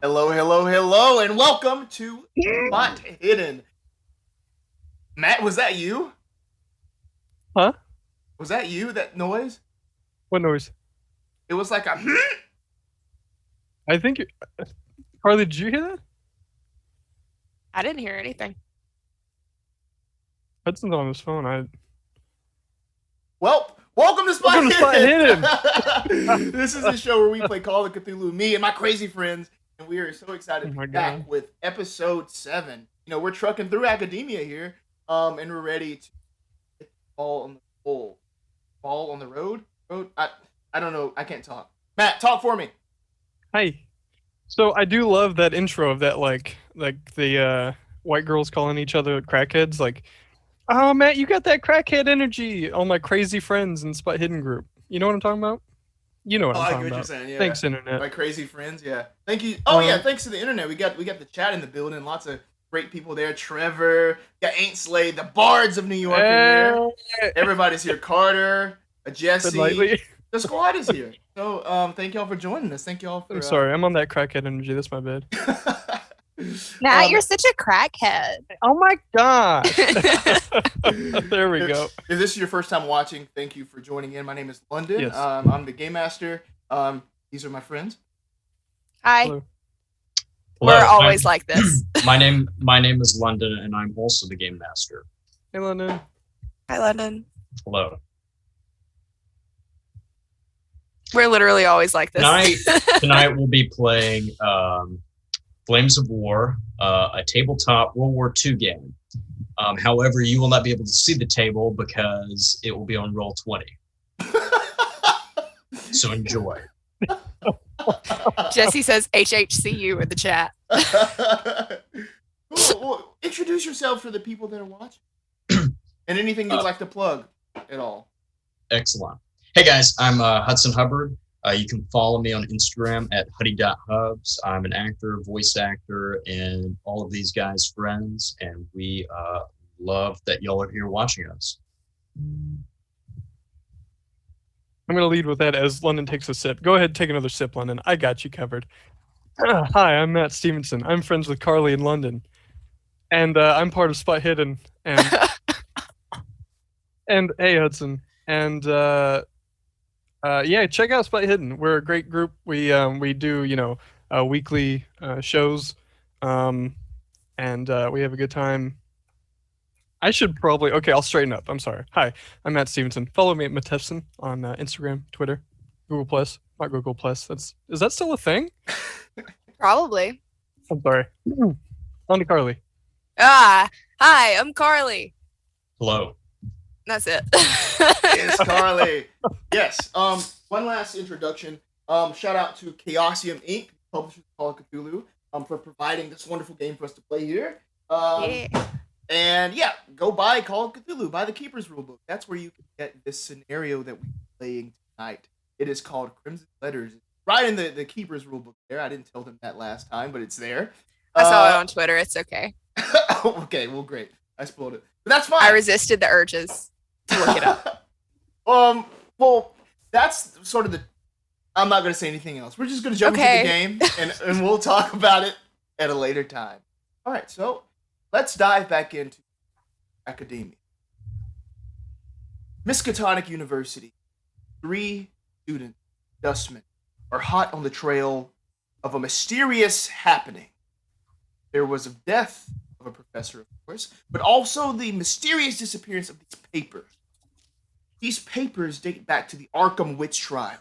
Hello, hello, hello, and welcome to Spot Hidden. Matt, was that you? Huh? Was that you, that noise? What noise? It was like a I think. Carly, did you hear that? I didn't hear anything. Hudson's on his phone. welcome to Spot Welcome to Spot Hidden! This is a show where we play Call of Cthulhu, me and my crazy friends, and we are so excited to be back with episode 7. You know, we're trucking through academia here, and we're ready to fall on the pole. Fall on the road? I don't know. I can't talk. Matt, talk for me. Hi. So I do love that intro of that, like the white girls calling each other crackheads. Like, oh, Matt, you got that crackhead energy. All my crazy friends in Spot Hidden group. You know what I'm talking about? You know what I'm I talking get what about. you're saying. Yeah. Thanks, internet. My crazy friends. Yeah. Thank you. Oh yeah. Thanks to the internet. We got the chat in the building. Lots of great people there. Trevor. Got Ain't Slade. The Bards of New York are here. Everybody's here. Carter. Jesse. The squad is here. So thank y'all for joining us. Thank y'all for. I'm sorry. I'm on that crackhead energy. That's my bad. Matt, you're such a crackhead. Oh my god. There we go. If this is your first time watching, thank you for joining in. My name is London. Yes. I'm the game master. These are my friends. Hi. Hello. We're always like this. My name is London, and I'm also the game master. Hey, London. Hi, London. Hello. We're literally always like this. Tonight we'll be playing Flames of War, a tabletop World War II game. However, you will not be able to see the table because it will be on Roll20. So enjoy. Jesse says HHCU in the chat. Well, introduce yourself for the people that are watching. And anything you'd like to plug at all. Excellent. Hey guys, I'm Hudson Hubbard. You can follow me on Instagram at huddy.hubs. I'm an actor, voice actor, and all of these guys' friends, and we love that y'all are here watching us. I'm going to lead with that as London takes a sip. Go ahead, take another sip, London. I got you covered. Hi, I'm Matt Stephenson. I'm friends with Carly in London. And I'm part of Spot Hidden. And and hey, Hudson. And yeah, check out Spot Hidden. We're a great group. We do, weekly shows. And we have a good time. I should probably... Okay, I'll straighten up. I'm sorry. Hi, I'm Matt Stephenson. Follow me at Matefson on Instagram, Twitter, Google Plus. Not Google Plus. Is that still a thing? Probably. I'm sorry. On to Carly. Hi, I'm Carly. Hello. That's it. It's Carly. Yes. One last introduction. Shout out to Chaosium Inc., publisher of Call of Cthulhu, for providing this wonderful game for us to play here. Yeah. And yeah, go buy Call of Cthulhu, buy the Keeper's Rulebook. That's where you can get this scenario that we're playing tonight. It is called Crimson Letters. Right in the Keeper's Rulebook there. I didn't tell them that last time, but it's there. I saw it on Twitter. It's okay. Okay, well, great. I spoiled it. But that's fine. I resisted the urges to look it up. Well, that's sort of the... I'm not going to say anything else. We're just going to jump into the game, and we'll talk about it at a later time. All right, so let's dive back into academia. Miskatonic University. 3 students, Dustmen, are hot on the trail of a mysterious happening. There was a death of a professor, of course, but also the mysterious disappearance of these papers. These papers date back to the Arkham Witch Trial.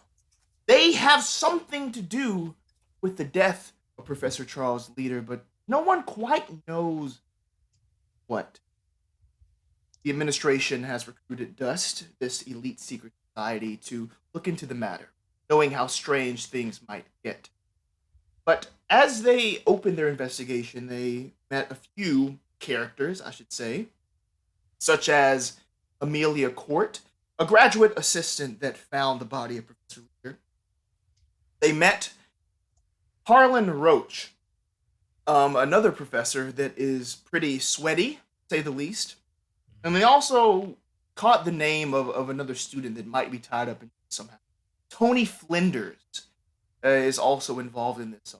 They have something to do with the death of Professor Charles Leader, but no one quite knows what. The administration has recruited Dust, this elite secret society, to look into the matter, knowing how strange things might get. But as they opened their investigation, they met a few characters, I should say, such as Amelia Court, a graduate assistant that found the body of Professor Leader. They met Harlan Roach, another professor that is pretty sweaty, to say the least. And they also caught the name of another student that might be tied up in somehow. Tony Flinders is also involved in this.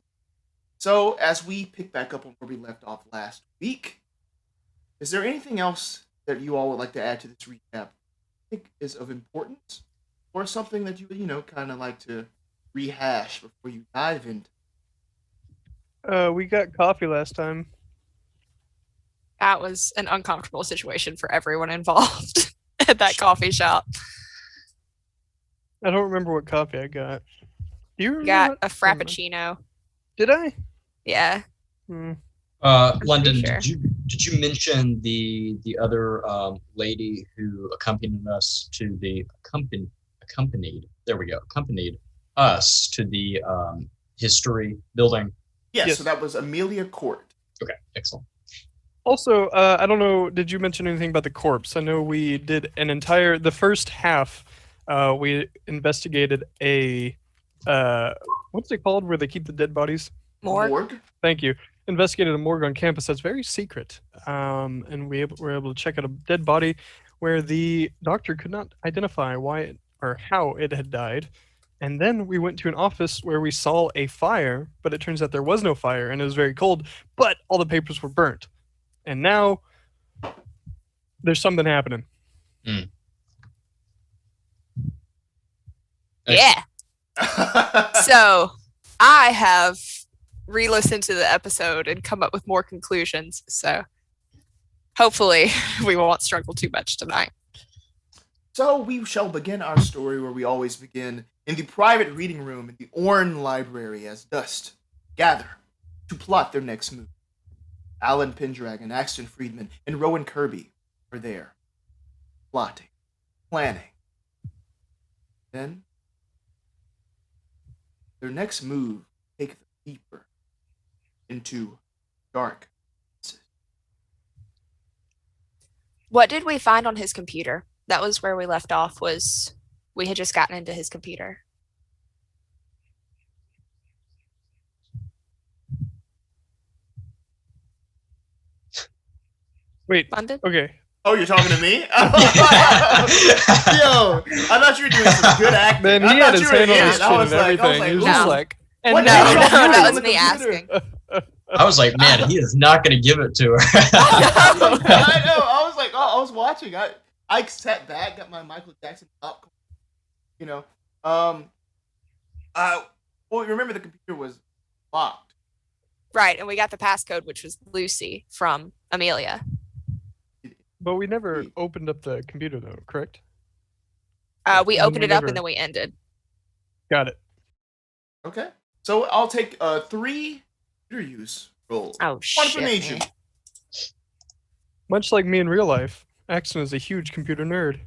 So, as we pick back up on where we left off last week, is there anything else that you all would like to add to this recap? I think is of importance, or something that you kind of like to rehash before you dive into? We got coffee last time. That was an uncomfortable situation for everyone involved at that coffee shop. I don't remember what coffee I got. Do you remember? Got a frappuccino. Did I? Yeah. London, sure. did you mention the other lady who accompanied us to the accompanied us to the history building? Yes, so that was Amelia Court. Okay, excellent. Also, I don't know, did you mention anything about the corpse? I know we did the first half, we investigated a, what's it called, where they keep the dead bodies? Morgue. Thank you. Investigated a morgue on campus that's very secret. And we were able to check out a dead body where the doctor could not identify why or how it had died. And then we went to an office where we saw a fire, but it turns out there was no fire and it was very cold, but all the papers were burnt. And now there's something happening. Yeah. So I have re-listened to the episode and come up with more conclusions. So hopefully we won't struggle too much tonight. So we shall begin our story where we always begin, in the private reading room in the Orne Library, as dust gather to plot their next move. Alan Pendragon, Axton Freidman, and Rowan Kirby are there, plotting, planning. Then their next move take them deeper into dark. What did we find on his computer? That was where we left off, was we had just gotten into his computer. Wait, London? okay. Oh, you're talking to me? Yo, I thought you were doing some good acting. Man, he had his hand on his chin and everything. He was just like, No, what that did was you me do on the asking. I was like, man, he is not going to give it to her. I know. I was like, I was watching. I sat back, got my Michael Jackson popcorn. Well, remember the computer was locked. Right, and we got the passcode, which was Lucy from Amelia. but we never opened up the computer though, correct? We opened it up and then we ended. Got it. Okay. So I'll take 3 computer use rolls. Oh, shit. Confirmation. Man. Much like me in real life, Axton is a huge computer nerd.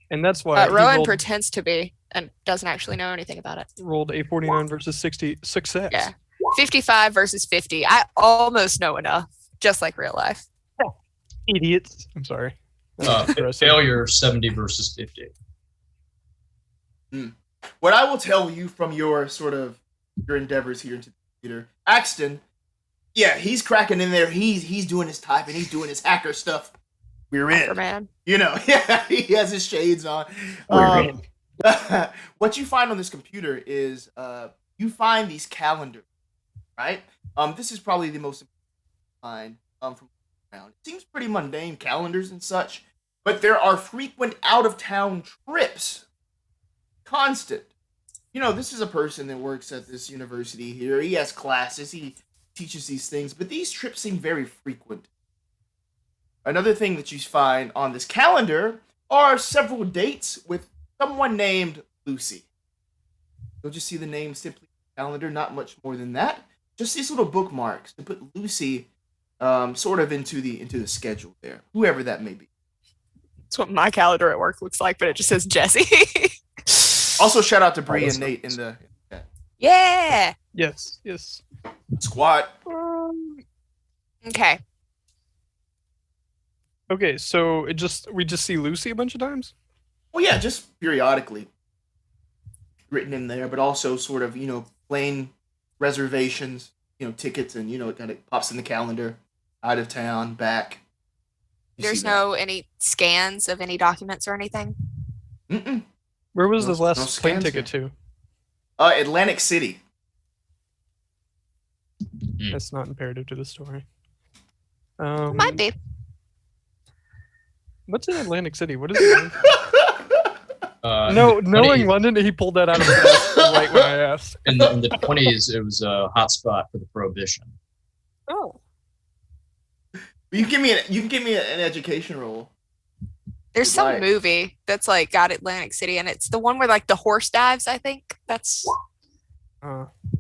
And that's why he Rowan pretends to be and doesn't actually know anything about it. rolled a 49 versus 60 success. Yeah. 55 versus 50. I almost know enough, just like real life. Idiots. I'm sorry. Failure 70 versus 50. What I will tell you from your your endeavors here into the computer, Axton, yeah, he's cracking in there. He's doing his typing. He's doing his hacker stuff. We're in. Man. Yeah, he has his shades on. We're in. What you find on this computer is you find these calendars, right? This is probably the most important find from around. It seems pretty mundane, calendars and such, but there are frequent out-of-town trips. Constant. This is a person that works at this university here. He has classes. He teaches these things, but these trips seem very frequent. Another thing that you find on this calendar are several dates with someone named Lucy. You'll just see the name simply calendar, not much more than that. Just these little bookmarks to put Lucy sort of into the schedule there, whoever that may be. That's what my calendar at work looks like, but it just says Jesse. Also, shout out to Bree and Nate in the chat. Yeah. Yes. Squad. Okay. Okay, so we just see Lucy a bunch of times? Well, yeah, just periodically written in there, but also sort of, plane reservations, tickets, and, it kind of pops in the calendar, out of town, back. There's no any scans of any documents or anything? Mm-mm. Where was No- his last no plane scans ticket to? Atlantic City. That's not imperative to the story. Might be. What's in Atlantic City? What is it? In the Knowing 20s London, he pulled that out of his ass right when I asked. in the 20s, it was a hot spot for the Prohibition. Oh. You can give me an education roll. There's some Right. movie that's like got Atlantic City, and it's the one where like the horse dives. I think that's.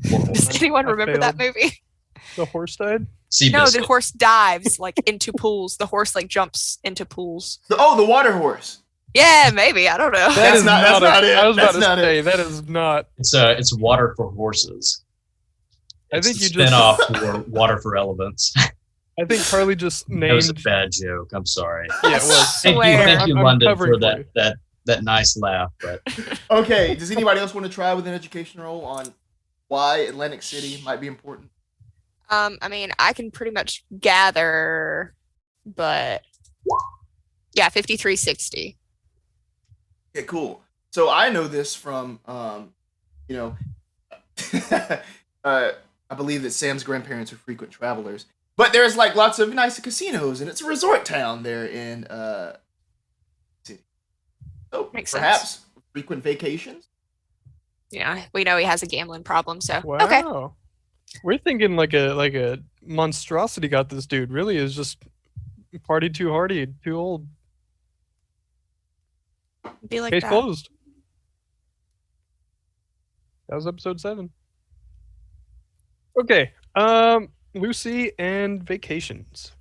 Does anyone I remember that failed. movie? The horse died? No, Seabiscuit. the horse dives like into pools. The horse like jumps into pools. The water horse. Yeah, maybe. I don't know. That's not it. I was That's about not to say that is not. It's water for horses. I It's think the you just- spin-off for water for elephants. I think Carly just That was a named. bad joke. I'm sorry. Yeah, it was. Thank you, Thank you, I'm London, covering for for you. that nice laugh. But Okay, does anybody else want to try with an education roll on why Atlantic City might be important? I mean, I can pretty much gather, but yeah, 5360. Yeah, cool. So I know this from, I believe that Sam's grandparents are frequent travelers. But there's like lots of nice casinos, and it's a resort town there in city. So Makes perhaps sense. frequent vacations. Yeah, we know he has a gambling problem, so Wow. okay. We're thinking like a monstrosity got this dude. Really is just party too hardy, too old. Be like Case that. closed. That was episode 7. Okay. Lucy and vacations.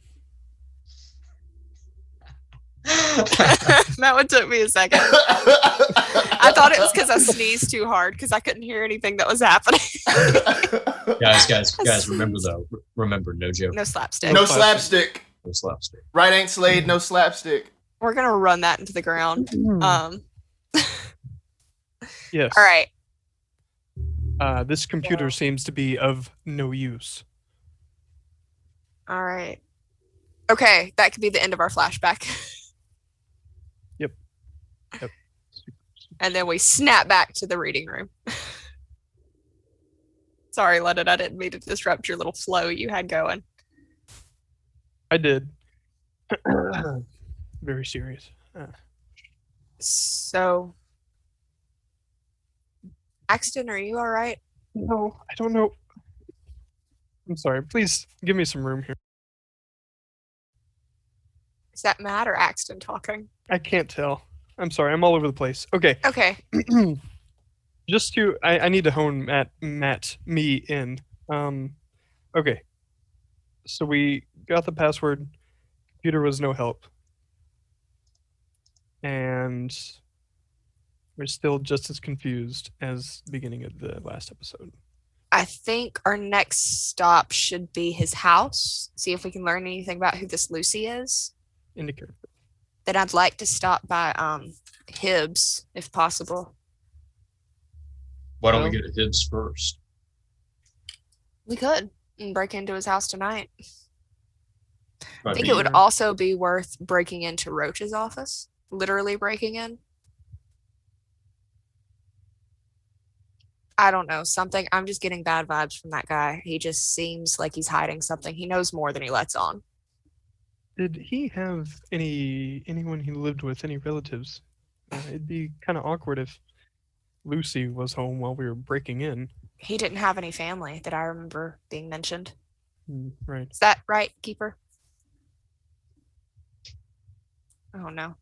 That one took me a second. I thought it was because I sneezed too hard because I couldn't hear anything that was happening. guys, remember, no joke, No slapstick. No slapstick. no slapstick. Right ain't Slade, no slapstick. We're gonna run that into the ground. Yes. All right. This computer seems to be of no use. All right. Okay, that could be the end of our flashback. Yep. And then we snap back to the reading room. Sorry, Lennon, I didn't mean to disrupt your little flow you had going. I did. Very serious. So, Axton, are you all right? No, I don't know. I'm sorry. Please give me some room here. Is that Matt or Axton talking? I can't tell. I'm sorry. I'm all over the place. Okay. Okay. Just to, I need to hone me in. Okay. So we got the password. Computer was no help. And we're still just as confused as the beginning of the last episode. I think our next stop should be his house. See if we can learn anything about who this Lucy is. Indicator. Then I'd like to stop by Hibbs if possible. Why don't we Well- go to Hibbs first? We could and break into his house tonight. I think Be- it would also be worth breaking into Roach's office. Literally breaking in. I don't know, something. I'm just getting bad vibes from that guy. He just seems like he's hiding something. He knows more than he lets on. Did he have anyone he lived with, any relatives? It'd be kind of awkward if Lucy was home while we were breaking in. He didn't have any family that I remember being mentioned. Right. Is that right, Keeper? Oh no.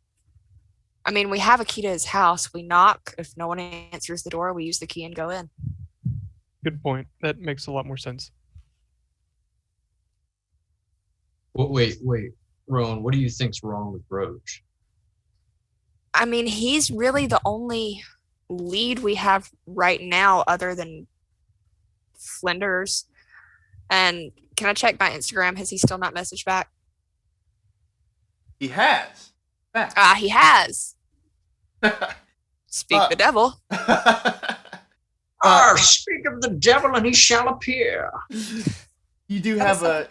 I mean, we have a key to his house. We knock. If no one answers the door, we use the key and go in. Good point. That makes a lot more sense. Wait, Rowan, what do you think's wrong with Roach? I mean, he's really the only lead we have right now other than Flinders. And can I check my Instagram? Has he still not messaged back? He has. Fact. Ah, he has. Speak the devil. Speak of the devil and he shall appear. You do have a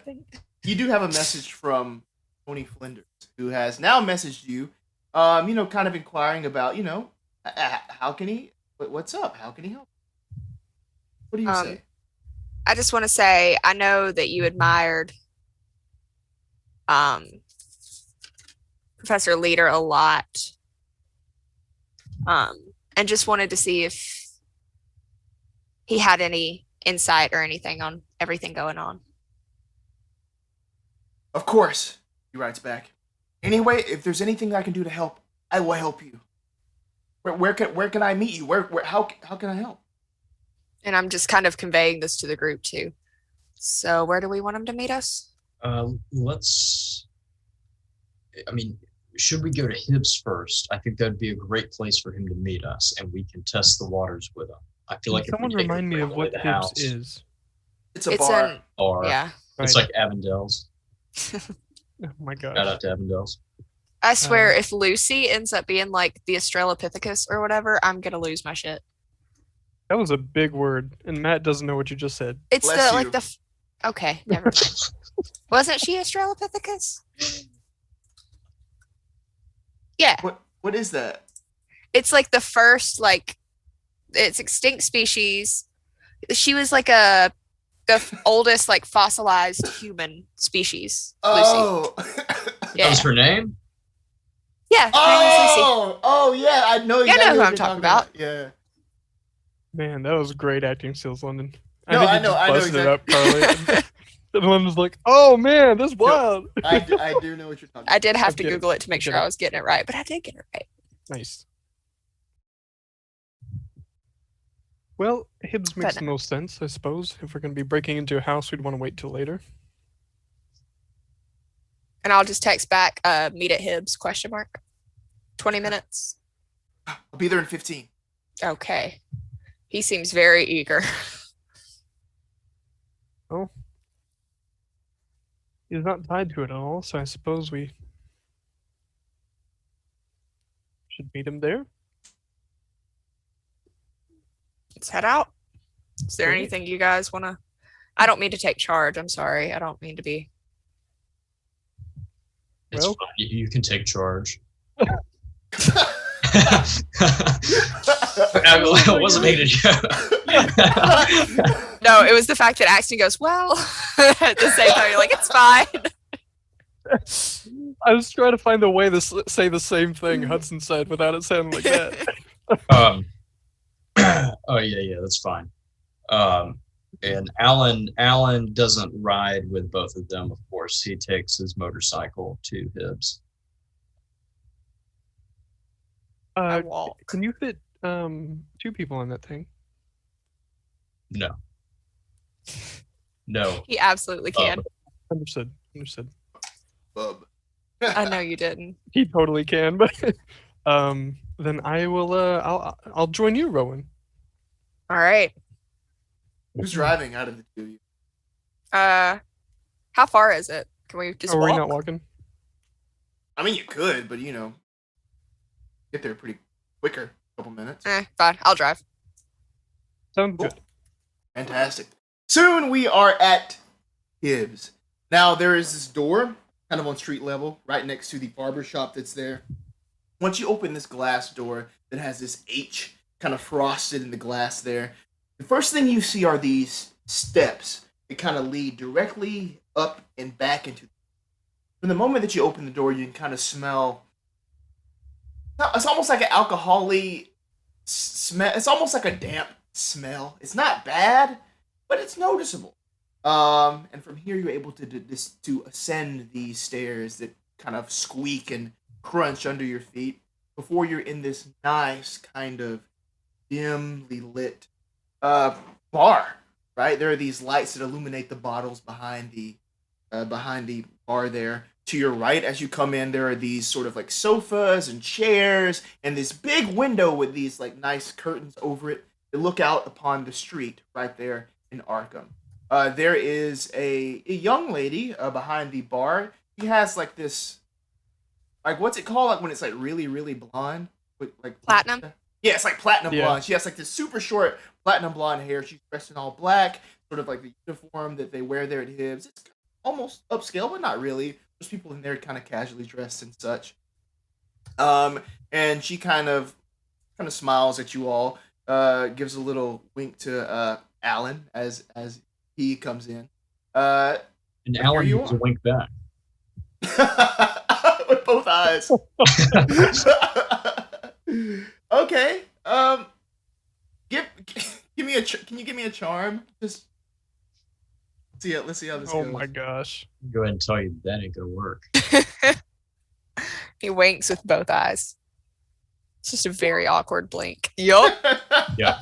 message from Tony Flinders, who has now messaged you, kind of inquiring about, how can he, what's up? How can he help? What do you say? I just want to say, I know that you admired Professor Leader a lot. And just wanted to see if he had any insight or anything on everything going on. Of course, he writes back. Anyway, if there's anything I can do to help, I will help you. Where can I meet you? How can I help? And I'm just kind of conveying this to the group too. So where do we want him to meet us? Should we go to Hibbs first? I think that'd be a great place for him to meet us, and we can test the waters with him. I feel like someone remind me of what Hibbs is. It's a bar. Yeah. It's like Avondale's. Oh my gosh. Shout out to Avondale's. I swear, if Lucy ends up being like the Australopithecus or whatever, I'm gonna lose my shit. That was a big word, and Matt doesn't know what you just said. It's Bless the you. like the. Okay, never mind. Wasn't she Australopithecus? Yeah. What is that? It's like the first it's extinct species. She was like the oldest like fossilized human species. Oh. Lucy. That Yeah. was her name? Yeah. Her name is Lucy. Oh yeah, I know You exactly know who what I'm you're talking about. Yeah. Man, that was great acting skills, London. No, think I you know- just I know busted it up, Carly. And London's like, "Oh man, that's wild." I do know what you're talking I did have I to get it. Google it to make I get sure I it. was getting it right, but I did get it right. Nice. Well, Hibbs makes But- the most sense, I suppose. If we're going to be breaking into a house, we'd want to wait till later. And I'll just text back, meet at Hibbs, ? 20 minutes. about. I'll be there in 15. Okay. He seems very eager. Oh. He's not tied to it at all, so I suppose we should meet him there. Let's head out. Is there Great. anything you guys want to? I don't mean to take charge. I'm sorry. I don't mean to be. It's Well- fine. You can take charge. I wasn't making a joke. No, it was the fact that Axton goes, well, at the same time, you're like, it's fine. I was trying to find a way to say the same thing Hudson said without it sounding like that. Oh yeah, that's fine. And Alan doesn't ride with both of them, of course. He takes his motorcycle to Hibbs. I walk. Can you fit 2 people on that thing? No. He absolutely can. Understood. Bub. I know you didn't. He totally can, but then I will. I'll join you, Rowan. All right. Who's driving out of the two of you? How far is it? Can we just Are we walk? not walking? I mean, you could, but get there pretty quicker. Couple minutes. Fine. I'll drive. Sounds Cool. good. Fantastic. Soon we are at Hibbs. Now there is this door, kind of on street level, right next to the barber shop that's there. Once you open this glass door that has this H kind of frosted in the glass there, the first thing you see are these steps that kind of lead directly up and back into. From the moment that you open the door, you can kind of smell. It's almost like an alcohol-y smell. It's almost like a damp smell. It's not bad, but it's noticeable. And from here, you're able to ascend these stairs that kind of squeak and crunch under your feet before you're in this nice kind of dimly lit bar. Right, there are these lights that illuminate the bottles behind the bar there. To your right, as you come in, there are these sort of like sofas and chairs and this big window with these like nice curtains over it that look out upon the street right there in Arkham. There is a young lady behind the bar. She has like this, like what's it called? Like when it's like really, really blonde? Like Platinum? Yeah, it's like platinum Yeah. blonde. She has like this super short platinum blonde hair. She's dressed in all black, sort of like the uniform that they wear there at Hibbs. It's almost upscale, but not really. There's people in there kind of casually dressed and such. And she kind of smiles at you all, gives a little wink to Alan as he comes in. And Alan you gives a wink back. With both eyes. Okay. Give me can you give me a charm? Just let's see how this goes. Oh my gosh. Go ahead and tell you that ain't gonna work. He winks with both eyes. It's just a very awkward blink. Yup. Yeah.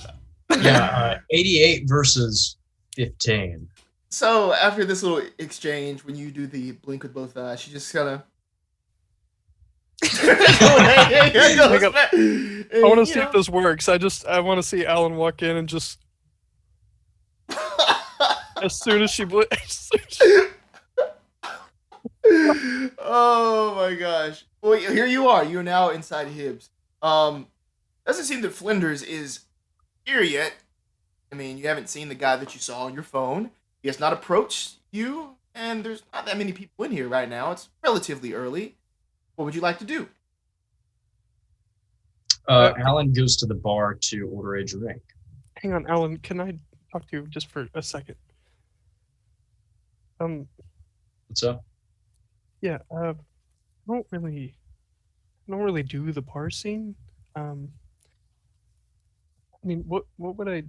88 versus 15. So after this little exchange, when you do the blink with both eyes, she just kind of. I want to see if this works. I want to see Alan walk in and just as soon as she Oh my gosh! Well, here you are. You're now inside Hibbs. Doesn't seem that Flinders is here yet. I mean, you haven't seen the guy that you saw on your phone. He has not approached you, and there's not that many people in here right now. It's relatively early. What would you like to do? Alan goes to the bar to order a drink. Hang on, Alan. Can I talk to you just for a second? What's up? Yeah. I don't really do the bar scene. I mean, what would I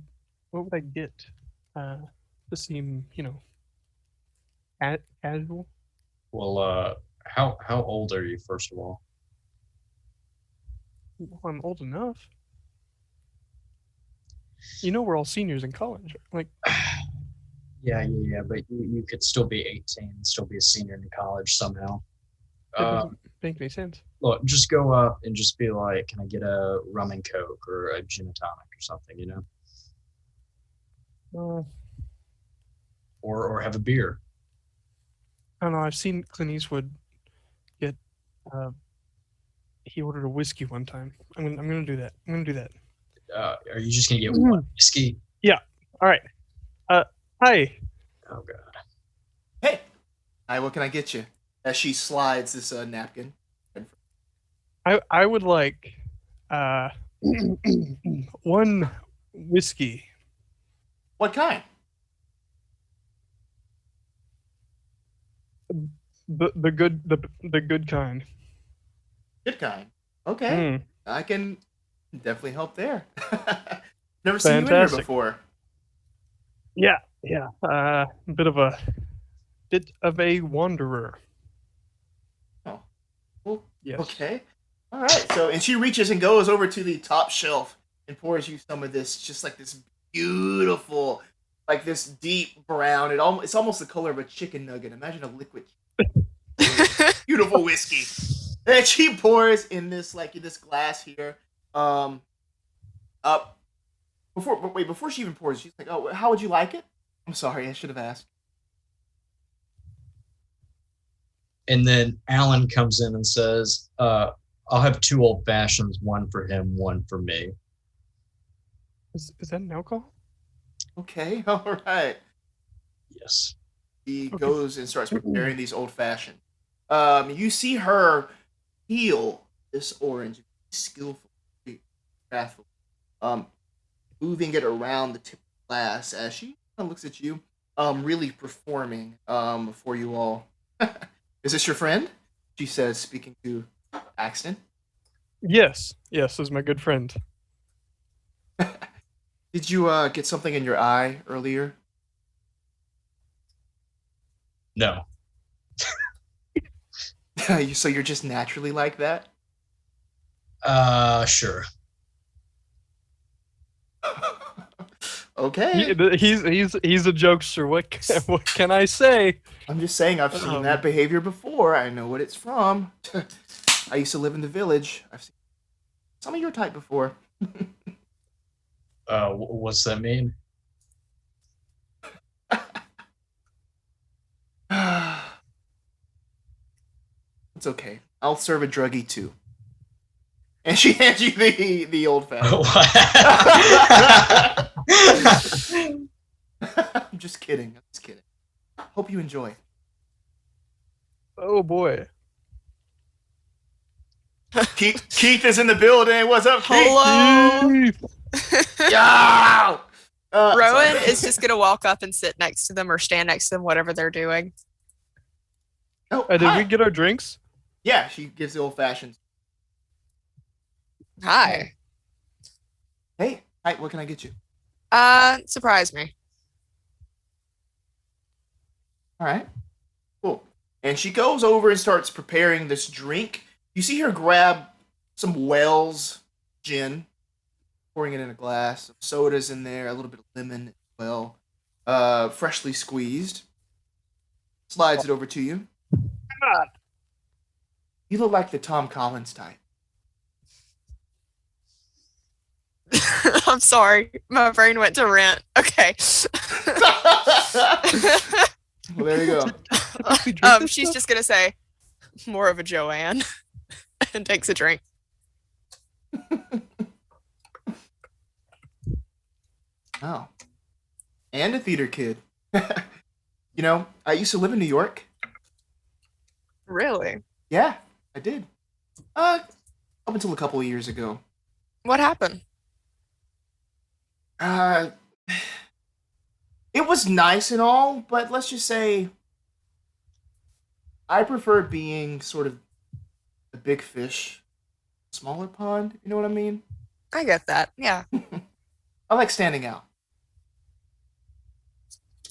get to seem, casual? Well, how old are you, first of all? Well, I'm old enough. We're all seniors in college. Like, Yeah, but you could still be 18 and still be a senior in college somehow. that doesn't make any sense. Look, just go up and just be like, can I get a rum and coke or a gin and tonic or something, Or have a beer. I don't know. I've seen Clint Eastwood get. He ordered a whiskey one time. I'm gonna do that. Are you just gonna get one whiskey? Yeah. All right. Hi. Oh god. Hey, hi. What can I get you? As she slides this napkin. I would like one whiskey. What kind? The good kind. Good kind. Okay. Mm. I can definitely help there. Never seen you in here Fantastic. before. Yeah. A bit of a wanderer. Oh. Well, Yes. okay. All right. So, and she reaches and goes over to the top shelf and pours you some of this, just like this beautiful, like this deep brown. It's almost the color of a chicken nugget. Imagine a liquid, beautiful whiskey. And she pours in this glass here. Before she even pours, she's like, "Oh, how would you like it?" I'm sorry, I should have asked. And then Alan comes in and says, I'll have 2 old fashions, one for him, one for me. Is that an alcohol? Okay, all right. Yes. He Okay. goes and starts preparing these old fashioned. You see her peel this orange skillfully, wrathfully, moving it around the tip of the glass as she looks at you, really performing for you all. Is this your friend? She says, speaking to Axton. Yes, this is my good friend. Did you get something in your eye earlier? No. So you're just naturally like that? Sure. Okay. He's a jokester. What can I say? I'm just saying I've seen that behavior before. I know what it's from. I used to live in the village. I've seen some of your type before. What's that mean? It's okay. I'll serve a druggie too. And she hands you the old fashioned. I'm just kidding. Hope you enjoy. Oh boy. Keith is in the building. What's up, Keith? Hello. Yeah. Rowan sorry. is just gonna walk up and sit next to them or stand next to them, whatever they're doing. Oh, Did hi. we get our drinks? Yeah, she gives the old fashioned. Hi. Hey, hi, what can I get you? Surprise me. All right, cool. And she goes over and starts preparing this drink. You see her grab some Wells gin, pouring it in a glass. Some sodas in there, a little bit of lemon as well, freshly squeezed. Slides it over to you. You look like the Tom Collins type. I'm sorry. My brain went to rent. Okay. Well, there you go. Typically drink this She's stuff? just gonna say more of a Joanne and takes a drink. Oh. And a theater kid. You know, I used to live in New York. Really? Yeah, I did. Up until a couple of years ago. What happened? It was nice and all, but let's just say I prefer being sort of the big fish, smaller pond. You know what I mean? I get that. Yeah. I like standing out.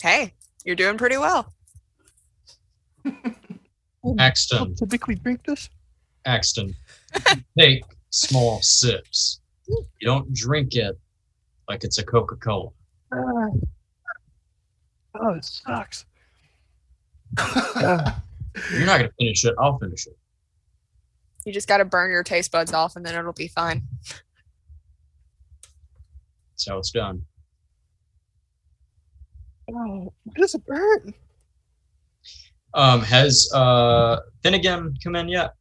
Hey, you're doing pretty well. Axton, Typically drink this? Axton, take small sips. You don't drink it like it's a Coca-Cola. Oh, it sucks. You're not gonna finish it. I'll finish it. You just gotta burn your taste buds off and then it'll be fine. That's how it's done. Oh, it doesn't burn. Has Finnegan come in yet?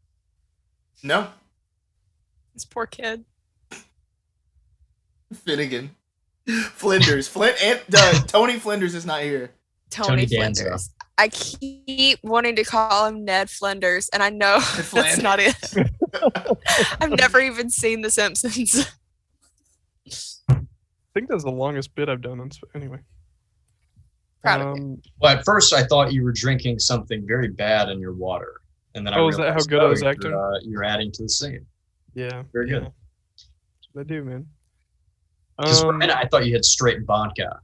No, This poor kid. Finnegan, Flinders, Flint, and Tony Flinders is not here. Tony Danza. Flinders. I keep wanting to call him Ned Flinders, and I know that's Flynn. not it. I've never even seen The Simpsons. I think that's the longest bit I've done on anyway. Proud of you. Well, at first I thought you were drinking something very bad in your water, and then I Oh, is that how realized, good I was you're, acting? You're adding to the scene. Yeah. Very good. yeah. That's what I do, man. Because for a minute I thought you had straight vodka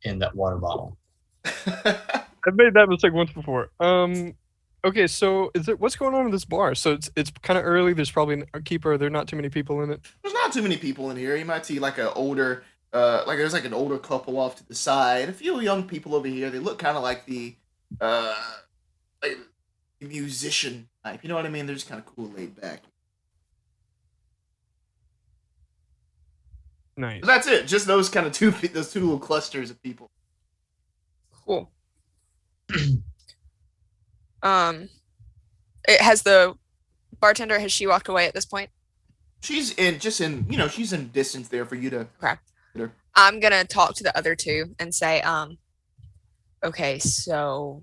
in that water bottle. I've made that mistake once before. Okay, so what's going on in this bar? So it's kind of early. There's probably a keeper. There are not too many people in it. There's not too many people in here. You might see like an older, there's like an older couple off to the side. A few young people over here. They look kind of like the musician type. You know what I mean? They're just kind of cool, laid back. Nice. But that's it. Just those kind of those two little clusters of people. Cool. It has the bartender. Has she walked away at this point? She's in she's in distance there for you to. Okay. I'm gonna talk to the other two and say, okay, so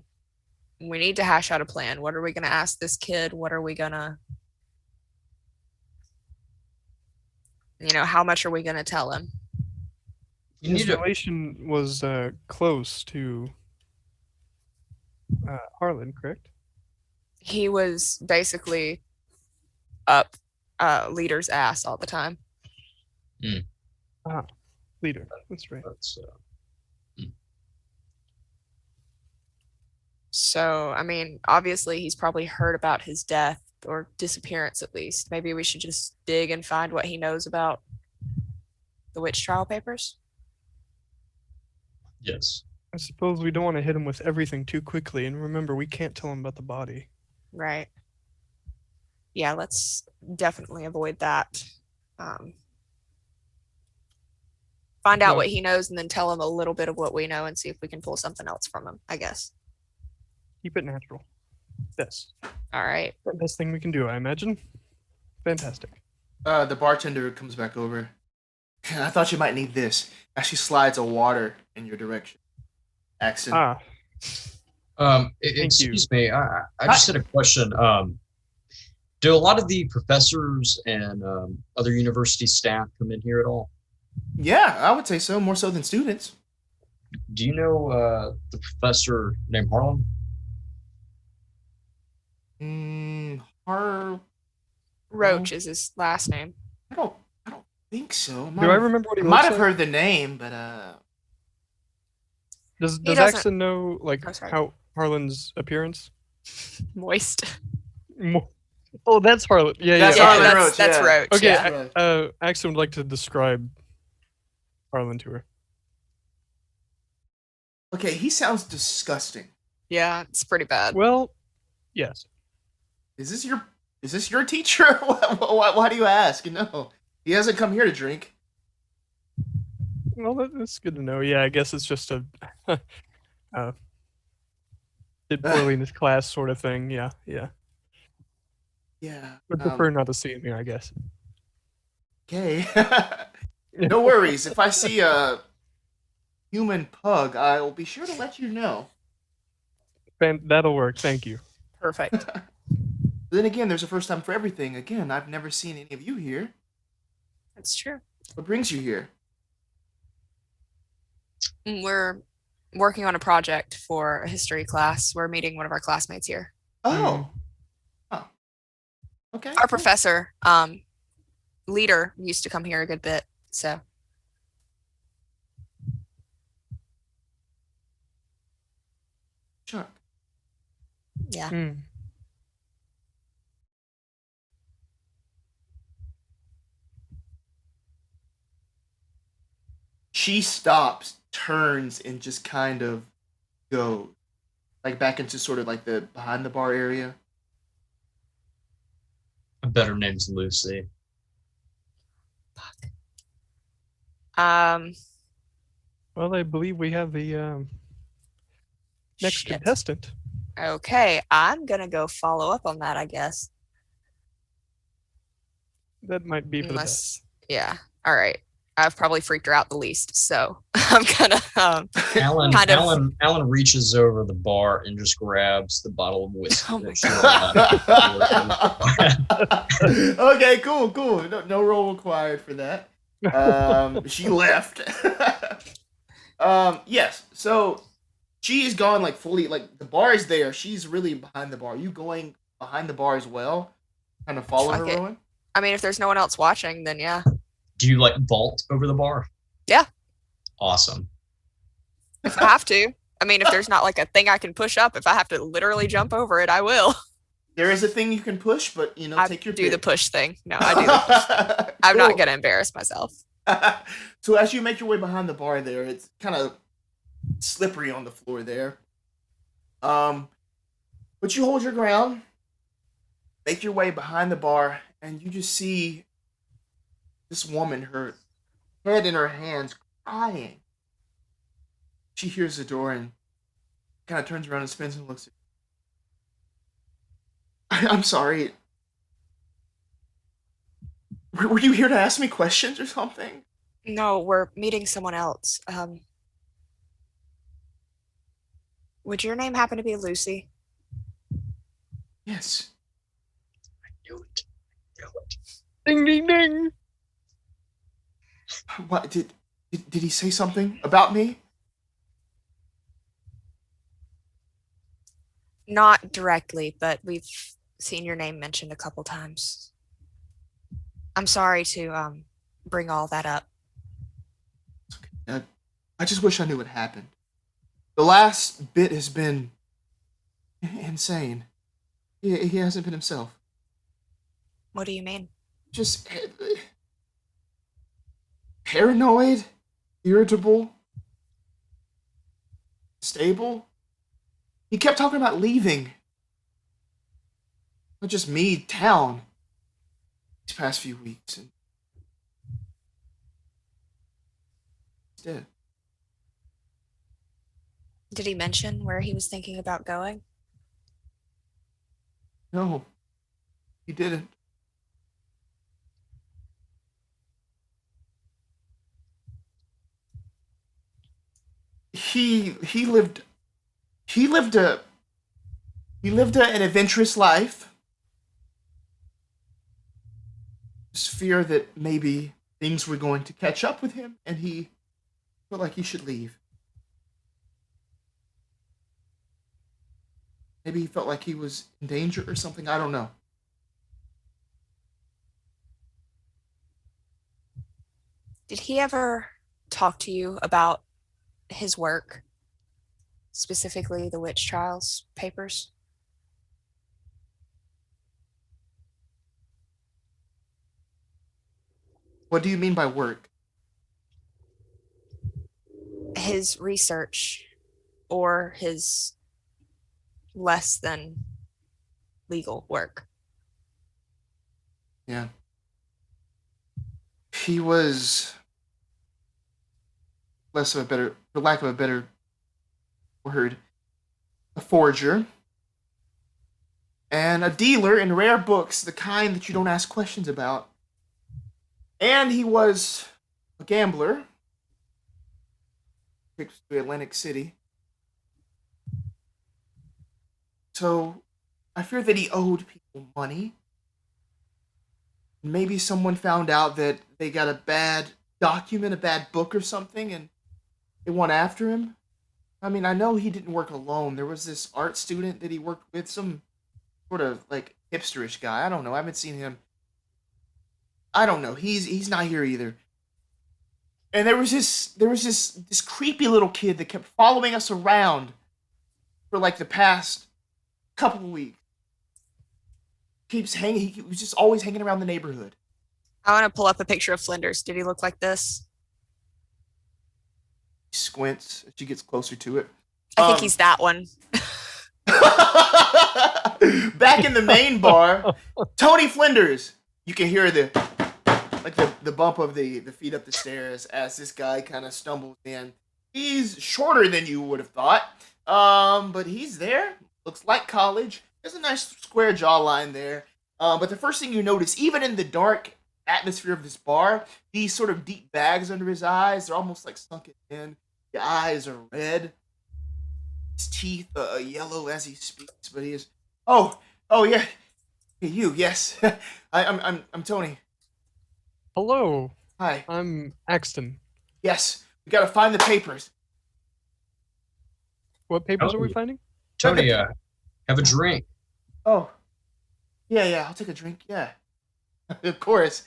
we need to hash out a plan. What are we gonna ask this kid? What are we gonna, how much are we gonna tell him? You need His to relation was close to Harlan, correct? He was basically up leader's ass all the time. Leader. That's right. That's, So, I mean, obviously he's probably heard about his death or disappearance at least. Maybe we should just dig and find what he knows about the witch trial papers. yes. I suppose we don't want to hit him with everything too quickly. And remember, we can't tell him about the body. Right. Yeah, let's definitely avoid that. Find out No. what he knows and then tell him a little bit of what we know and see if we can pull something else from him, I guess. Keep it natural. Yes. All right. The best thing we can do, I imagine. Fantastic. The bartender comes back over. I thought you might need this. As she slides a water in your direction. Axton. Excuse me. I just had a question. Do a lot of the professors and other university staff come in here at all? Yeah, I would say so. More so than students. Do you know the professor named Harlan? Har. Roach is his last name. I don't think so. Do I remember what he I might looks have like? heard the name, but Does doesn't- Axton know like Oh, sorry. how Harlan's appearance? Moist. Oh, that's Harlan. Yeah, That's yeah. Harlan okay. Roach, That's yeah. Roach. Okay, Yeah. Axton would like to describe Harlan to her. okay, he sounds disgusting. Yeah, it's pretty bad. Well, yes. Is this your teacher? Why do you ask? No, he hasn't come here to drink. Well, that's good to know. Yeah, I guess it's just a did poorly in his class sort of thing. Yeah, yeah. Yeah. Would prefer not to see him here, I guess. Okay. No worries. If I see a human pug, I'll be sure to let you know. That'll work. Thank you. Perfect. Then again, there's a first time for everything. Again, I've never seen any of you here. That's true. What brings you here? We're working on a project for a history class. We're meeting one of our classmates here. Oh. Oh. Okay. Our professor, leader, used to come here a good bit. So Chuck. yeah. Hmm. She stops, turns, and just kind of goes. Like back into sort of like the behind the bar area. A better name's Lucy. Um, Well, I believe we have the next shit. contestant. Okay, I'm gonna go follow up on that, I guess. That might be for the best. Yeah. All right. I've probably freaked her out the least, so I'm gonna Alan, Kind of. Alan reaches over the bar and just grabs the bottle of whiskey. Oh my Okay, cool. No roll required for that. She left. Yes. So she is gone like fully. Like the bar is there. She's really behind the bar. Are you going behind the bar as well? Kind of following her, Fuck it. Rowan? I mean, if there's no one else watching, then yeah. Do you like vault over the bar? Yeah. Awesome. If I have to. I mean, if there's not like a thing I can push up, if I have to literally jump over it, I will. There is a thing you can push, but I take your do the pick. push thing. No, I do the push. I'm not gonna embarrass myself. So as you make your way behind the bar there, it's kind of slippery on the floor there. But you hold your ground, make your way behind the bar, and you just see this woman, her head in her hands, crying. She hears the door and kind of turns around and spins and looks at you. I'm sorry. Were you here to ask me questions or something? No, we're meeting someone else. Would your name happen to be Lucy? Yes. I knew it. Ding, ding, ding. What did he say something about me? Not directly, but we've seen your name mentioned a couple times. I'm sorry to bring all that up. I just wish I knew what happened. The last bit has been insane. He hasn't been himself. What do you mean? Just paranoid, irritable, stable. He kept talking about leaving. Not just me, town. These past few weeks. And he's dead. Did he mention where he was thinking about going? No, he didn't. He lived an adventurous life. Just fear that maybe things were going to catch up with him, and he felt like he should leave. Maybe he felt like he was in danger or something. I don't know. Did he ever talk to you about his work, specifically the witch trials papers? What do you mean by work? His research or his less than legal work. Yeah. He was for lack of a better word, a forger and a dealer in rare books, the kind that you don't ask questions about. And he was a gambler. Trips to Atlantic City. So I fear that he owed people money. Maybe someone found out that they got a bad document, a bad book or something, and they went after him. I mean, I know he didn't work alone. There was this art student that he worked with, some sort of like hipsterish guy. I don't know. I haven't seen him. I don't know. He's not here either. And there was this creepy little kid that kept following us around for like the past couple of weeks. He was just always hanging around the neighborhood. I want to pull up a picture of Flinders. Did he look like this? He squints as she gets closer to it. I think he's that one. Back in the main bar, Tony Flinders. You can hear the bump of the feet up the stairs as this guy kind of stumbles in. He's shorter than you would have thought, but he's there. Looks like college. There's a nice square jawline there. But the first thing you notice, even in the dark atmosphere of this bar, these sort of deep bags under his eyes, they're almost like sunken in. The eyes are red. His teeth are yellow as he speaks, but he is. Oh yeah, hey, you. Yes, I'm Tony. Hello. Hi. I'm Axton. Yes, we gotta find the papers. What papers are we finding? Tony, have a drink. Oh, yeah, I'll take a drink. Yeah, of course.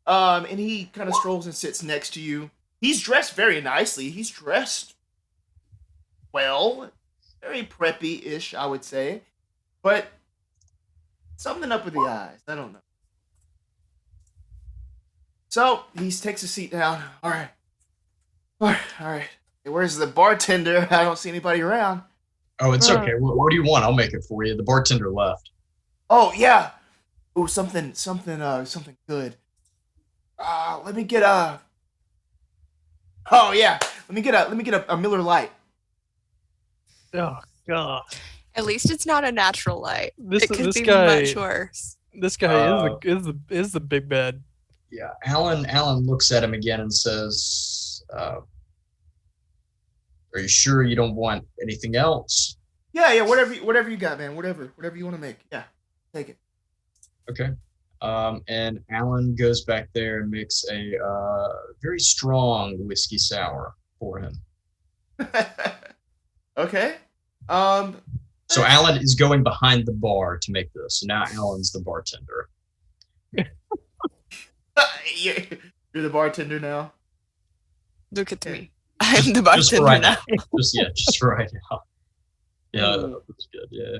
And he kind of strolls and sits next to you. He's dressed very nicely. He's dressed well, very preppy-ish, I would say. But something up with the eyes. I don't know. So he takes a seat down. All right. Hey, where's the bartender? I don't see anybody around. Oh, it's okay. What do you want? I'll make it for you. The bartender left. Oh yeah. Ooh, something good. Let me get a. Oh yeah. Let me get a Miller Lite. Oh God. At least it's not a natural light. This It could be guy much worse. This guy is the big bad. Yeah, Alan looks at him again and says, "Are you sure you don't want anything else?" Yeah. Whatever you got, man. Whatever you want to make. Yeah, take it. Okay. And Alan goes back there and makes a very strong whiskey sour for him. Okay. So Alan is going behind the bar to make this. Now Alan's the bartender. You're the bartender now. Look at me. I'm the Just for bartender right now. now. Just for right now. Yeah, that's good. Yeah.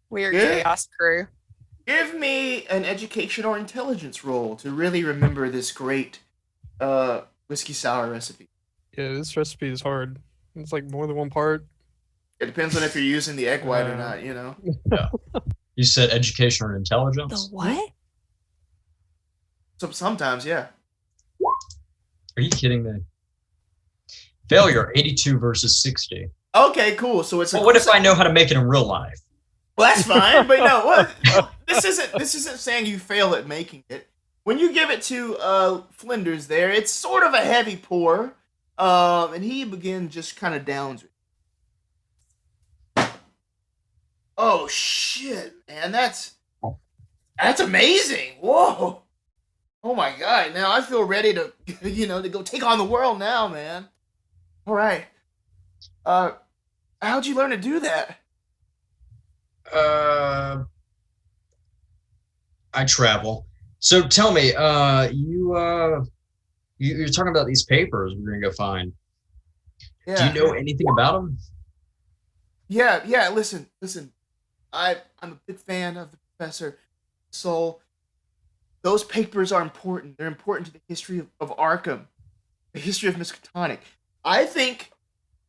We're Good. Chaos Crew. Give me an education or intelligence roll to really remember this great whiskey sour recipe. Yeah, this recipe is hard. It's like more than one part. It depends on if you're using the egg white or not, you know. You said education or intelligence? The what? So sometimes, yeah. Are you kidding me? Failure, 82 versus 60. Okay, cool. So it's Well, what if I know how to make it in real life? Well, that's fine, but no, what? This isn't saying you fail at making it. When you give it to Flinders there, it's sort of a heavy pour, and he begin just kind of downs it. Oh shit, man, that's amazing. Whoa. Oh my god, now I feel ready to to go take on the world now, man. All right. How'd you learn to do that? I travel. So tell me, you're talking about these papers we're gonna go find. Yeah. Do you know anything about them? Yeah. Listen. I'm a big fan of the professor. So those papers are important. They're important to the history of Arkham, the history of Miskatonic. I think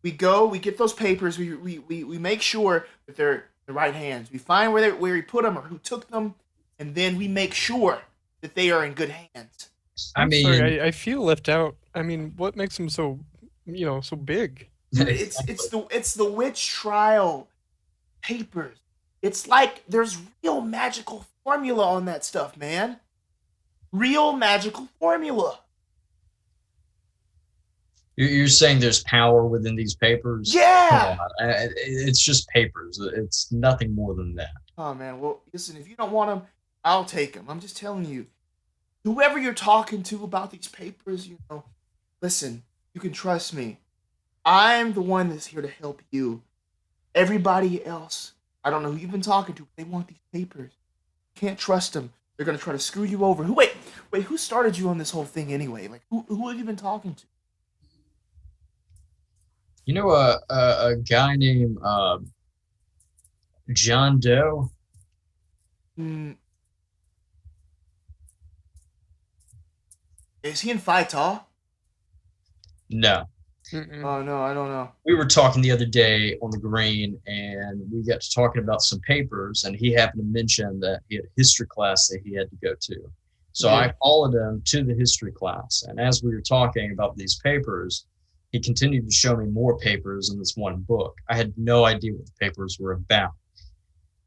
we get those papers, we make sure that they're in the right hands. We find where he put them or who took them, and then we make sure that they are in good hands. I'm sorry, I feel left out. I mean, what makes them so, so big? Dude, it's the witch trial papers. It's like there's real magical formula on that stuff, man. Real magical formula. You're saying there's power within these papers? Yeah. It's just papers. It's nothing more than that. Oh man, well listen, if you don't want them, I'll take them. I'm just telling you. Whoever you're talking to about these papers, listen, you can trust me. I'm the one that's here to help you. Everybody else, I don't know who you've been talking to, but they want these papers. You can't trust them. They're gonna try to screw you over. Wait, who started you on this whole thing anyway? Like, who have you been talking to? You know a guy named John Doe? Is he in Phi-Ta? No. Oh no, I don't know. We were talking the other day on the green, and we got to talking about some papers, and he happened to mention that he had a history class that he had to go to. So I followed him to the history class, and as we were talking about these papers, he continued to show me more papers in this one book. I had no idea what the papers were about.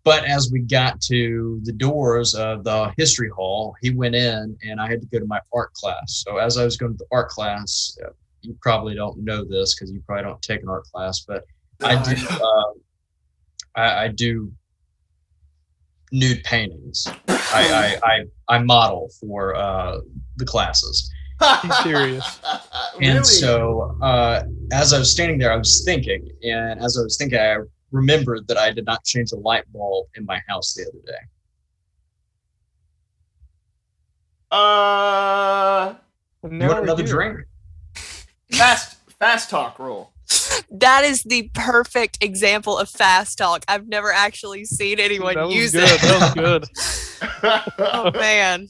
But as we got to the doors of the history hall, he went in, and I had to go to my art class. So as I was going to the art class, you probably don't know this because you probably don't take an art class, but I do nude paintings. I model for the classes. He's serious. And Really? so as I was standing there, I was thinking, and as I was thinking, I remembered that I did not change the light bulb in my house the other day. You want another drink? Fast talk roll. That is the perfect example of fast talk. I've never actually seen anyone use it. That was good. Oh man.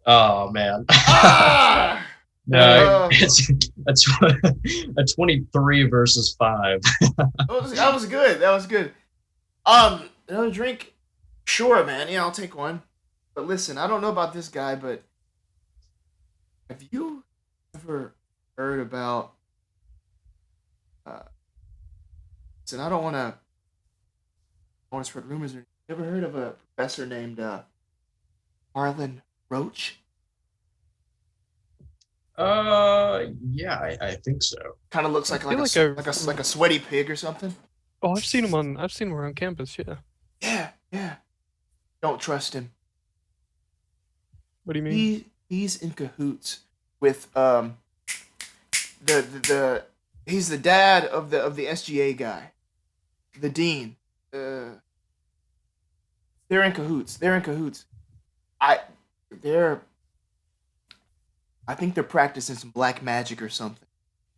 Oh man. Ah! No, it's a 23 versus 5. That was good. Another drink? Sure, man. Yeah, I'll take one. But listen, I don't know about this guy, but have you ever heard about? Listen, I don't want to spread rumors. You ever heard of a professor named Harlan Roach? Yeah, I think so. Kind of looks like a sweaty pig or something. Oh, I've seen him around campus. Yeah. Yeah. Don't trust him. What do you mean? He's in cahoots with he's the dad of the SGA guy, the dean. They're in cahoots. I think they're practicing some black magic or something.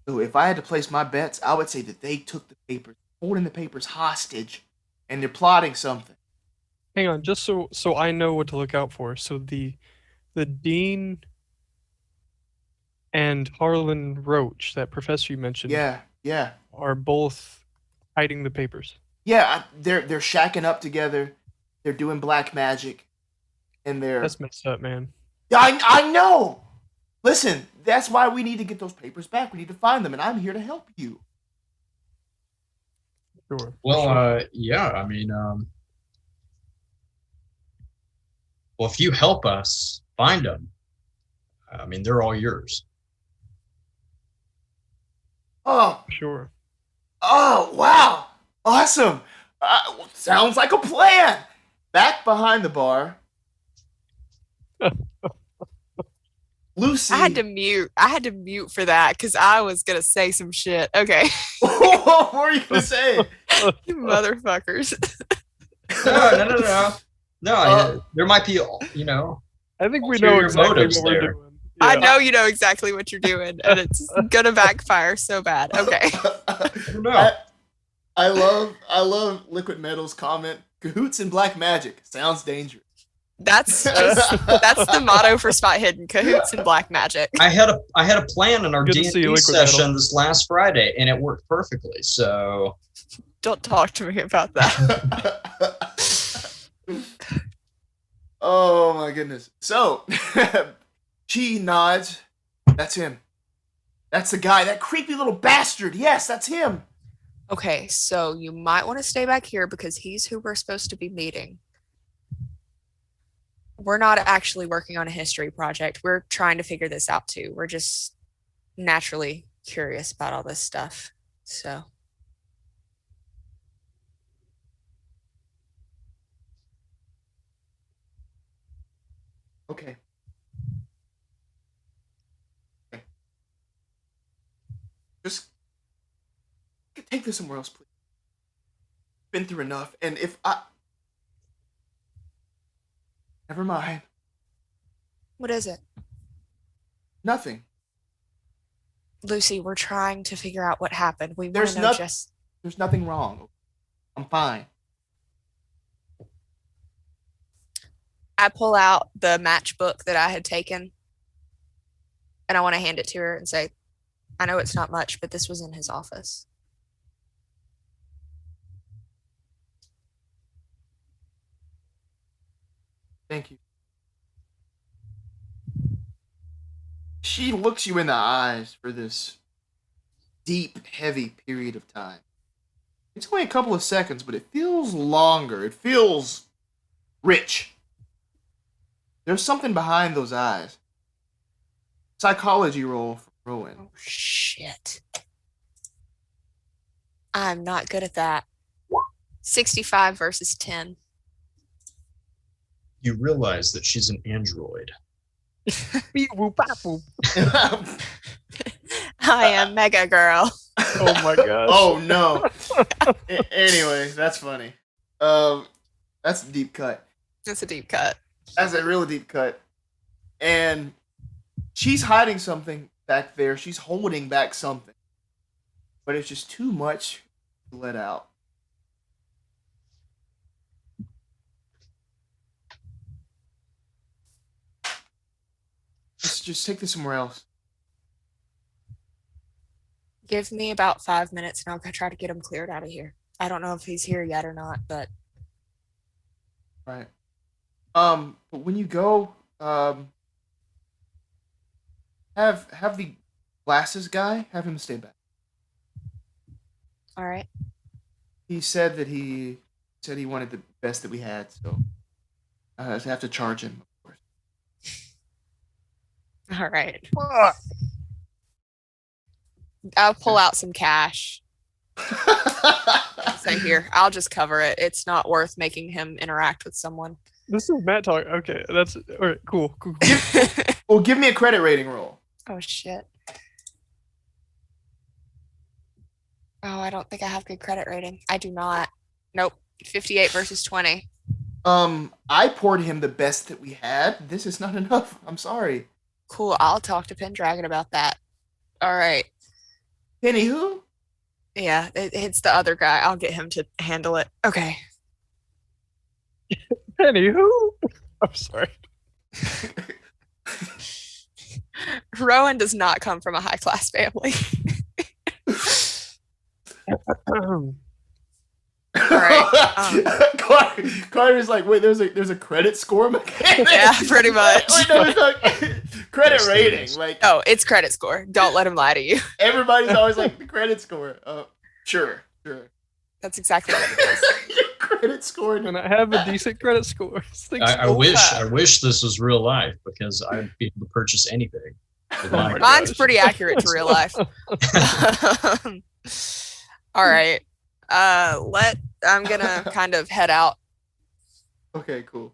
So if I had to place my bets, I would say that they took the papers, holding the papers hostage, and they're plotting something. Hang on, just so I know what to look out for. So the dean and Harlan Roach, that professor you mentioned, yeah, are both hiding the papers. Yeah, they're shacking up together. They're doing black magic, and that's messed up, man. I know. Listen, that's why we need to get those papers back. We need to find them, and I'm here to help you. Sure. Well, yeah, I mean, well, if you help us find them, I mean, they're all yours. Oh, sure. Oh, wow. Awesome. Sounds like a plan. Back behind the bar. Lucy. I had to mute for that because I was gonna say some shit. Okay. What were you gonna say? You motherfuckers. No. No, there might be, I think we ulterior know exactly motives what we're there. doing. I Yeah. know you know exactly what you're doing, and it's gonna backfire so bad. Okay. No. I love Liquid Metal's comment. Cahoots and black magic sounds dangerous. That's the motto for Spot Hidden: cahoots and black magic. I had a plan in our Good to see you, D&D Liquid session Metal. this last Friday, and it worked perfectly. So Don't talk to me about that. Oh my goodness. So she nods. That's him. That's the guy. That creepy little bastard. Yes, that's him. Okay, so you might want to stay back here because he's who we're supposed to be meeting. We're not actually working on a history project. We're trying to figure this out too. We're just naturally curious about all this stuff. So Okay. Just take this somewhere else, please. Been through enough, and if I... Never mind. what is it? Nothing. Lucy, we're trying to figure out what happened. We want There's to know noth- just There's nothing wrong. I'm fine. I pull out the matchbook that I had taken and I want to hand it to her and say, I know it's not much, but this was in his office. Thank you. She looks you in the eyes for this deep, heavy period of time. It's only a couple of seconds, but it feels longer. It feels rich. There's something behind those eyes. Psychology roll for Rowan. Oh, shit. I'm not good at that. 65 versus 10. you realize that she's an android. Beep, whoop, bop, whoop. I am Mega Girl. Oh my gosh. Oh no. Anyway, that's funny. That's a deep cut. It's a deep cut. That's a real deep cut. And she's hiding something back there. She's holding back something. But it's just too much to let out. Let's just take this somewhere else. Give me about 5 minutes and I'll go try to get him cleared out of here. I don't know if he's here yet or not, but Right. But when you go, have the glasses guy have him stay back. all right. He said he wanted the best that we had, so I have to charge him, of course. All right. I'll pull out some cash. So here, I'll just cover it. It's not worth making him interact with someone. This is Matt talk. Okay, that's all right. Cool. Well, give me a credit rating roll. Oh shit. Oh, I don't think I have good credit rating. I do not. Nope. 58 versus 20. I poured him the best that we had. This is not enough. I'm sorry. Cool. I'll talk to Pendragon about that. All right. Penny who? Yeah, it's the other guy. I'll get him to handle it. Okay. Anywho, I'm sorry. Rowan does not come from a high class family. Carter's like, wait, there's a credit score mechanic? Yeah, pretty much. Wait, no, it's like, credit rating. Like, Oh, it's credit score. Don't let him lie to you. everybody's always like, the credit score. Sure. That's exactly what it is. Your credit score. And I have a decent credit score. I wish this was real life because I'd be able to purchase anything. with my my credit. Mine's pretty accurate to real life. All right. I'm gonna kind of head out. Okay, cool.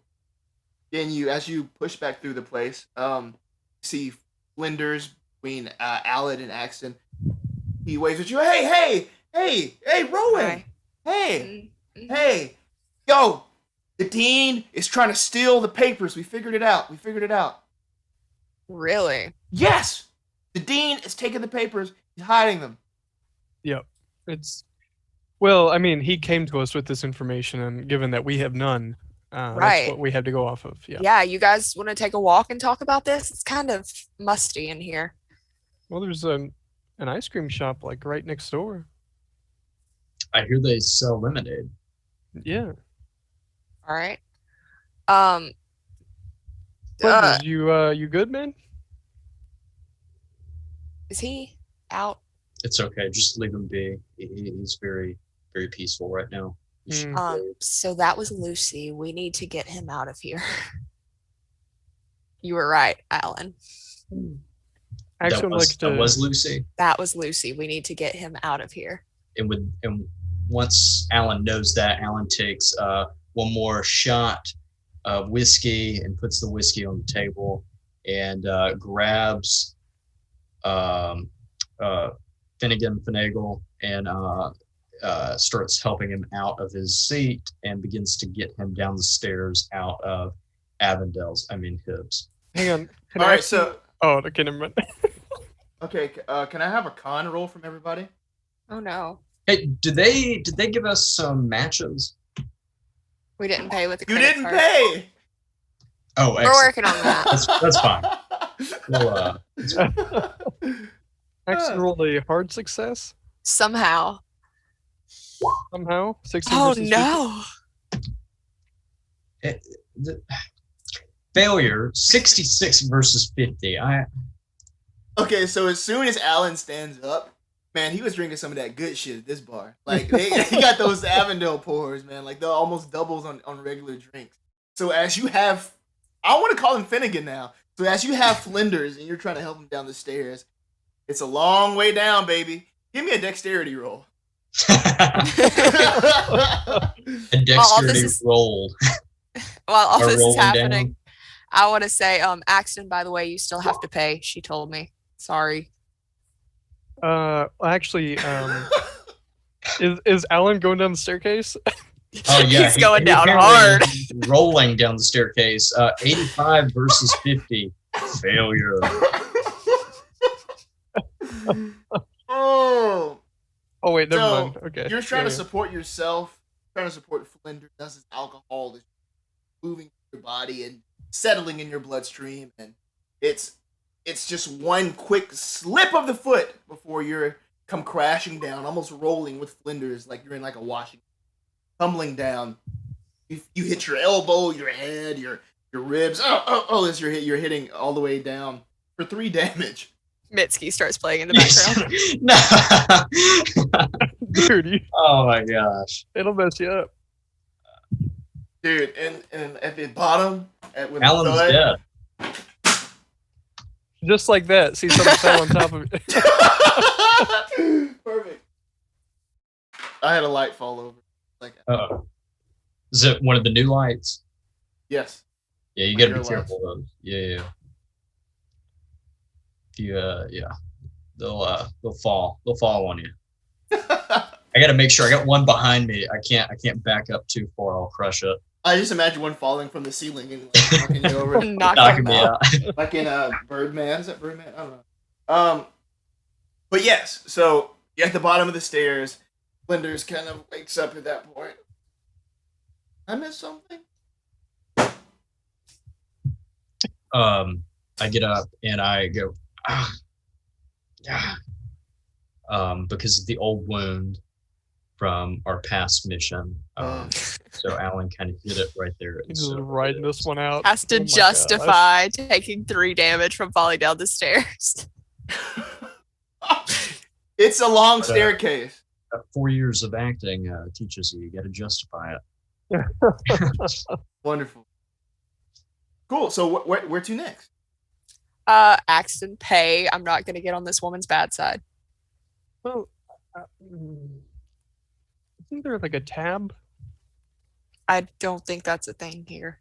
And as you push back through the place, see Flinders between Alan and Axton. He waves at you. Hey, Rowan. Hi. Hey, Mm-hmm. hey, yo, the dean is trying to steal the papers. We figured it out. Really? Yes, the dean is taking the papers. He's hiding them. Yep. Well, I mean, he came to us with this information, and given that we have none, Right. that's what we had to go off of. Yeah. Yeah, you guys want to take a walk and talk about this? It's kind of musty in here. Well, there's an ice cream shop like right next door. I hear they sell lemonade. Yeah. All right. Flinders, you good, man? Is he out? It's okay. Just leave him be. He's very, very peaceful right now. You should leave. So that was Lucy. We need to get him out of here. You were right, Alan. Axton likes to. That was Lucy. That was Lucy. We need to get him out of here. And once Alan knows that, Alan takes one more shot of whiskey and puts the whiskey on the table and grabs Finagle and starts helping him out of his seat and begins to get him down the stairs out of Hibbs. Hang on. All right, so Oh, okay, never mind. okay, can I have a con roll from everybody? Oh no. Hey, did they give us some matches? We didn't pay with the You credit didn't card. pay. Oh, We're excellent. working on that. That's fine. Well, Axton rolled a hard success Somehow. somehow. 16 Oh versus 50. no. Failure 66 versus 50. Okay, so as soon as Alan stands up, man, he was drinking some of that good shit at this bar. Like, he got those Avondale pours, man. Like, they're almost doubles on regular drinks. So as you have, I want to call him Finnegan now. So as you have Flinders and you're trying to help him down the stairs, it's a long way down, baby. Give me a dexterity roll. A dexterity roll. While all Or this is rolling happening, down. I want to say, Axton, by the way, you still have to pay. She told me. Sorry. Actually, is Alan going down the staircase? Oh yeah, He's going he down apparently hard. is rolling down the staircase. 85 versus 50. Failure. Oh, Oh wait, never So, mind. Okay. you're trying to Yeah. support yourself, trying to support Flinders. That's his alcohol is moving through your body and settling in your bloodstream, and it's just one quick slip of the foot before you're come crashing down, almost rolling with Flinders like you're in like a washing, tumbling down. You hit your elbow, your head, your ribs. As you're hitting all the way down for 3 damage. Mitski starts playing in the background. No. Dude, Oh my gosh. it'll mess you up. Dude, and at the bottom, with Alan's the dead. Just like that. See, something fell on top of it. Perfect. I had a light fall over. Like, Is it one of the new lights? yes. Yeah, you gotta Your be careful of those. Yeah. Yeah. They'll fall. They'll fall on you. I gotta make sure. I got one behind me. I can't back up too far. I'll crush it. I just imagine one falling from the ceiling and like, knocking you over. Knocking me out. Like in Birdman. Is that Birdman? I don't know. But yes, so you're at the bottom of the stairs. Flinders kind of wakes up at that point. I missed something? I get up and I go, because of the old wound from our past mission. So Alan kind of hit it right there. He's just riding this one out. Has to Oh my gosh. justify taking 3 damage from falling down the stairs. It's a long staircase. 4 years of acting teaches you got to justify it. Wonderful. Cool. So where to next? Axton, pay. I'm not going to get on this woman's bad side. Well, isn't there like a tab? I don't think that's a thing here.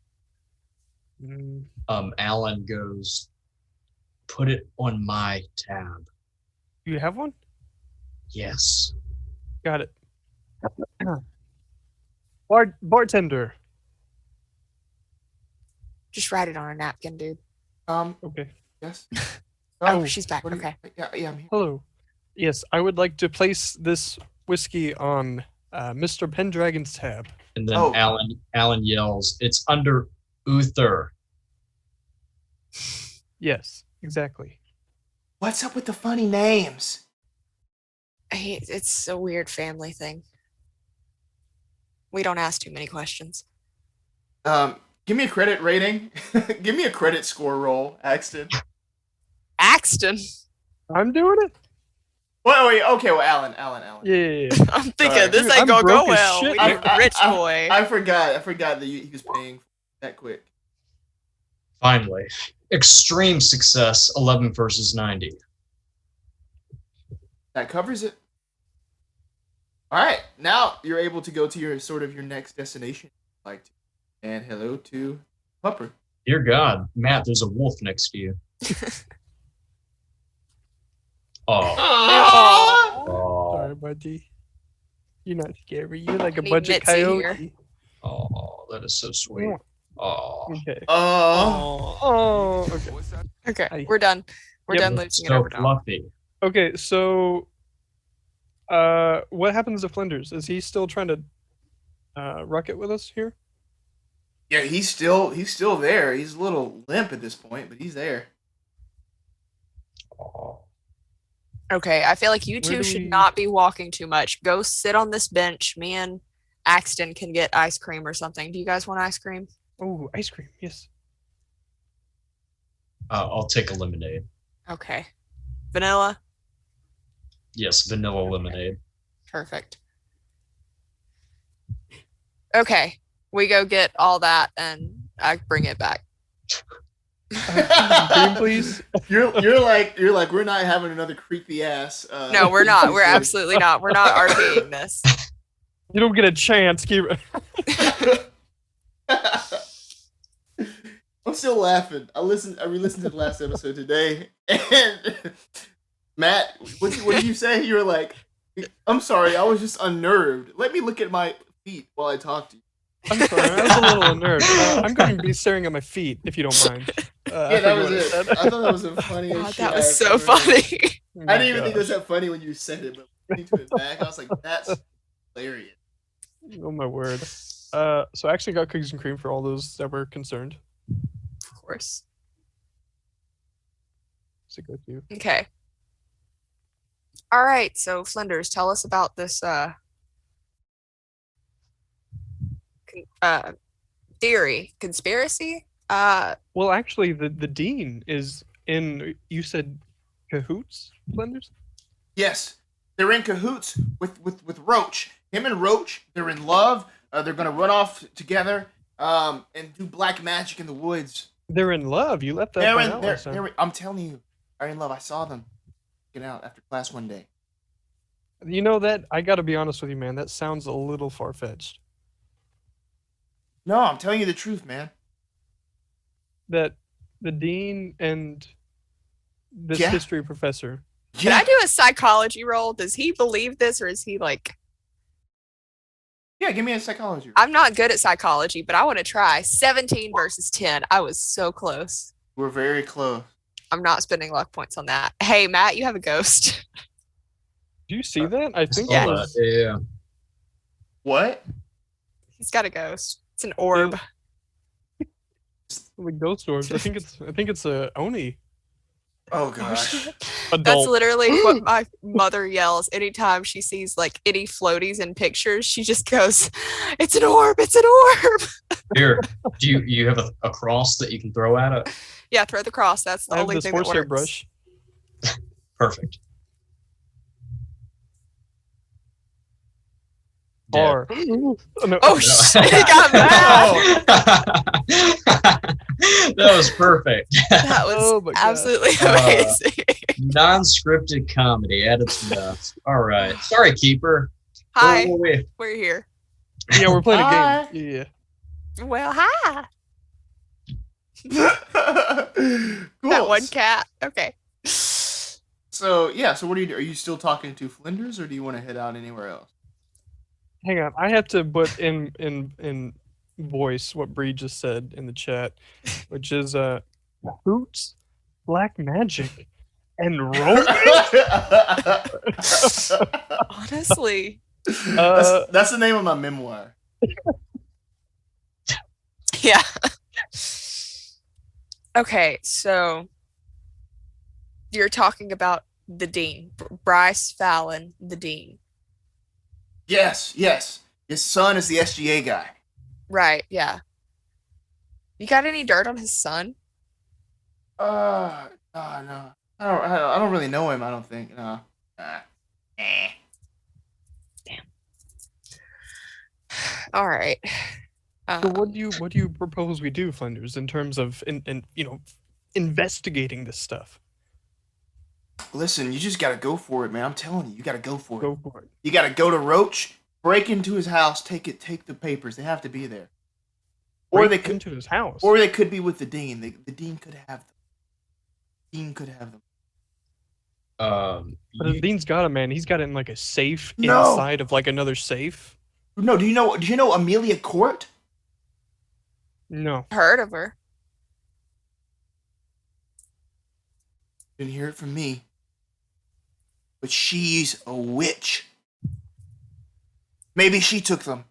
Mm, Alan goes put it on my tab. You have one? Yes. Got it. Bartender. Just write it on a napkin, dude. Okay. Yes. Oh, she's back. what do you- Okay. Yeah, I'm here. Hello. Yes, I would like to place this whiskey on Mr. Pendragon's tab. And then Oh. Alan yells, "It's under Uther." Yes, exactly. What's up with the funny names? It's a weird family thing. We don't ask too many questions. Give me a credit rating. Give me a credit score roll, Axton. Axton. I'm doing it. Wait, okay, well, Alan. Yeah. I'm thinking Sorry. this Dude, ain't I'm gonna broke go as well. shit. We need a rich boy. I forgot that he was paying that quick. Finally, extreme success. 11 versus 90. That covers it. All right, now you're able to go to your next destination. Like, and hello to Pupper. Dear God, Matt, there's a wolf next to you. Oh. Sorry, buddy. You're not scary. You're like a Need budget Mitzi here. coyote. Oh, that is so sweet. Oh. Okay. Oh, Okay. Okay, Hi. we're done. We're Yep. done losing it So over now. fluffy. Okay, so what happens to Flinders? Is he still trying to ruck it with us here? yeah, he's still there. He's a little limp at this point, but he's there. Oh. Okay, I feel like you Where two do should we- not be walking too much. Go sit on this bench. Me and Axton can get ice cream or something. Do you guys want ice cream? Oh, ice cream. Yes. I'll take a lemonade. Okay. Vanilla? Yes, vanilla lemonade. Perfect. Okay, we go get all that and I bring it back. Cream, please. You're like we're not having another creepy ass. No, we're not. We're absolutely not. We're not RPing this. You don't get a chance. Keep. I'm still laughing. I re-listened to the last episode today, and Matt, what did you say? You were like, "I'm sorry, I was just unnerved. Let me look at my feet while I talk to you." I'm sorry. I was a little unnerved. I'm going to be staring at my feet if you don't mind. Yeah, that was it. I thought that was the funniest God, shit. that was I've so ever heard. funny. I didn't even think it was that funny when you said it, but listening to it back, I was like, "That's hilarious." Oh my word. So I actually got cookies and cream for all those that were concerned. Of course. So go to. Okay. All right. So Flinders, tell us about this theory, conspiracy. Well, actually, the dean is in. You said cahoots, Flinders? Yes, they're in cahoots with Roach. Him and Roach, they're in love. They're gonna run off together and do black magic in the woods. They're in love. You left that They're part in. out They're, last time. they're, I'm telling you, they're in love. I saw them get out after class one day. You know that? I got to be honest with you, man. That sounds a little far fetched. No, I'm telling you the truth, man. That the dean and this Yeah. history professor. Can I do a psychology roll? Does he believe this, or is he like? Yeah, give me a psychology. I'm not good at psychology, but I want to try. 17 versus 10. I was so close. We're very close. I'm not spending luck points on that. Hey, Matt, you have a ghost. Do you see that? I think Yeah. it was. Yeah. What? He's got a ghost. It's an orb. The ghost orbs. I think it's a oni. Oh gosh. That's Adult. literally what my mother yells anytime she sees like any floaties in pictures. She just goes, "It's an orb! It's an orb!" Here, do you have a cross that you can throw at it? Yeah, throw the cross. That's the I have only this thing that horsehair works. brush. Perfect. Dead. R. Oh, no. Oh shit! He got mad. That was perfect. That was Oh my God. absolutely Uh, amazing. Non-scripted comedy at its best. All right. Sorry, Keeper. Hi, Where were we? we're here. Yeah, we're playing Hi. a game. Yeah. Well, hi. Cool. That one cat. Okay. So yeah, so what do you do? Are you still talking to Flinders, or do you want to head out anywhere else? Hang on, I have to put in voice what Bree just said in the chat, which is boots, black magic, and romance. Honestly. That's the name of my memoir. Yeah. Okay, so you're talking about the dean, Bryce Fallon, the dean. Yes. His son is the SGA guy. Right, yeah. You got any dirt on his son? No. I don't really know him. I don't think. No. All right. So what do you propose we do, Flinders, in terms of investigating this stuff? Listen, you just gotta go for it, man. I'm telling you, you gotta go for it. Go for it. You gotta go to Roach, break into his house, take the papers. They have to be there. Or they could into his house. Or they could be with the dean. The dean could have them. But the dean's got him, man. He's got it in like a safe No. inside of like another safe. No, do you know Amelia Court? No. Heard of her. Didn't hear it from me. But she's a witch. Maybe she took them.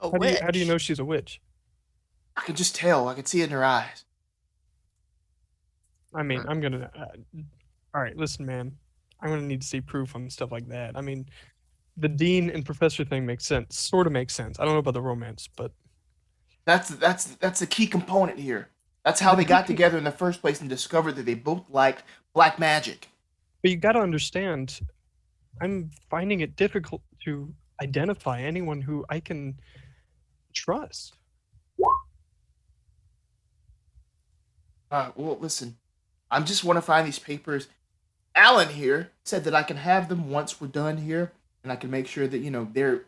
A How witch. do you know she's a witch? I can just tell. I can see it in her eyes. I mean, I'm gonna. All right, listen, man. I'm gonna need to see proof on stuff like that. I mean, the dean and professor thing makes sense. Sort of makes sense. I don't know about the romance, but That's the key component here. That's how they got together in the first place and discovered that they both liked black magic. you got to understand. I'm finding it difficult to identify anyone who I can trust. Well, listen. I just want to find these papers. Alan here said that I can have them once we're done here, and I can make sure that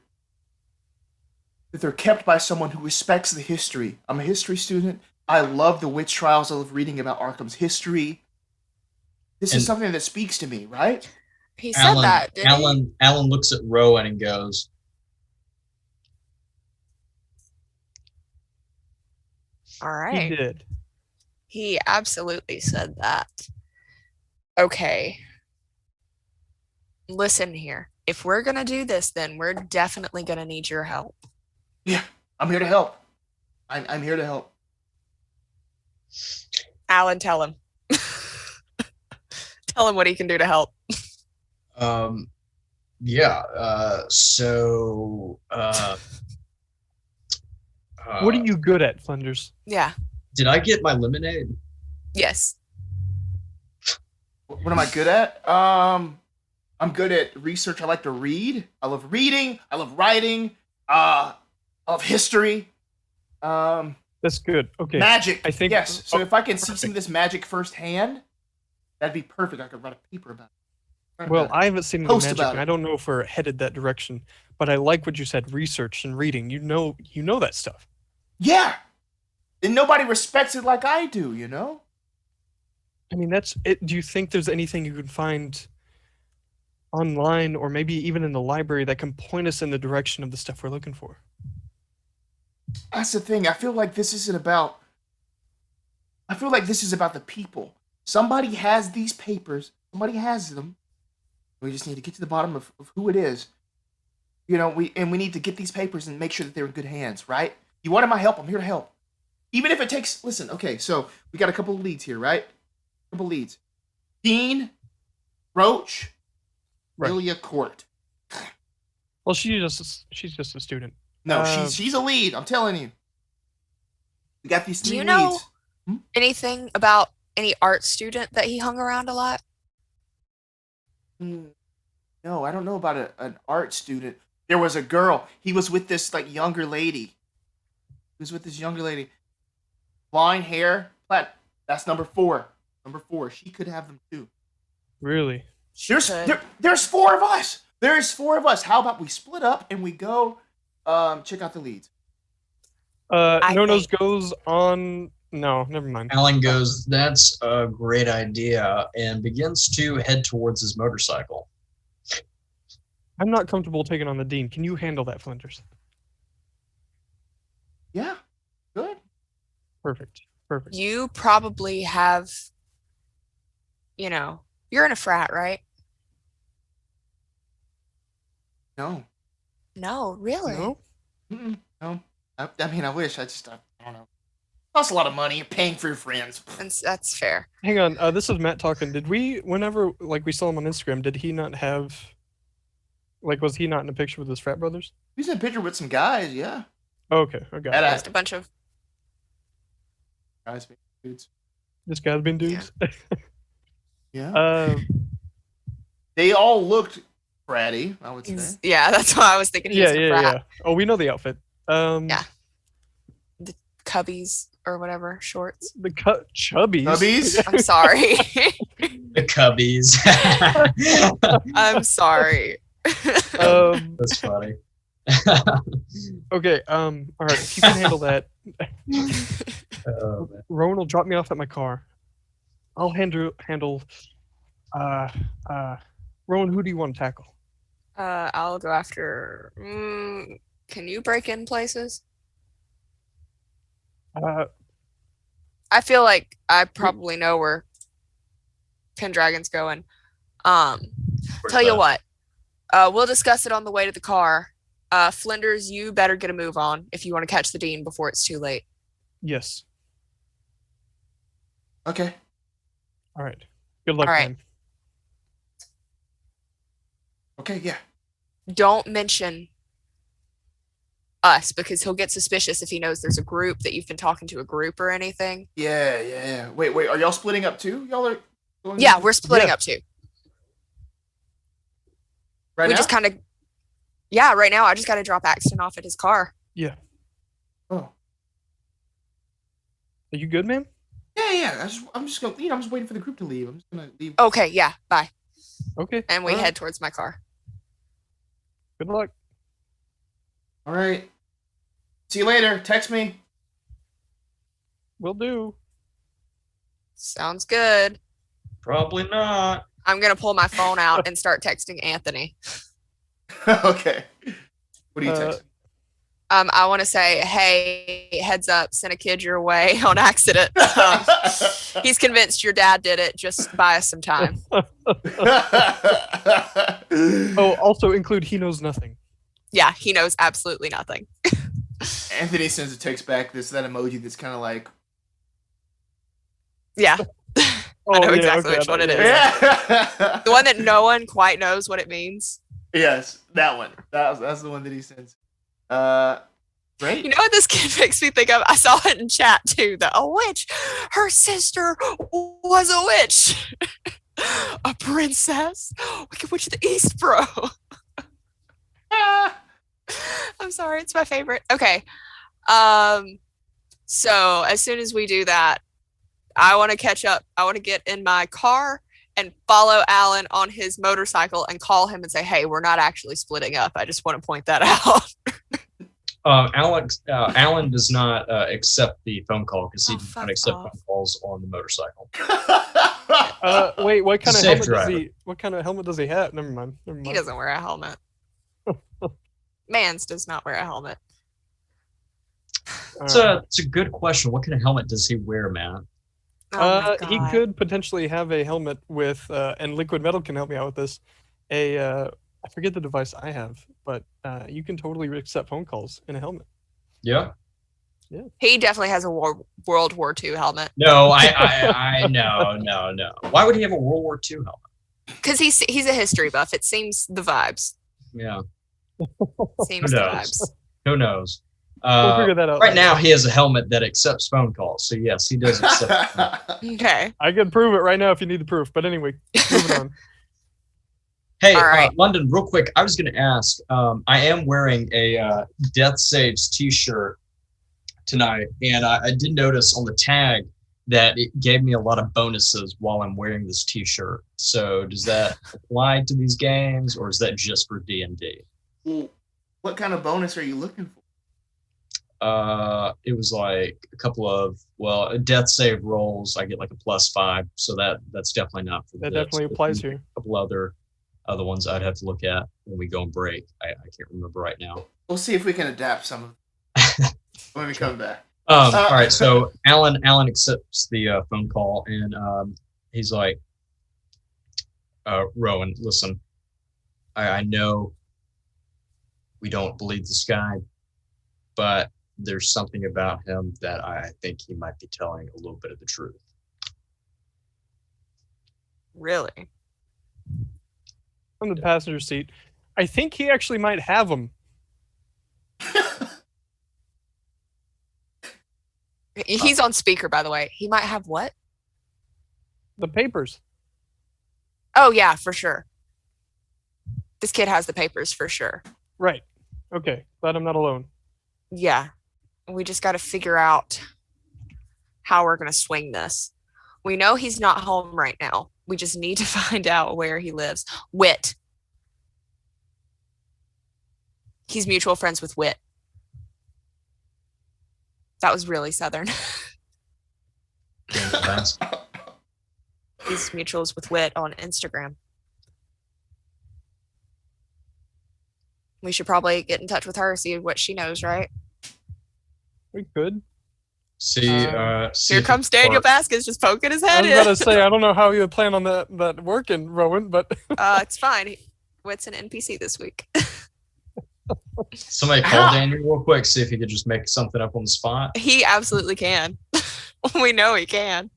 they're kept by someone who respects the history. I'm a history student. I love the witch trials. I love reading about Arkham's history. This is something that speaks to me, right? He said that, didn't he? Alan looks at Rowan and goes, All right. He did. He absolutely said that. Okay. Listen here. If we're going to do this, then we're definitely going to need your help. Yeah, I'm here to help. I'm here to help. Alan, tell him. Tell him what he can do to help. What are you good at, Flinders? Yeah. did I get my lemonade? Yes. What am I good at? I'm good at research. I like to read. I love reading. I love writing. I love history. That's good. Okay. Magic. I think yes. So if I can see perfect. some of this magic firsthand, that'd be perfect. I could write a paper about it. Well, I haven't seen the Post magic. about And it. I don't know if we're headed that direction, but I like what you said. Research and reading. You know that stuff. Yeah. And nobody respects it like I do, you know? I mean, that's it. Do you think there's anything you can find online or maybe even in the library that can point us in the direction of the stuff we're looking for? That's the thing. I feel like this isn't about... I feel like this is about the people. Somebody has these papers. Somebody has them. We just need to get to the bottom of who it is. You know, we need to get these papers and make sure that they're in good hands, right? You wanted my help. I'm here to help. Even if it takes... Listen, okay, so we got a couple of leads here, right? A couple leads. Dean, Roach, Right. Amelia Court. Well, she's just a student. No, she's a lead. I'm telling you. We got these Do three you know leads. anything about any art student that he hung around a lot? No, I don't know about an art student. There was a girl. He was with this younger lady. Blonde hair. That's number 4. Number 4. She could have them too. Really? There's 4 of us. There's 4 of us. How about we split up and we go check out the leads? No-Nos goes on... No, never mind. Alan goes, that's a great idea, and begins to head towards his motorcycle. I'm not comfortable taking on the Dean. Can you handle that, Flinders? Yeah. Good. Perfect. You probably have, you're in a frat, right? No. No, really? No? Mm-mm, no. I mean, I wish. I don't know. Costs a lot of money. You're paying for your friends. That's fair. Hang on. This is Matt talking. Did we, whenever we saw him on Instagram, did he not have, was he not in a picture with his frat brothers? He's in a picture with some guys. Yeah. Okay. I got it. Just a bunch of Guys, dudes. This guy's been dudes. Yeah. They all looked fratty, I would say. Yeah, that's why I was thinking he was a frat. Yeah. Oh, we know the outfit. Yeah. The cubbies or whatever, shorts. The chubbies. Cubbies? I'm sorry. The cubbies. I'm sorry. That's funny. Okay, all right, if you can handle that. Rowan will drop me off at my car. I'll handle Rowan, who do you want to tackle? I'll go after can you break in places? I feel like I probably know where Pendragon's going. Tell you what, we'll discuss it on the way to the car. Flinders, you better get a move on if you want to catch the Dean before it's too late. Yes. Okay. All right. Good luck, All right. man. Okay, yeah. Don't mention us because he'll get suspicious if he knows there's a group that you've been talking to a group or anything. Yeah. Wait, are y'all splitting up too? Y'all are going Yeah, we're splitting up too. right We now? just kind of right now I just got to drop Axton off at his car. Yeah. Oh. Are you good, man? Yeah. I'm just gonna I'm just waiting for the group to leave. I'm just gonna leave. Okay, yeah, bye. Okay. And we all right. head towards my car. Good luck. All right. See you later. Text me. Will do. Sounds good. Probably not. I'm going to pull my phone out and start texting Anthony. Okay. What are you texting? I want to say, hey, heads up, sent a kid your way on accident. He's convinced your dad did it. Just buy us some time. Oh, also include he knows nothing. Yeah, he knows absolutely nothing. Anthony sends a text back. That emoji that's kind of like. Yeah. I know exactly which one it is. Yeah. The one that no one quite knows what it means. Yes, that one. That's the one that he sends. Great. You know what this kid makes me think of? I saw it in chat too. A witch. Her sister was a witch. A princess. Wicked Witch of the East, bro. I'm sorry, it's my favorite. Okay. So as soon as we do that, I want to catch up. I want to get in my car and follow Alan on his motorcycle and call him and say, hey, we're not actually splitting up. I just want to point that out. Alan does not accept the phone call because he does not accept phone calls on the motorcycle. Wait, what kind of Safe helmet driver. does he? What kind of helmet does he have? Never mind. He doesn't wear a helmet. Mans does not wear a helmet. It's a good question. What kind of helmet does he wear, man? Oh my He God. could potentially have a helmet with, and Liquid Metal can help me out with this. I forget the device I have, but you can totally accept phone calls in a helmet. Yeah. He definitely has a World War II helmet. No, I no. Why would he have a World War II helmet? Because he's a history buff. It seems the vibes. Yeah. Seems Who the knows? vibes. Who knows? We'll figure that out. Right now, he has a helmet that accepts phone calls. So yes, he does accept. Okay. I can prove it right now if you need the proof. But anyway, moving on. Hey, All right. London, real quick. I was going to ask. I am wearing a Death Saves T-shirt tonight, and I did notice on the tag that it gave me a lot of bonuses while I'm wearing this T-shirt. So does that apply to these games, or is that just for D&D? Well, what kind of bonus are you looking for? It was like a couple of death save rolls. I get like a +5, so that's definitely not for That this. definitely But applies there's here. A couple other ones I'd have to look at when we go and break. I can't remember right now. We'll see if we can adapt some of them when we come back. All right, so Alan accepts the phone call, and he's like, Rowan, listen, I know we don't believe this guy, but there's something about him that I think he might be telling a little bit of the truth. Really? From the passenger seat. I think he actually might have them. He's on speaker, by the way. He might have what? The papers. Oh, yeah, for sure. This kid has the papers for sure. Right. Okay. Glad I'm not alone. Yeah. We just got to figure out how we're going to swing this. We know he's not home right now. We just need to find out where he lives. Wit. He's mutual friends with Wit. That was really Southern. He's mutuals with Wit on Instagram. We should probably get in touch with her, see what she knows, right? We could. See Here comes Daniel Vasquez just poking his I head was in. about to say, I don't know how you would plan on that working, Rowan, but It's fine. Wit's an NPC this week. Somebody call Daniel real quick, see if he could just make something up on the spot. He absolutely can. We know he can.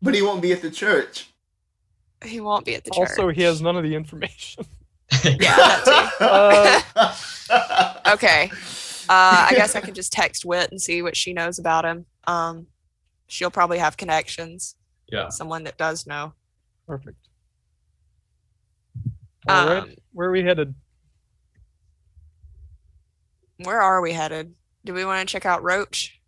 But he won't be at the church. He won't be at the church. also he has none of the information. Yeah, that too. Okay. I guess I can just text Wit and see what she knows about him. She'll probably have connections. Yeah. Someone that does know. Perfect. All right. Where are we headed? Where are we headed? Do we want to check out Roach?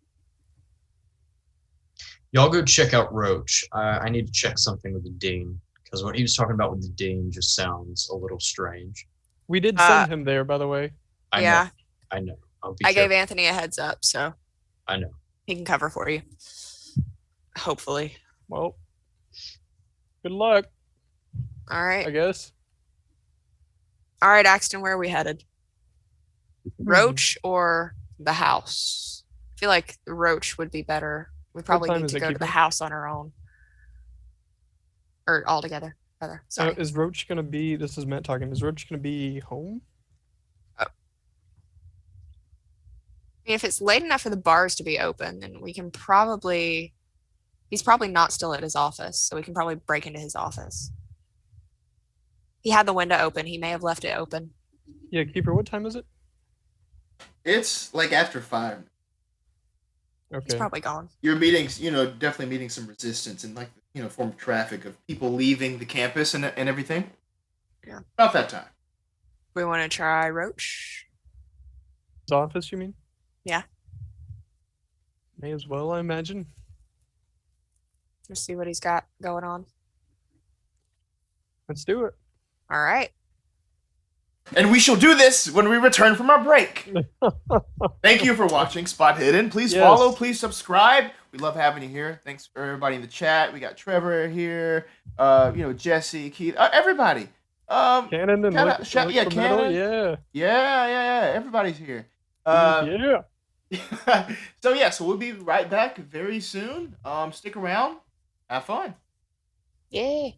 Y'all go check out Roach. I need to check something with the Dean, because what he was talking about with the Dean just sounds a little strange. We did send him there, by the way. I know. I gave Anthony a heads up, so I know. he can cover for you. Hopefully. Well, good luck, All right. I guess. All right, Axton, where are we headed? Roach or the house? I feel like Roach would be better. We probably time need is to it, go to Keeper? the house on our own. Or all together, rather. Sorry. Is Roach going to be, this is Matt talking, is Roach going to be home? If it's late enough for the bars to be open, then we can probably... He's probably not still at his office, so we can probably break into his office. He had the window open. He may have left it open. Yeah, Keeper, what time is it? It's like after 5. Okay. He's probably gone. You're meeting, definitely meeting some resistance and form of traffic of people leaving the campus and everything. Yeah. About that time. We want to try Roach. His office, you mean? Yeah. May as well, I imagine. Let's see what he's got going on. Let's do it. All right. And we shall do this when we return from our break. Thank you for watching Spot Hidden. Please follow, please subscribe. We love having you here. Thanks for everybody in the chat. We got Trevor here, Jesse, Keith, everybody. Cannon and Cannon. Yeah. Everybody's here. Yeah. So we'll be right back very soon. Stick around. Have fun. Yeah.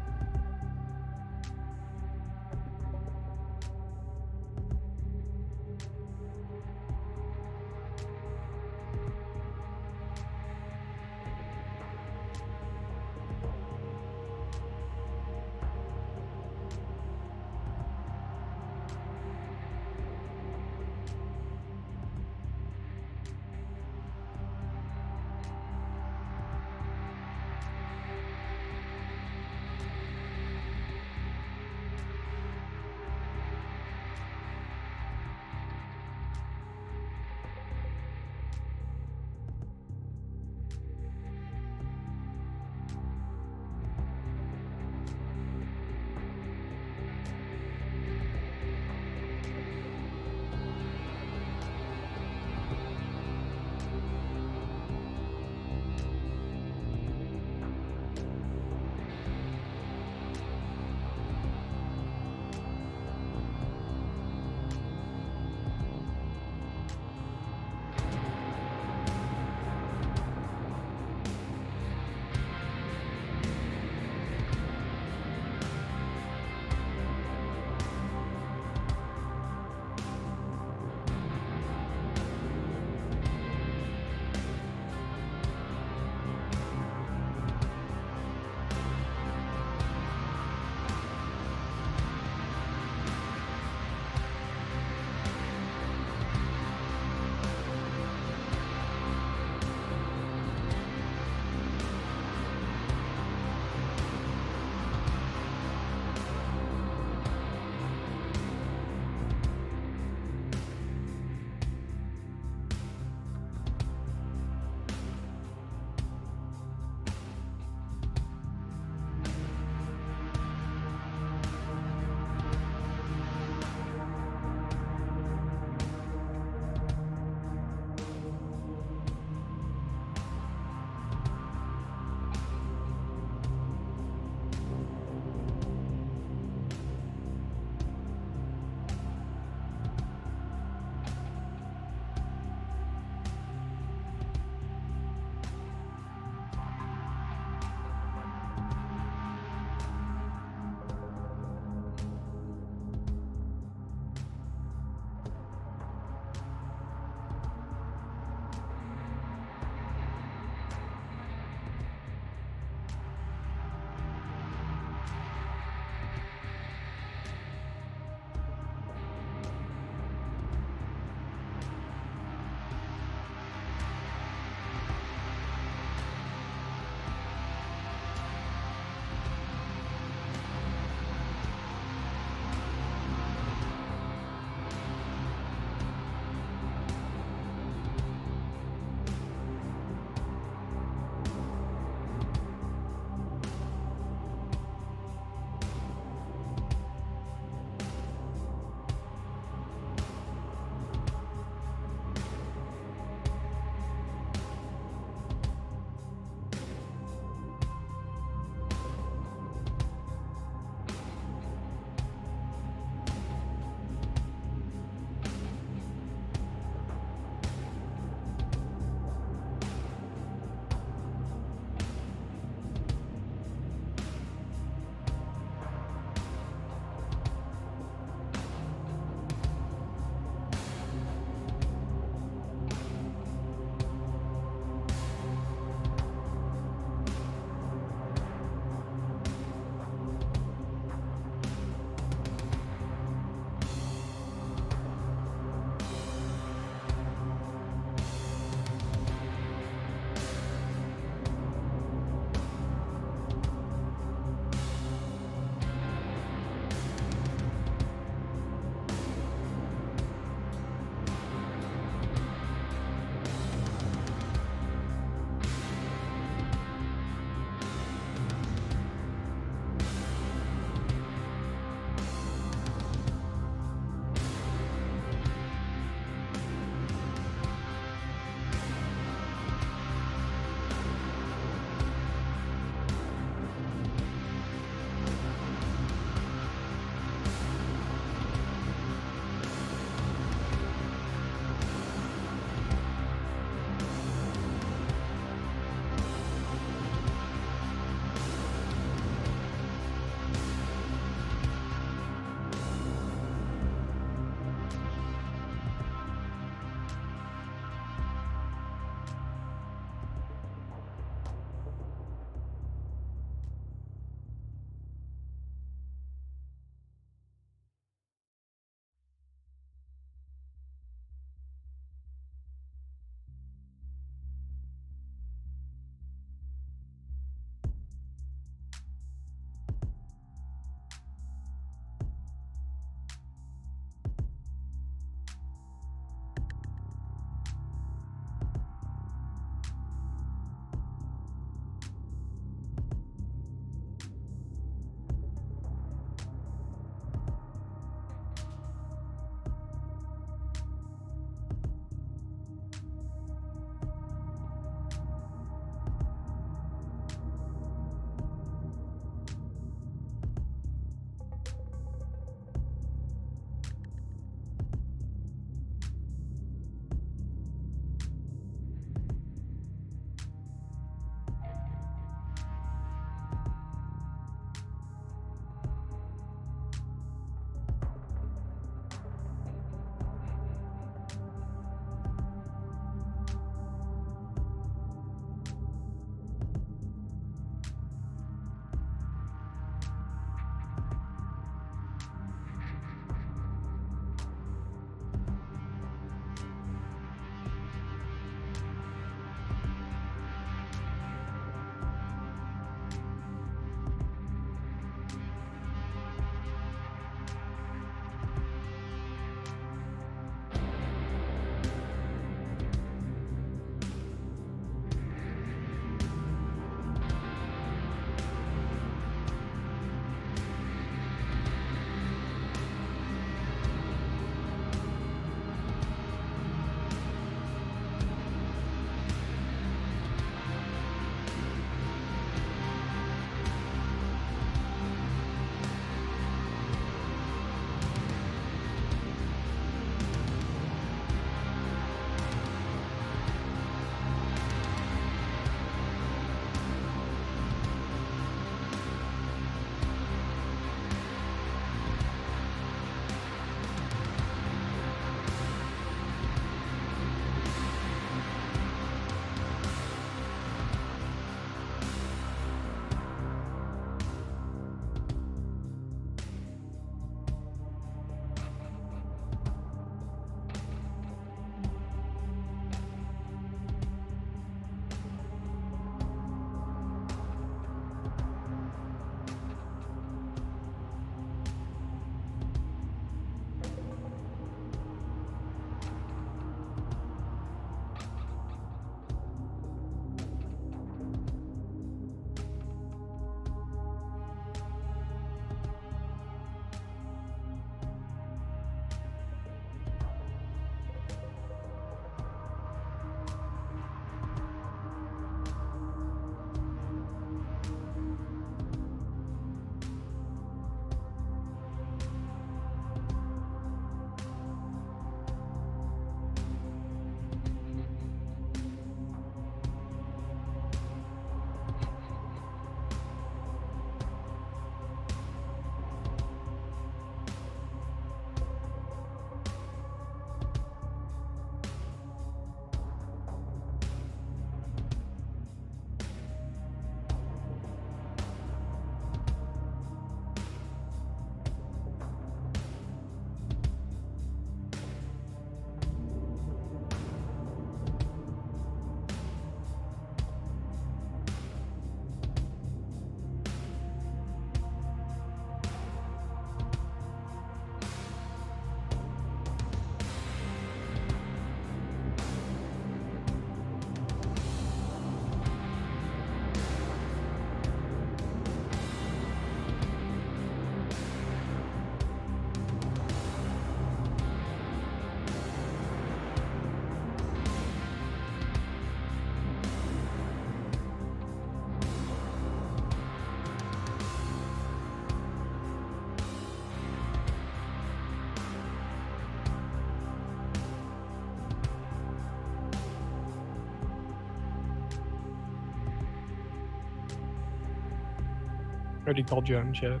Already called you out in chat.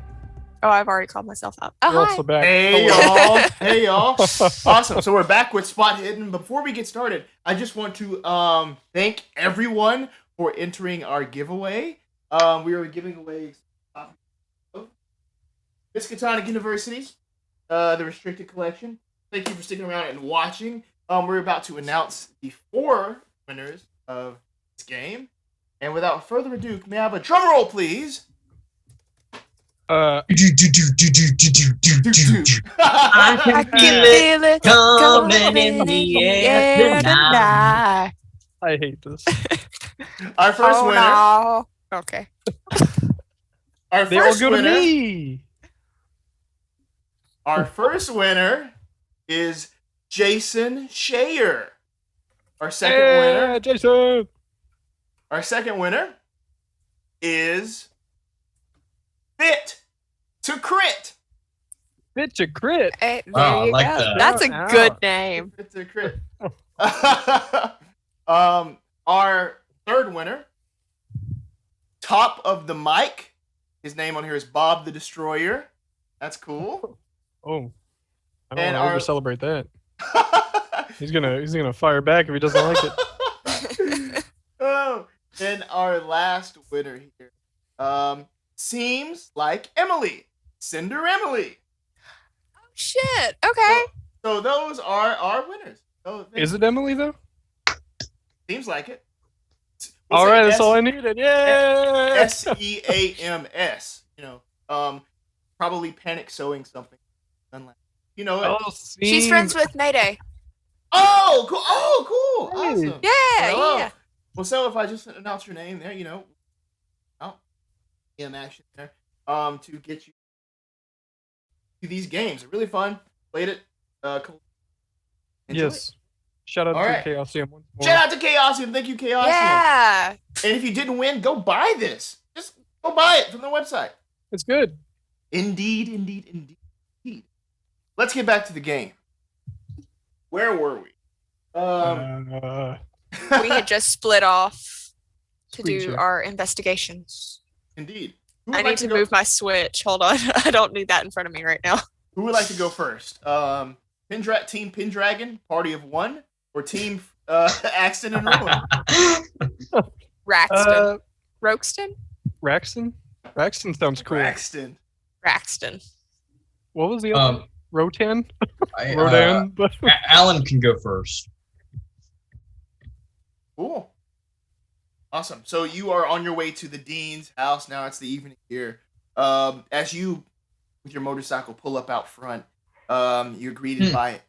Oh, I've already called myself out. Oh, We're hi. also back. Hey Hello. y'all. Hey y'all. Awesome. So we're back with Spot Hidden. Before we get started, I just want to thank everyone for entering our giveaway. We are giving away Miskatonic University, the restricted collection. Thank you for sticking around and watching. We're about to announce the 4 winners of this game. And without further ado, may I have a drum roll, please? I I can can feel it coming in the air tonight. I hate this. Our first winner. No. Okay. Our They all first go to winner. me. Our first winner is Jason Shayer. Our second winner. Jason. Our second winner is Fit to Crit. Bitch a crit. Hey, there Wow, I you like go. that. That's a Shout good out. name. Fit to Crit. Our third winner, top of the mic. His name on here is Bob the Destroyer. That's cool. Oh. I don't And want to our- celebrate that. He's gonna fire back if he doesn't like it. Oh, and our last winner here, seems like Emily, Cinder Emily. Shit. Okay. So those are our winners. So Is it Emily though? Seems like it. All right, that's all I needed. Yeah. SEAMS. You know, probably panic sewing something. You know it. Oh, She's friends with Mayday. Oh, cool. Oh, cool. Hey. Awesome. Yeah, Hello. yeah. Well, so if I just announce your name there, you know, action there, to get you to these games. They're really fun. Played it. Cool. Enjoy it. Yes. Shout out All to right. Chaosium once more. Shout out to Chaosium. Thank you, Chaosium. Yeah. And if you didn't win, go buy this. Just go buy it from the website. It's good. Indeed. Let's get back to the game. Where were we? We had just split off to do Screen share. our investigations. Indeed. Who I would need like to go- move my Switch. Hold on. I don't need that in front of me right now. Who would like to go first? Team Pendragon, Party of One, or Team Axton and Rowan? Raxton. Roxton? Raxton? Raxton sounds cool. Axton. Raxton. What was the other? Rotan? I, Rodan? Alan can go first. Cool. Awesome. So you are on your way to the dean's house. Now it's the evening here. As you, with your motorcycle, pull up out front, you're greeted by...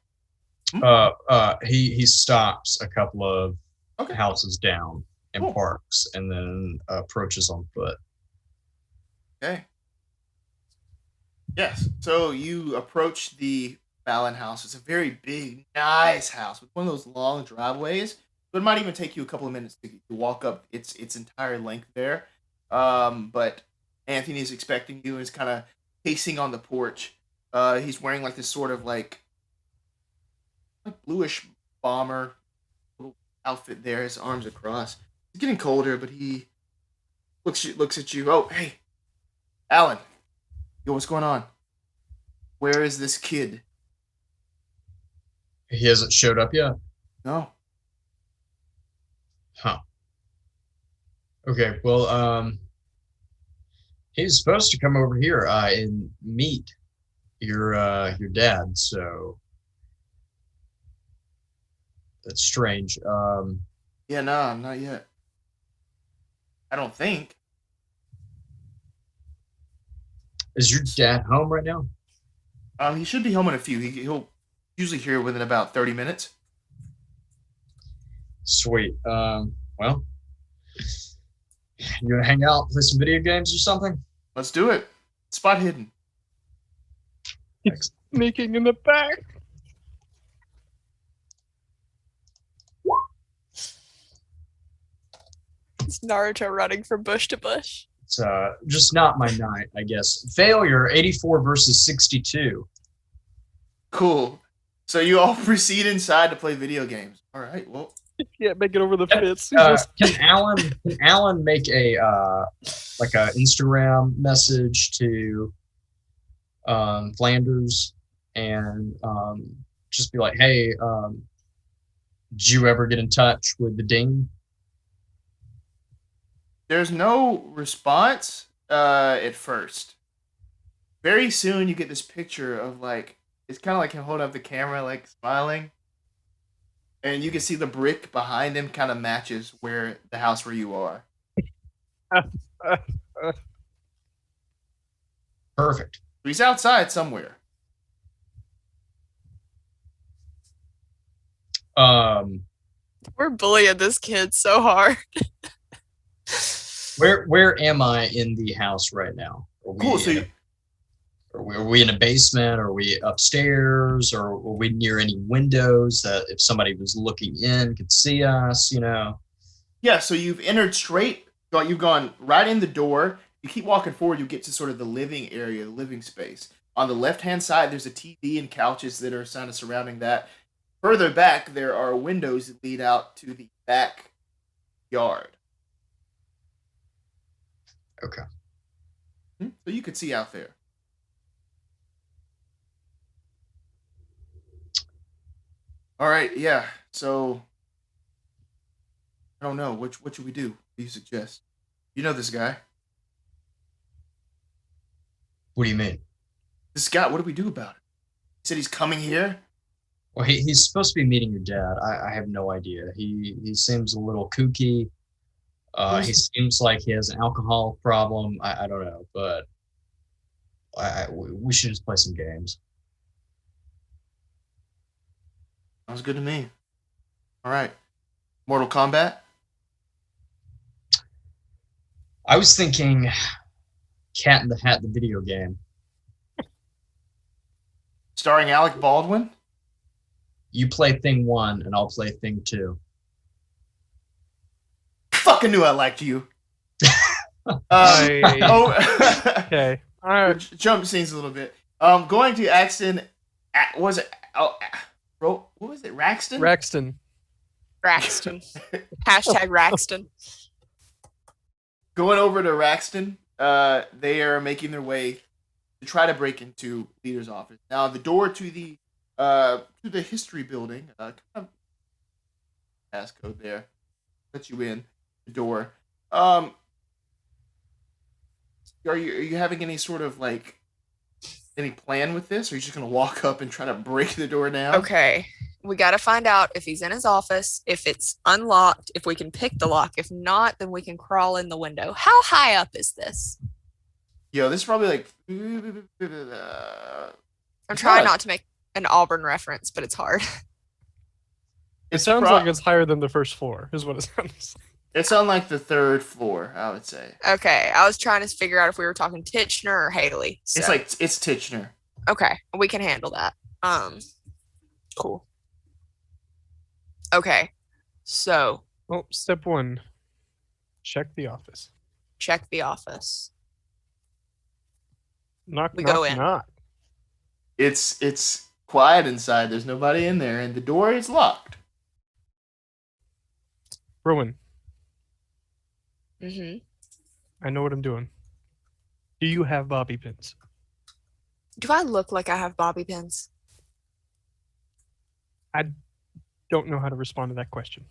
He stops a couple of Okay. houses down and Cool. parks, and then approaches on foot. Okay. Yes. So you approach the Fallon house. It's a very big, nice house with one of those long driveways. So it might even take you a couple of minutes to walk up its entire length there. But Anthony is expecting you and is kind of pacing on the porch. He's wearing like this sort of like bluish bomber little outfit there. His arms across. It's getting colder, but he looks at you. Oh, hey, Alan. Yo, what's going on? Where is this kid? He hasn't showed up yet. No. Huh. Okay. Well, he's supposed to come over here and meet your dad. So that's strange. Yeah, no, not yet. I don't think. Is your dad home right now? He should be home in a few. He'll usually here within about 30 minutes. Sweet. Well, you gonna hang out, play some video games or something? Let's do it. Spot hidden. Sneaking in the back. It's Naruto running from bush to bush. It's just not my night, I guess. Failure, 84 versus 62. Cool. So you all proceed inside to play video games. All right. Well, Can't make it over the fence. Can Alan make a like a Instagram message to Flanders and just be like, hey, did you ever get in touch with the Dean? There's no response at first. Very soon you get this picture of like, it's kind of like him holding up the camera, like smiling. And you can see the brick behind him kind of matches where the house where you are. Perfect. He's outside somewhere. We're bullying this kid so hard. Where am I in the house right now? Cool. So are we in a basement? Are we upstairs? Or are we near any windows that if somebody was looking in could see us? Yeah. So you've entered straight. You've gone right in the door. You keep walking forward. You get to sort of the living area, the living space. On the left-hand side, there's a TV and couches that are kind of surrounding that. Further back, there are windows that lead out to the back yard. Okay. So you could see out there. All right, yeah. So I don't know. What should we do? What do you suggest? You know this guy. What do you mean? This guy. What do we do about it? He said he's coming here. Well, he's supposed to be meeting your dad. I have no idea. He seems a little kooky. He seems like he has an alcohol problem. I don't know, but we should just play some games. Sounds good to me. All right. Mortal Kombat? I was thinking Cat in the Hat, the video game. Starring Alec Baldwin? You play thing 1 and I'll play thing 2. Fucking knew I liked you. Okay. All right. Jump scenes a little bit. Going to Axton. Was it? What was it? Raxton? Raxton. Hashtag Raxton. Going over to Raxton. They are making their way to try to break into Leader's office. Now, the door to the history building. Kind of passcode there. Let you in the door. Are you having any sort of like any plan with this, or are you just gonna walk up and try to break the door down? Okay, we got to find out if he's in his office, if it's unlocked, if we can pick the lock. If not, then we can crawl in the window. How high up is this? Yo, this is probably like. I'm trying not to make an Auburn reference, but it's hard. It sounds like it's higher than the first floor, is what it sounds like. It's on like the 3rd floor, I would say. Okay, I was trying to figure out if we were talking Titchener or Haley. So. It's Titchener. Okay, we can handle that. Cool. Okay, so. Well, step 1, check the office. Check the office. Knock. Go in. Knock. It's quiet inside. There's nobody in there, and the door is locked. Rowan. Mm-hmm. I know what I'm doing. Do you have bobby pins? Do I look like I have bobby pins? I don't know how to respond to that question.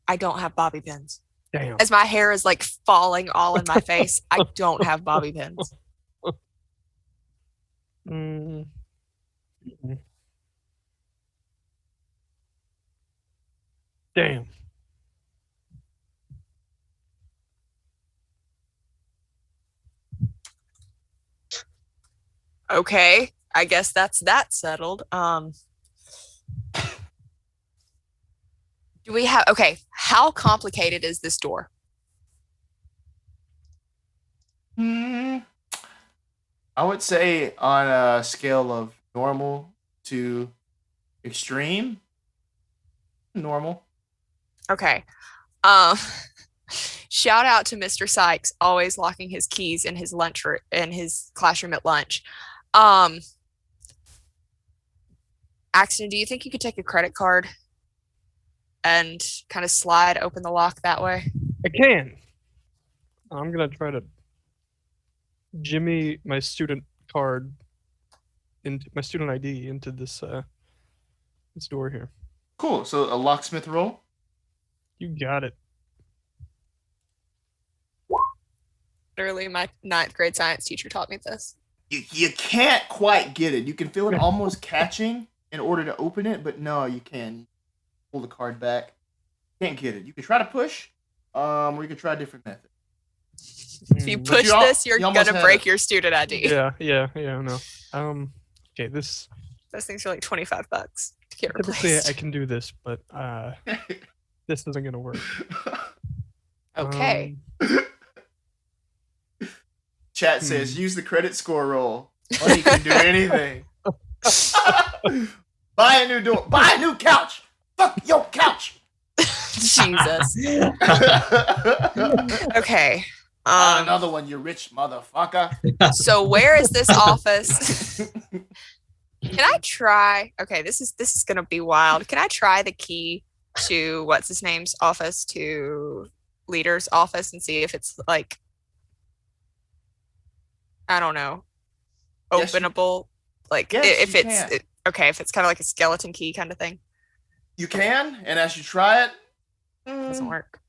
I don't have bobby pins. Damn. As my hair is like falling all in my face, I don't have bobby pins. Damn. Okay, I guess that's that settled. Do we have, okay, how complicated is this door? I would say on a scale of normal to extreme, normal. Okay. Shout out to Mr. Sykes, always locking his keys in his in his classroom at lunch. Axton, do you think you could take a credit card? and kind of slide open the lock that way? I can. I'm gonna try to jimmy my student card into my student ID into this door here. Cool. So a locksmith roll. You got it. Literally, my 9th grade science teacher taught me this. You can't quite get it. You can feel it almost catching in order to open it, but no, you can pull the card back. Can't get it. You can try to push, or you can try a different method. If you push this, you're almost gonna had break it. your student ID. Yeah, no. Okay, this Those things are like $25 to get typically replaced. I can do this, but this isn't gonna work. Okay. Chat says use the credit score roll. Money can do anything. Buy a new door. Buy a new couch. Fuck your couch. Jesus. Okay. Another one, you rich motherfucker. So where is this office? Can I try? Okay, this is gonna be wild. Can I try the key to what's his name's office, to leader's office, and see if it's like, I don't know, Yes, openable? Like Yes, if you it's can. okay, if it's kind of like a skeleton key kind of thing. You can, and as you try it, Doesn't work.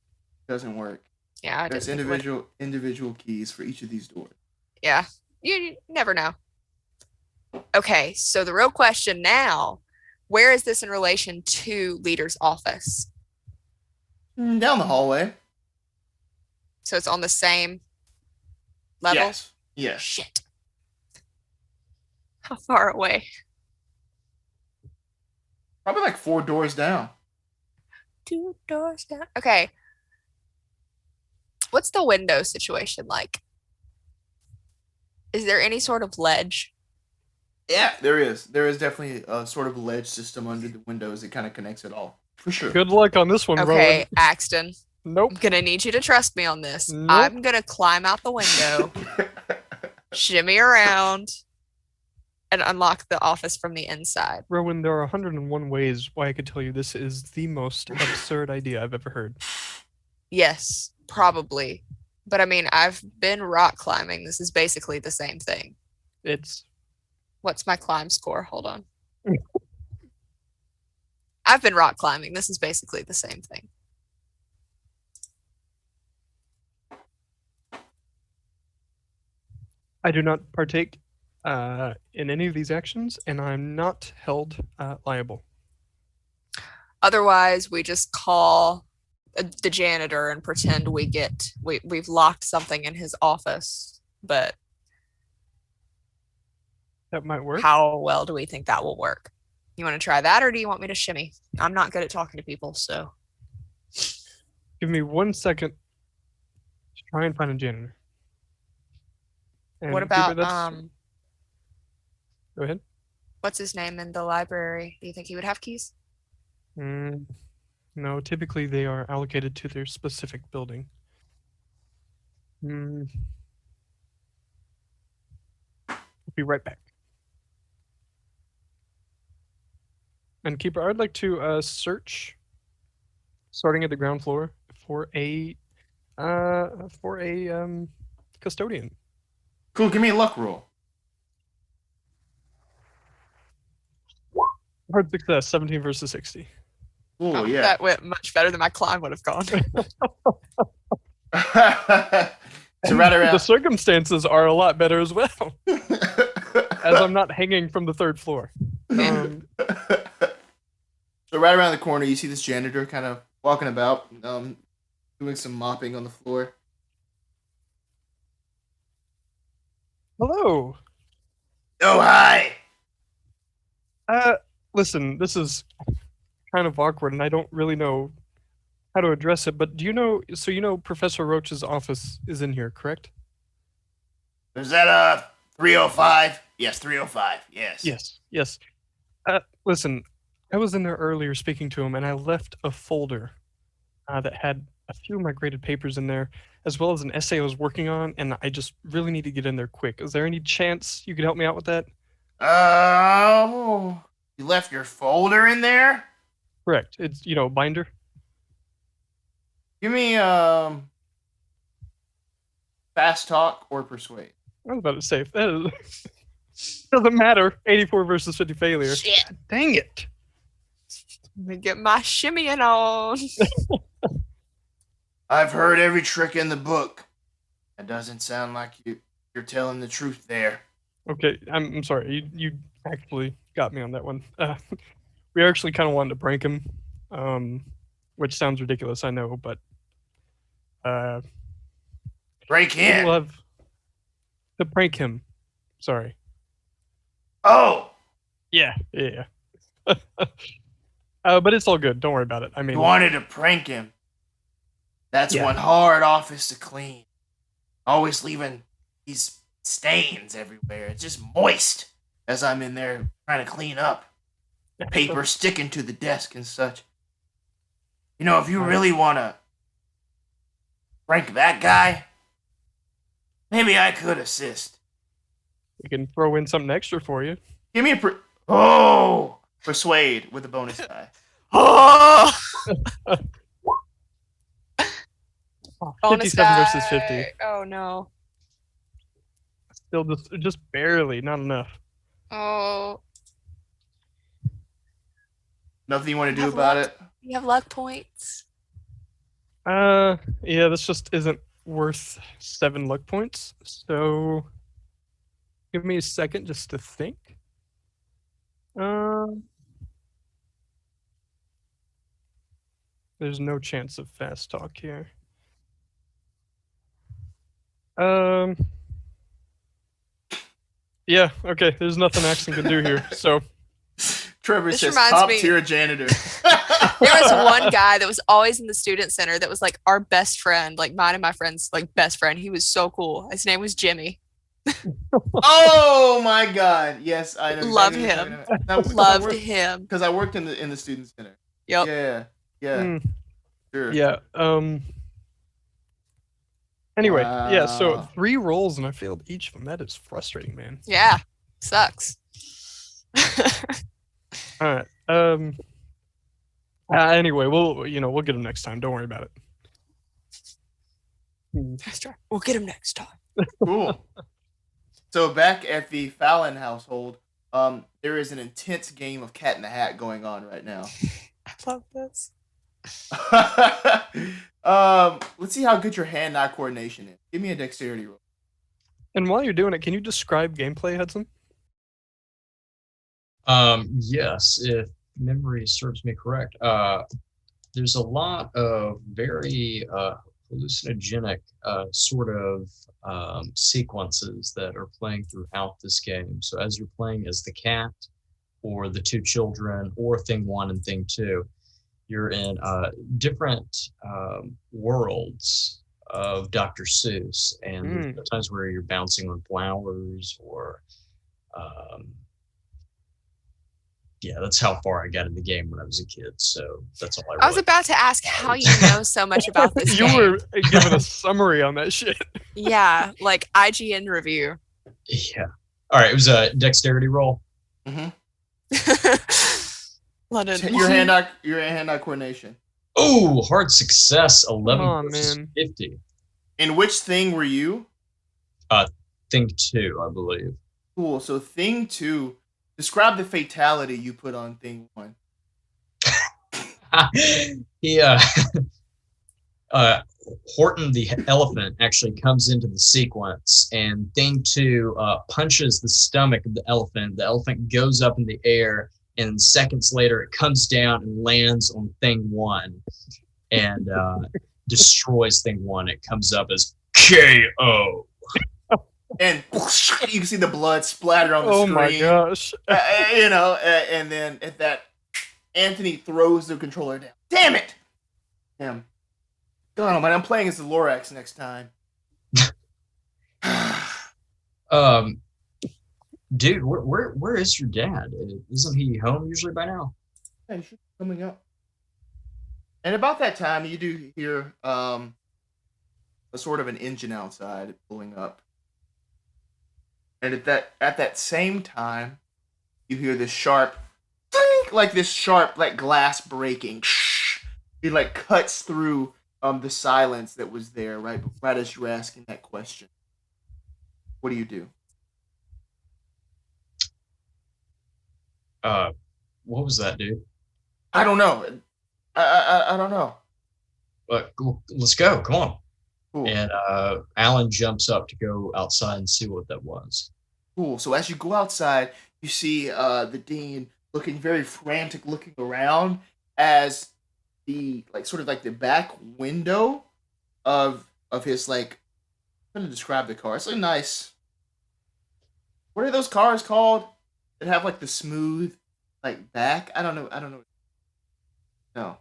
doesn't work. Yeah, I There's didn't think it would. individual keys for each of these doors. Yeah, you never know. Okay, so the real question now, where is this in relation to leader's office? Down the hallway. So it's on the same level? Yes. Yes. Shit. How far away? Probably like 4 doors down. 2 doors down. Okay. What's the window situation like? Is there any sort of ledge? Yeah, there is. There is definitely a sort of ledge system under the windows that kind of connects it all. For sure. Good luck on this one, Okay, Rowan. Axton. Nope. I'm gonna need you to trust me on this. Nope. I'm gonna climb out the window, shimmy around, and unlock the office from the inside. Rowan, there are 101 ways why I could tell you this is the most absurd idea I've ever heard. Yes, probably. But I mean, I've been rock climbing. This is basically the same thing. It's What's my climb score? Hold on. I've been rock climbing. This is basically the same thing. I do not partake in any of these actions, and I'm not held liable. Otherwise, we just call the janitor and pretend we've locked something in his office. But That might work. how well do we think that will work? You want to try that, or do you want me to shimmy? I'm not good at talking to people, so Give me 1 second to try and find a janitor. And what keep about it- that's- Go ahead. what's his name in the library? Do you think he would have keys? No, typically they are allocated to their specific building. I'll be right back. And Keeper, I'd like to search, starting at the ground floor, for a custodian. Cool, give me a luck roll. Hard success, 17 versus 60. Oh, yeah. That went much better than my climb would have gone. So right The around. circumstances are a lot better as well, as I'm not hanging from the 3rd floor. So right around the corner, you see this janitor kind of walking about, doing some mopping on the floor. Hello. Oh, hi. Listen, this is kind of awkward, and I don't really know how to address it. But do you know? So you know, Professor Roach's office is in here, correct? Is that 305? Yes, 305. Yes. Yes. Listen, I was in there earlier speaking to him, and I left a folder that had a few of my graded papers in there, as well as an essay I was working on, and I just really need to get in there quick. Is there any chance you could help me out with that? Oh, you left your folder in there? Correct. It's binder. Give me fast talk or persuade. I was about to say, that doesn't matter. 84 versus 50 failure. Shit. God dang it. Let me get my shimmying on. I've heard every trick in the book. That doesn't sound like you're telling the truth there. Okay, I'm sorry. You actually got me on that one. We actually kind of wanted to prank him, which sounds ridiculous, I know, but Break in. we'll have to prank him. Sorry. Oh, Yeah. But it's all good. Don't worry about it. I mean, you wanted to prank him. That's Yeah. one hard office to clean. Always leaving these stains everywhere. It's just moist as I'm in there trying to clean up. Paper sticking to the desk and such. You know, if you really want to prank that guy, maybe I could assist. we can throw in something extra for you. Give me a persuade with a bonus die. Oh! 57 versus 50. Oh no. Still just barely, not enough. Oh. Nothing you want to do Have about luck. it? You have luck points. Yeah, this just isn't worth 7 luck points. So give me a second just to think. There's no chance of fast talk here. Yeah, okay, there's nothing Axton can do here. So Trevor This says reminds top me- tier janitor. There was one guy that was always in the student center that was like our best friend, like mine and my friend's like best friend. He was so cool. His name was Jimmy. Oh my god. Yes, I know. Love exactly what you're talking about. Loved him. Because I worked in the student center. Yep. Yeah. Sure. yeah. Anyway, yeah. So Wow. 3 rolls and I failed each of them. That is frustrating, man. Yeah. Sucks. All right. Anyway, we'll get him next time. Don't worry about it. Let's try. We'll get him next time. Cool. So back at the Fallon household, there is an intense game of cat in the hat going on right now. I love this. Let's see how good your hand-eye coordination is. Give me a dexterity roll. And while you're doing it, can you describe gameplay, Hudson? Yes, if memory serves me correct. There's a lot of very hallucinogenic sort of sequences that are playing throughout this game. So as you're playing as the cat, or the 2 children, or Thing 1 and Thing 2, you're in different worlds of Dr. Seuss, and there's times where you're bouncing on flowers, or yeah, that's how far I got in the game when I was a kid. So that's all I. I was about to ask how you know so much about this You game. were giving a summary on that shit. Yeah, like IGN review. Yeah. All right. It was a dexterity roll. London. Your hand-eye coordination. Oh, hard success. 11 on, versus man. 50. In which thing were you? Thing 2, I believe. Cool. So thing 2, describe the fatality you put on thing 1. He Horton the elephant actually comes into the sequence, and Thing 2 punches the stomach of the elephant. The elephant goes up in the air, and seconds later it comes down and lands on Thing 1 and destroys Thing 1. It comes up as KO. And you can see the blood splatter on the Oh screen. my gosh. And then at that, Anthony throws the controller down. Damn it! Him. God almighty, I'm playing as the Lorax next time. Dude, where is your dad? Isn't he home usually by now? Hey, shit, coming up. And about that time, you do hear a sort of an engine outside pulling up. And at that same time, you hear this sharp, like glass breaking. It like cuts through the silence that was there right as you were asking that question. What do you do? What was that, dude? I don't know. I don't know. Let's go. Come on. Cool. And Alan jumps up to go outside and see what that was. Cool. So as you go outside, you see the dean looking very frantic, looking around as the the back window of his I'm gonna describe the car. It's a nice. What are those cars called that have the smooth back? I don't know. No.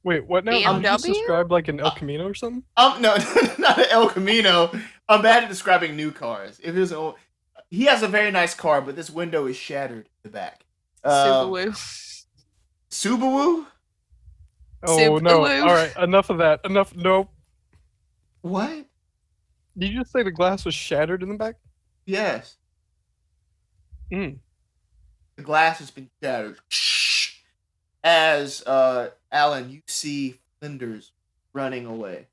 Wait, what now? BMW? You just described like an El Camino or something? No, not an El Camino. I'm bad at describing new cars. If it was old, he has a very nice car, but this window is shattered in the back. Subaru. Subaru? Oh no! Subaru. All right, enough of that. Enough. Nope. What? Did you just say the glass was shattered in the back? Yes. Mm. The glass has been shattered. As Alan, you see Flinders running away.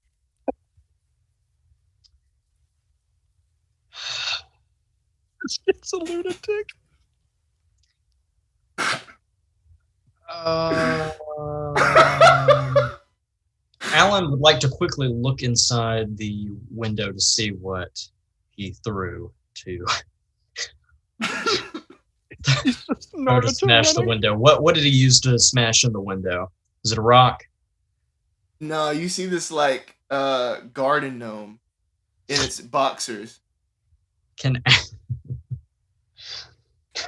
This kid's a lunatic. Alan would like to quickly look inside the window to see what he threw to smash the window. What did he use to smash in the window? Was it a rock? No, you see this garden gnome in its boxers.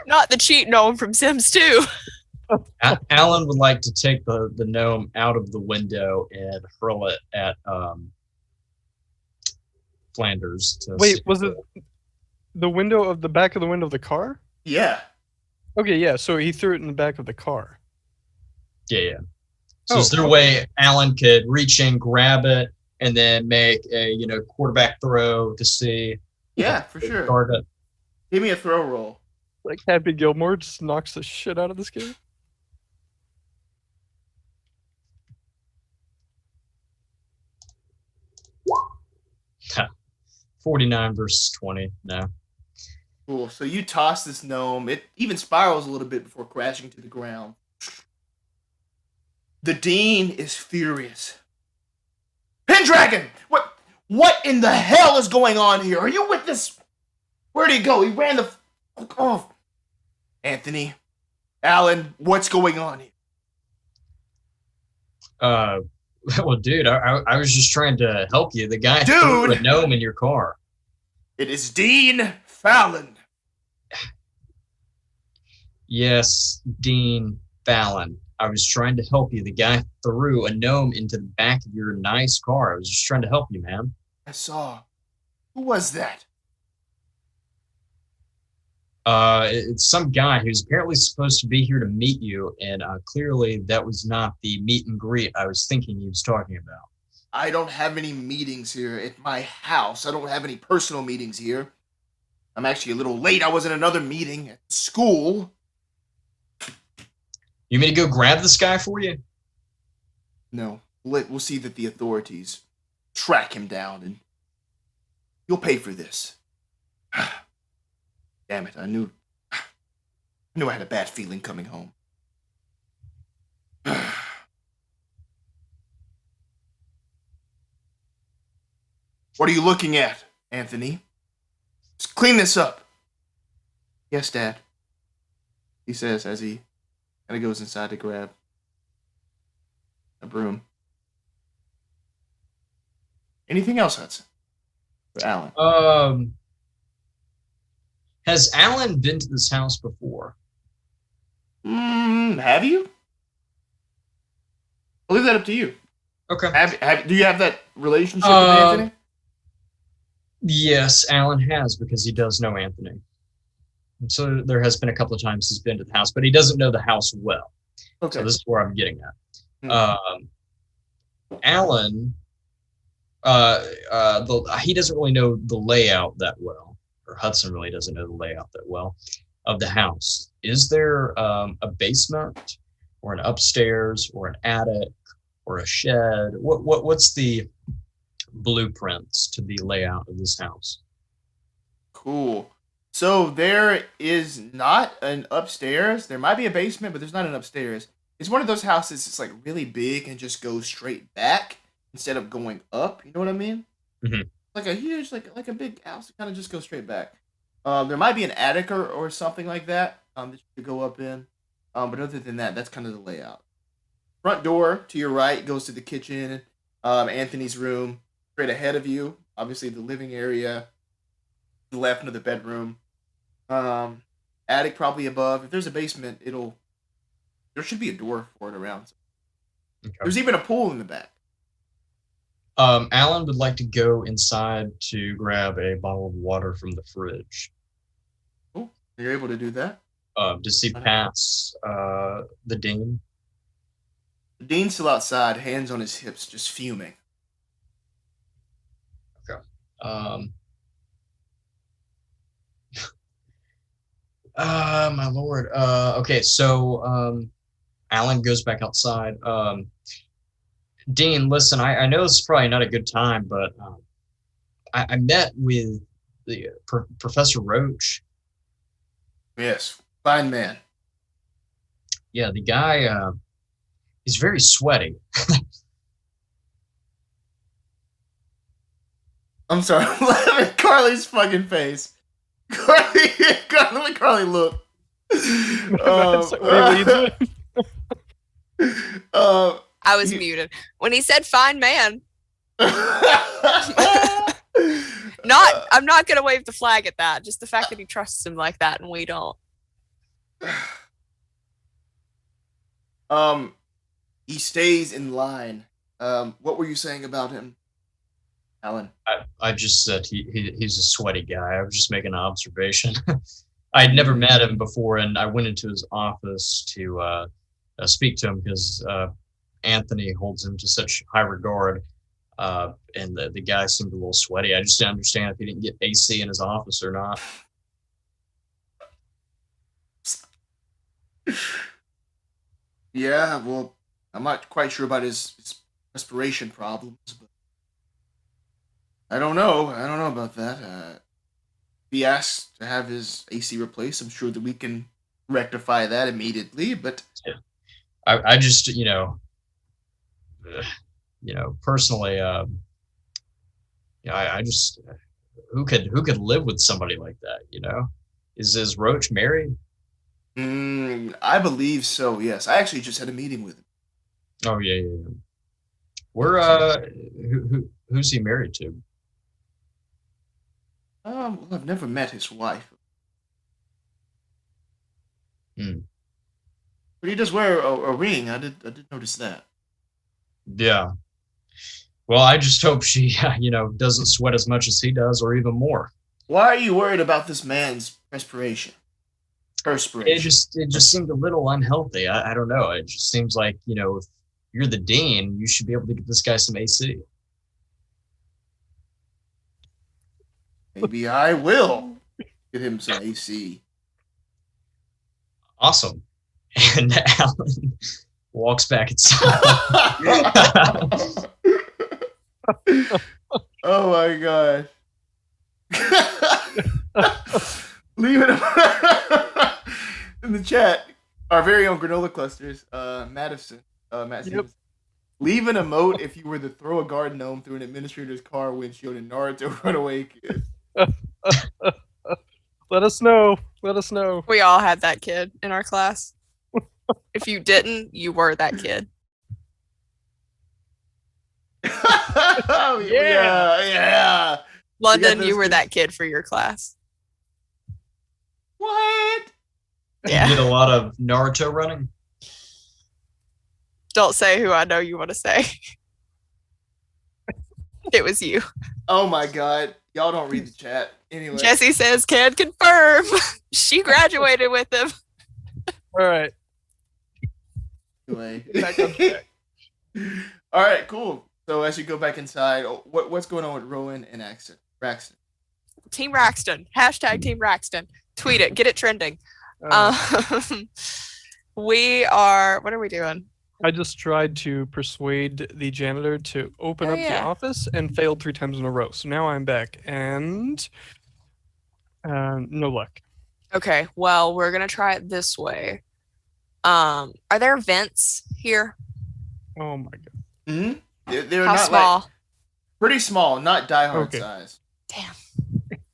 Not the cheat gnome from Sims 2. Alan would like to take the gnome out of the window and hurl it at Flanders. Wait, was it the window of the back of the window of the car? Yeah. Okay, yeah. So he threw it in the back of the car. Yeah. So is there a way Alan could reach in, grab it, and then make a quarterback throw to see? Yeah, for sure. Target. Give me a throw roll. Like Happy Gilmore just knocks the shit out of this game. Ha. 49 versus 20. No. Cool. So you toss this gnome. It even spirals a little bit before crashing to the ground. The dean is furious. Pendragon! What in the hell is going on here? Are you with this? Where'd he go? He ran the fuck off. Anthony, Alan, what's going on here? Well, dude, I was just trying to help you. The guy threw a gnome in your car. It is Dean Fallon. Yes, Dean Fallon. I was trying to help you. The guy threw a gnome into the back of your nice car. I was just trying to help you, man. I saw. Who was that? It's some guy who's apparently supposed to be here to meet you, and clearly that was not the meet and greet I was thinking he was talking about. I don't have any meetings here at my house. I don't have any personal meetings here. I'm actually a little late. I was in another meeting at school. You mean to go grab this guy for you? No. We'll see that the authorities track him down, and you'll pay for this. Damn it, I knew I had a bad feeling coming home. What are you looking at, Anthony? Let's clean this up. Yes, Dad. He says as he kind of goes inside to grab a broom. Anything else, Hudson? For Alan? Has Alan been to this house before? Have you? I'll leave that up to you. Okay. Do you have that relationship with Anthony? Yes, Alan has, because he does know Anthony. And so there has been a couple of times he's been to the house, but he doesn't know the house well. Okay. So this is where I'm getting at. Mm-hmm. Alan, he doesn't really know the layout that well. Or Hudson really doesn't know the layout that well of the house. Is there a basement or an upstairs or an attic or a shed? What's the blueprints to the layout of this house? Cool. So there is not an upstairs. There might be a basement, but there's not an upstairs. It's one of those houses that's like really big and just goes straight back instead of going up. You know what I mean? Mhm. Like a huge, like a big house that kind of just goes straight back. There might be an attic or something like that that you could go up in. But other than that, that's kind of the layout. Front door to your right goes to the kitchen, Anthony's room. Straight ahead of you, obviously the living area. The left into the bedroom. Attic probably above. If there's a basement, there should be a door for it around. Okay. There's even a pool in the back. Alan would like to go inside to grab a bottle of water from the fridge. Cool. You're able to do that. Does he pass the dean? The dean's still outside, hands on his hips, just fuming. Okay. My lord. Okay, so Alan goes back outside. Dean, listen, I know this is probably not a good time, but I met with the Professor Roach. Yes, fine man. Yeah, the guy, he's very sweaty. I'm sorry, I'm laughing at Carly's fucking face. Carly, look. I was muted when he said "fine man." I'm not gonna wave the flag at that. Just the fact that he trusts him like that and we don't. He stays in line. What were you saying about him, Alan? I just said he's a sweaty guy. I was just making an observation. I'd never met him before, and I went into his office to speak to him because Anthony holds him to such high regard. And the guy seemed a little sweaty. I just didn't understand if he didn't get AC in his office or not. Yeah, well, I'm not quite sure about his respiration problems, but I don't know. I don't know about that. If he asks to have his AC replaced, I'm sure that we can rectify that immediately. But yeah. I just, personally, I just who could live with somebody like that? Is Roach married? I believe so. Yes, I actually just had a meeting with him. Oh yeah. We're who's he married to? Well, I've never met his wife. But he does wear a ring. I did notice that. Yeah. Well, I just hope she, doesn't sweat as much as he does, or even more. Why are you worried about this man's perspiration? It just seemed a little unhealthy. I don't know. It just seems like, if you're the dean, you should be able to give this guy some AC. Maybe I will give him some AC. Awesome. And Alan walks back inside. Oh my god. Leave it in the chat. Our very own granola clusters, Matt Stephenson. Leave an emote if you were to throw a guard gnome through an administrator's car windshield in Naruto Runaway Kid. Let us know. We all had that kid in our class. If you didn't, you were that kid. Yeah. London, you were that kid for your class. What? Yeah. You did a lot of Naruto running? Don't say who I know you want to say. It was you. Oh my god. Y'all don't read the chat. Anyway. Jesse says, can confirm. She graduated with him. All right. Anyway. Back on track. All right, cool. So as you go back inside, what's going on with Rowan and Axton? Braxton. Team Raxton. Hashtag Team Raxton. Tweet it. Get it trending. We are. What are we doing? I just tried to persuade the janitor to open Oh, up the yeah. office and failed 3 times in a row. So now I'm back and no luck. Okay, well, we're gonna try it this way. Are there vents here? Oh my god. Hmm. They're How not small? like pretty small, not diehard Okay. size. Damn.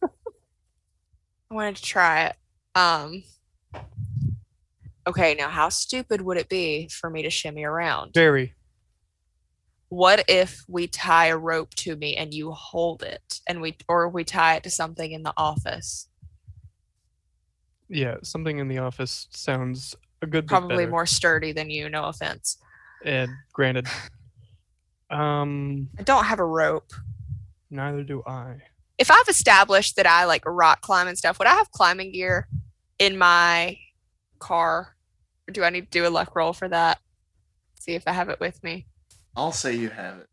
I wanted to try it. Okay, now how stupid would it be for me to shimmy around? Very. What if we tie a rope to me and you hold it, and we tie it to something in the office? Yeah, something in the office sounds a good bit Probably better. more sturdy than you, no offense. And granted. I don't have a rope. Neither do I. If I've established that I like rock climb and stuff, would I have climbing gear in my car? Or do I need to do a luck roll for that? See if I have it with me. I'll say you have it.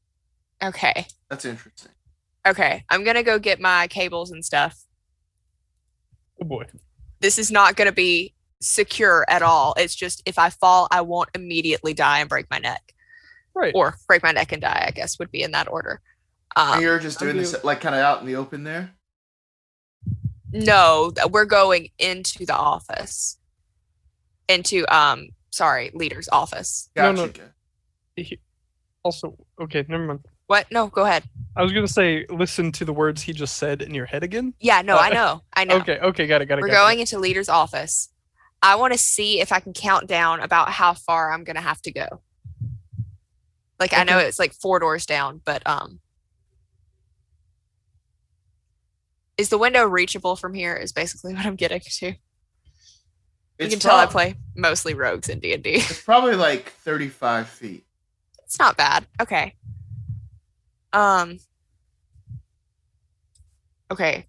Okay. That's interesting. Okay. I'm going to go get my cables and stuff. Oh boy. This is not going to be secure at all. It's just if I fall, I won't immediately die and break my neck. Right. Or break my neck and die, I guess, would be in that order. And you're just doing this like kind of out in the open there? No, we're going into the office. Into leader's office. No, Gotcha. no. Also, okay, never mind. What? No, go ahead. I was gonna say, listen to the words he just said in your head again. Yeah, no, I know. Okay, got it. We're going into leader's office. I want to see if I can count down about how far I'm gonna have to go. Like I know it's like 4 doors down, but is the window reachable from here? Is basically what I'm getting to. You can tell I play mostly rogues in D&D. It's probably like 35 feet. It's not bad. Okay. Okay.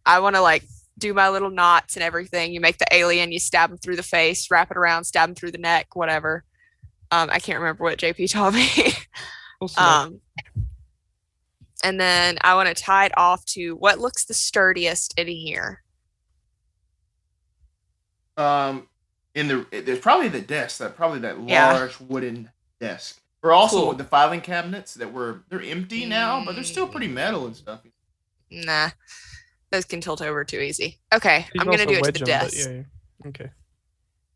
I want to like do my little knots and everything. You make the alien, you stab him through the face, wrap it around, stab him through the neck, whatever. I can't remember what JP taught me. And then I want to tie it off to what looks the sturdiest in here. There's probably the desk, that large wooden desk. Or also Cool. the filing cabinets they're empty now, but they're still pretty metal and stuff. Nah, those can tilt over too easy. Okay, I'm gonna do it to the desk. Yeah. Okay.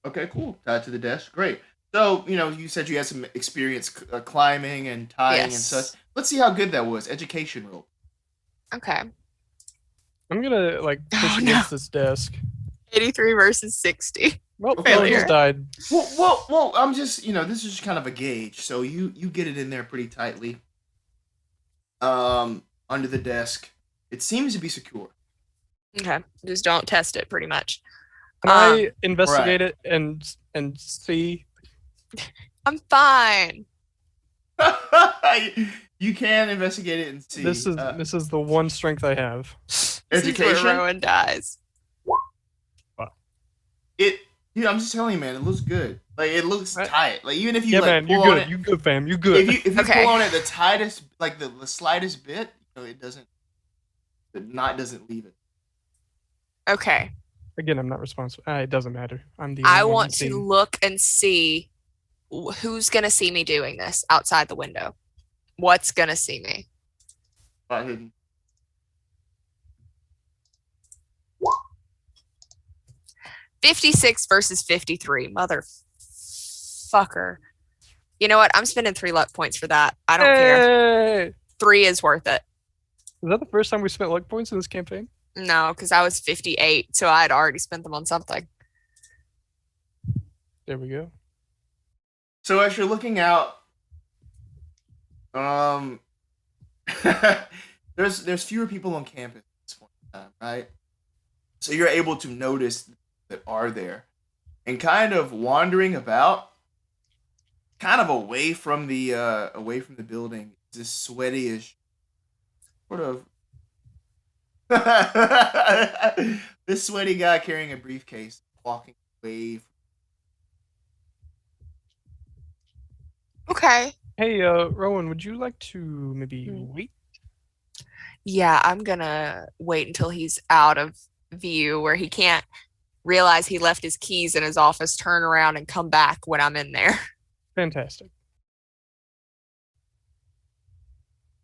Okay, cool. Tied to the desk, great. So you said you had some experience climbing and tying and such. Let's see how good that was. Education roll. Okay. I'm gonna push against this desk. 83 versus 60. Well, Failure. just died. Well, I'm just, this is just kind of a gauge. So you get it in there pretty tightly. Under the desk. It seems to be secure. Okay. Just don't test it, pretty much. Can I investigate it and see? I'm fine. You can investigate it and see. This is the one strength I have. Education. This is where Rowan dies. I'm just telling you, man. It looks good. Like it looks tight. Like even if you man, pull you on good. it, You good, fam. You good. If you pull on it the tightest, like the slightest bit, it doesn't. The knot doesn't leave it. Okay. Again, I'm not responsible. It doesn't matter. I'm the. I want to look and see who's gonna see me doing this outside the window. What's gonna see me? Hidden. 56 versus 53. Motherfucker. You know what? I'm spending 3 luck points for that. I don't care. 3 is worth it. Is that the first time we spent luck points in this campaign? No, because I was 58, so I had already spent them on something. There we go. So as you're looking out, there's fewer people on campus at this point in time, right? So you're able to notice that are there, and kind of wandering about, kind of away from the building, this sweaty-ish sort of this sweaty guy carrying a briefcase walking away. Okay. Hey, Rowan, would you like to maybe wait? Yeah, I'm gonna wait until he's out of view where he can't realize he left his keys in his office, turn around and come back when I'm in there. Fantastic.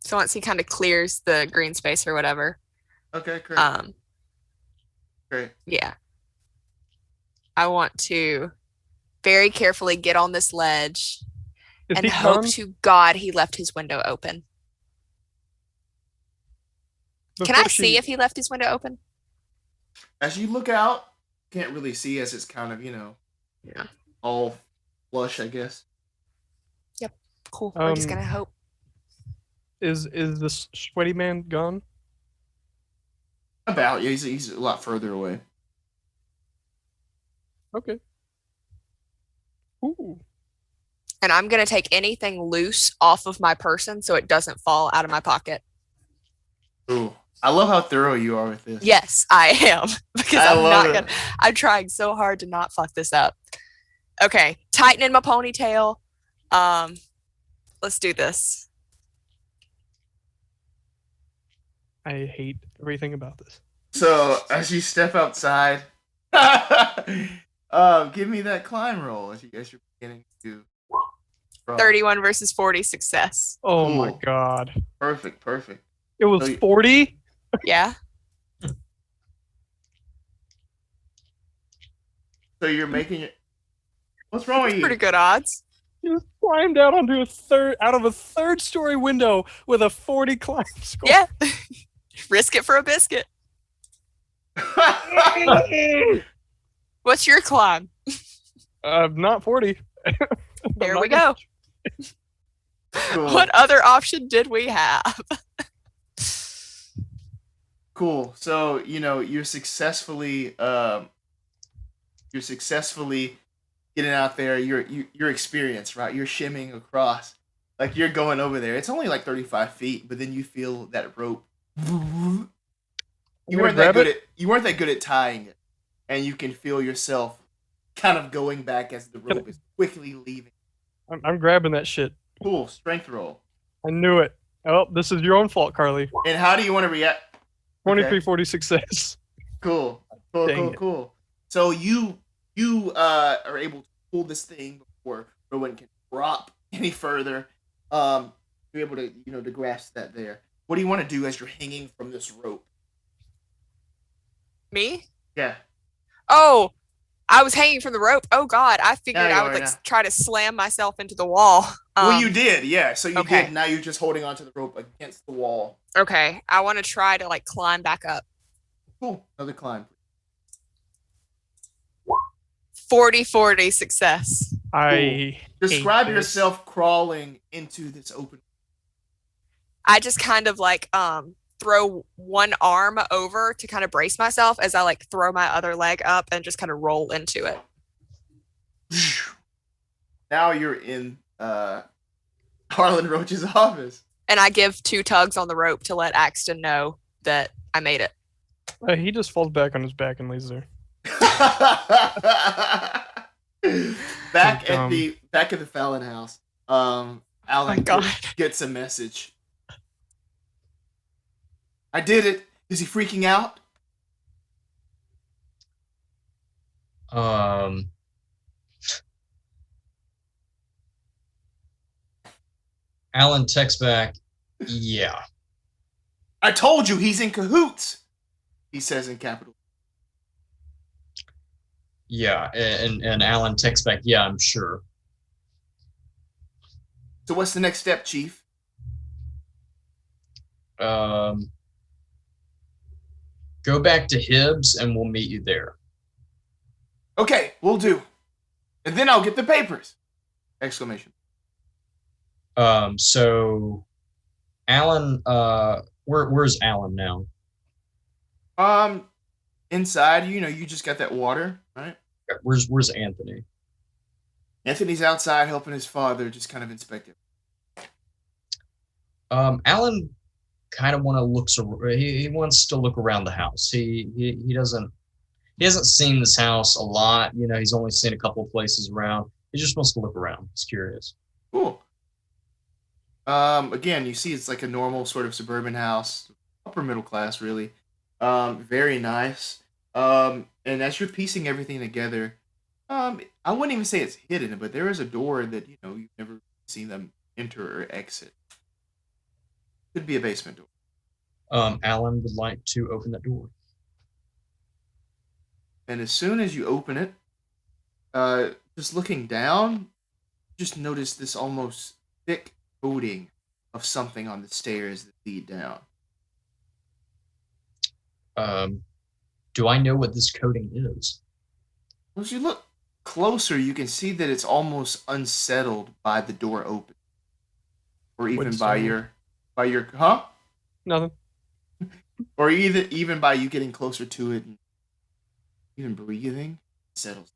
So once he kind of clears the green space or whatever, Okay, great. Great. yeah, I want to very carefully get on this ledge Is and he hope done? to God he left his window open. Can I see if he left his window open? As you look out, can't really see as it's kind of, Yeah. all flush, I guess. Cool. We're just gonna hope. Is the sweaty man gone? About, yeah, he's a lot further away. Okay. Ooh. And I'm gonna take anything loose off of my person so it doesn't fall out of my pocket. Ooh. I love how thorough you are with this. Yes, I am. Because I I'm love not it. gonna I'm trying so hard to not fuck this up. Okay, tightening my ponytail. Let's do this. I hate everything about this. So, as you step outside, give me that climb roll as you're beginning to. 31 versus 40 success. Oh my Cool. god. Perfect. It was So you- 40? Yeah. So you're making it. What's wrong with you? Pretty good odds. You just climbed out onto out of a third-story window with a 40 climb score. Yeah. Risk it for a biscuit. What's your climb? Not 40. There Not we go. Cool. What other option did we have? Cool. So you're successfully getting out there. You're experienced, right? You're shimming across, like you're going over there. It's only like 35 feet, but then you feel that rope. You weren't that good at tying it, and you can feel yourself kind of going back as the rope is quickly leaving. I'm grabbing that shit. Cool. Strength roll. I knew it. Oh, this is your own fault, Carly. And how do you want to react? 23-40 success. Cool. Dang it. Cool. So you are able to pull this thing before Rowan can drop any further. You're able to to grasp that there. What do you want to do as you're hanging from this rope? Me? Yeah. Oh, I was hanging from the rope. Oh God, I figured Now you I would are, like yeah. try to slam myself into the wall. Well, you did, yeah. So you okay. did. Now you're just holding onto the rope against the wall. Okay, I want to try to like climb back up. Cool. Another climb. 40-40 success. I Describe hate yourself crawling into this open. I just kind of like throw one arm over to kind of brace myself as I like throw my other leg up and just kind of roll into it. Now you're in Harlan Roach's office. And I give 2 tugs on the rope to let Axton know that I made it. He just falls back on his back and lays there. back at the Fallon house, Alan God. gets a message. I did it. Is he freaking out? Alan texts back, yeah. I told you he's in cahoots. He says in capital. Yeah, and Alan texts back, yeah, I'm sure. So what's the next step, Chief? Go back to Hibbs and we'll meet you there. Okay, we'll do. And then I'll get the papers! Exclamation. So Alan, where's Alan now? Inside, you just got that water, right? Where's Anthony? Anthony's outside helping his father just kind of inspect it. Alan kind of he wants to look around the house. He hasn't seen this house a lot. He's only seen a couple of places around. He just wants to look around. He's curious. Cool. Again, you see it's like a normal sort of suburban house, upper middle class, really. Very nice. And as you're piecing everything together, I wouldn't even say it's hidden, but there is a door that you've never seen them enter or exit. Could be a basement door. Alan would like to open that door. And as soon as you open it, just looking down, just notice this almost thick coating of something on the stairs that lead down. Do I know what this coating is? As you look closer, you can see that it's almost unsettled by the door open, or even What's by that? your huh? Nothing. Or even by you getting closer to it, and even breathing, it settles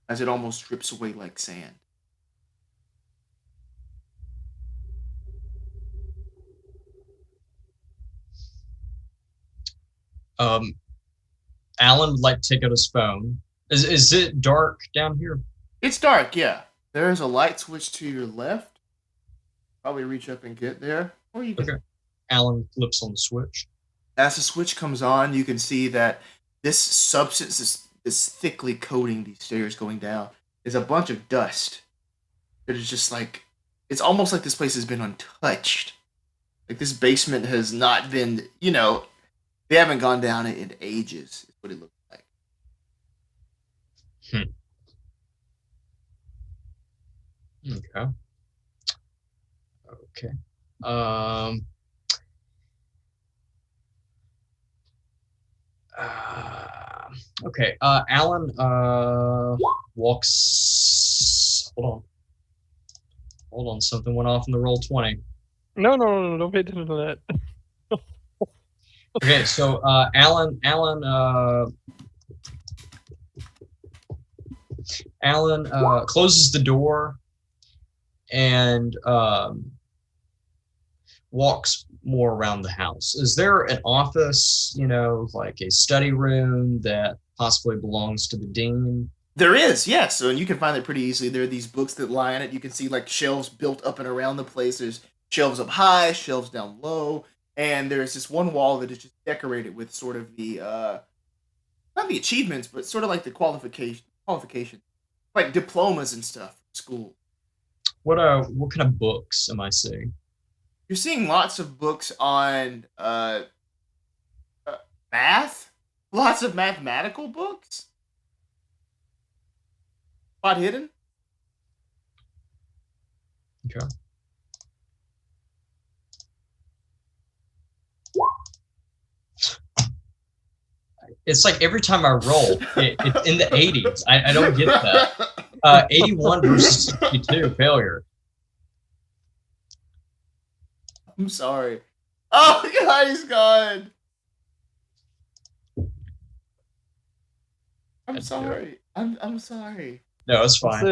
as it almost drips away like sand. Alan would like to take out his phone. Is it dark down here? It's dark, yeah. There's a light switch to your left. Probably reach up and get there, or you can. Okay. Alan flips on the switch. As the switch comes on, you can see that this substance is thickly coating these stairs going down. Is a bunch of dust. It is just like, it's almost like this place has been untouched. Like this basement has not been, they haven't gone down it in ages, is what it looks like. Okay. Okay. Alan walks. Hold on. Something went off in the roll 20. No, don't pay attention to that. Okay, so Alan closes the door and walks more around the house. Is there an office, like a study room that possibly belongs to the dean? There is, yes. So, and you can find it pretty easily. There are these books that line it. You can see like shelves built up and around the place. There's shelves up high, shelves down low, and there's this one wall that is just decorated with sort of the not the achievements, but sort of like the qualification, like diplomas and stuff from school. What kind of books am I seeing? You're seeing lots of books on math, lots of mathematical books. Spot hidden. Okay. It's like every time I roll, it's in the 80s. I don't get that. 81 versus 62, failure. I'm sorry. Oh God, he's gone. I'm sorry. I'm sorry. No, it's fine.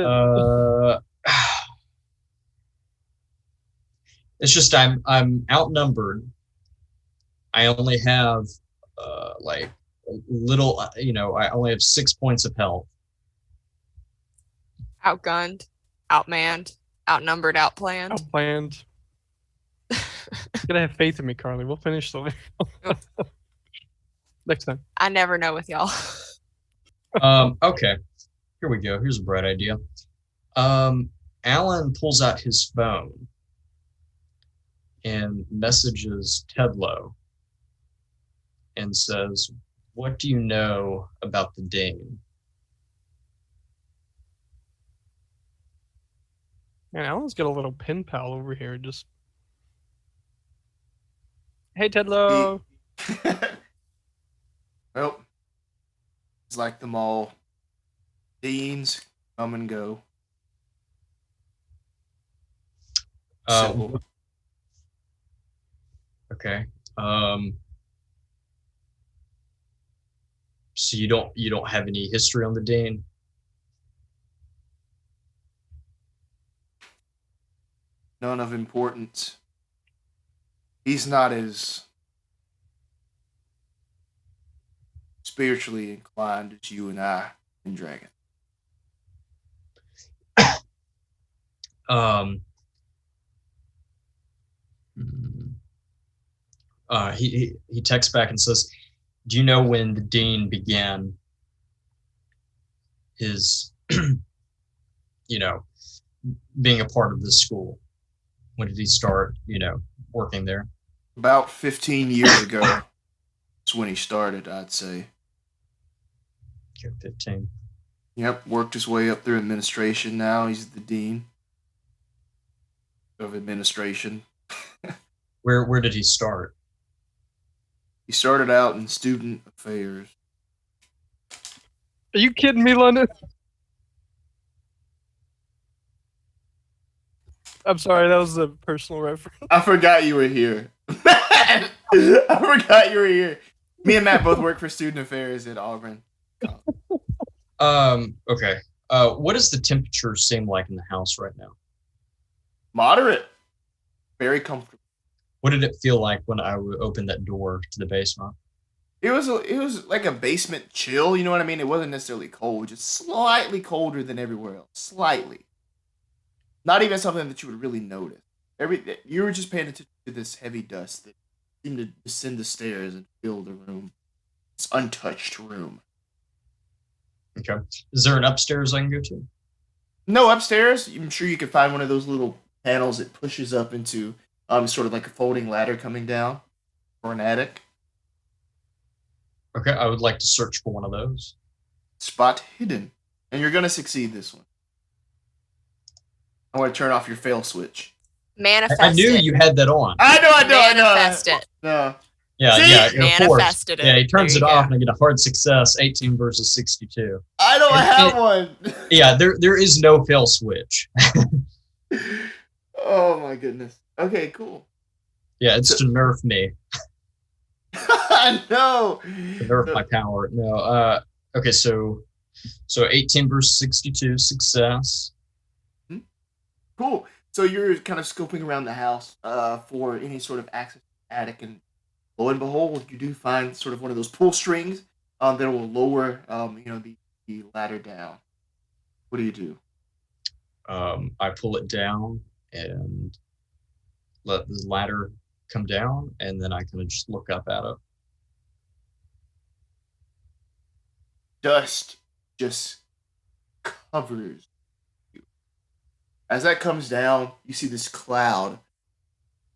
It's just I'm outnumbered. I only have like little, I only have 6 points of health. Outgunned, outmanned, outnumbered, outplanned. Outplanned. You gotta have faith in me, Carly. We'll finish the next time. I never know with y'all. Okay. Here we go. Here's a bright idea. Alan pulls out his phone and messages Tedlow and says, "What do you know about the Dane?" Man, Alan's got a little pen pal over here. Just, hey, Tedlow. Well, it's like them all. Deans come and go. Simple. Okay. So you don't have any history on the Dane? None of importance. He's not as spiritually inclined as you and I in Dragon. He texts back and says, "Do you know when the Dean began his, being a part of this school? When did he start, working there? About 15 years ago. That's when he started, I'd say. Okay, 15. Yep, worked his way up through administration now. He's the dean of administration. Where did he start? He started out in student affairs. Are you kidding me, London? I'm sorry, that was a personal reference. I forgot you were here. I forgot you were here. Me and Matt both work for student affairs at Auburn. Okay. What does the temperature seem like in the house right now? Moderate. Very comfortable. What did it feel like when I opened that door to the basement? It was like a basement chill, you know what I mean? It wasn't necessarily cold, just slightly colder than everywhere else. Slightly. Not even something that you would really notice. You were just paying attention to this heavy dust that seemed to descend the stairs and fill the room. This untouched room. Okay. Is there an upstairs I can go to? No, upstairs, I'm sure you could find one of those little panels that pushes up into sort of like a folding ladder coming down, or an attic. Okay, I would like to search for one of those. Spot hidden. And you're going to succeed this one. I want to turn off your fail switch. Manifest I knew it. you had that on. I know. Manifest it. No. Yeah, See? yeah, of course. Manifested it. Yeah, he turns There it you off go. and I get a hard success, 18 versus 62. I don't have one. Yeah, there is no fail switch. Oh my goodness. Okay, cool. Yeah, it's to nerf me, No. to nerf my power. No, okay, so 18 versus 62, success. Cool. So you're kind of scoping around the house for any sort of access to the attic, and lo and behold, you do find sort of one of those pull strings that will lower the ladder down. What do you do? I pull it down and let the ladder come down, and then I kind of just look up at it. Dust just covers you. As that comes down, you see this cloud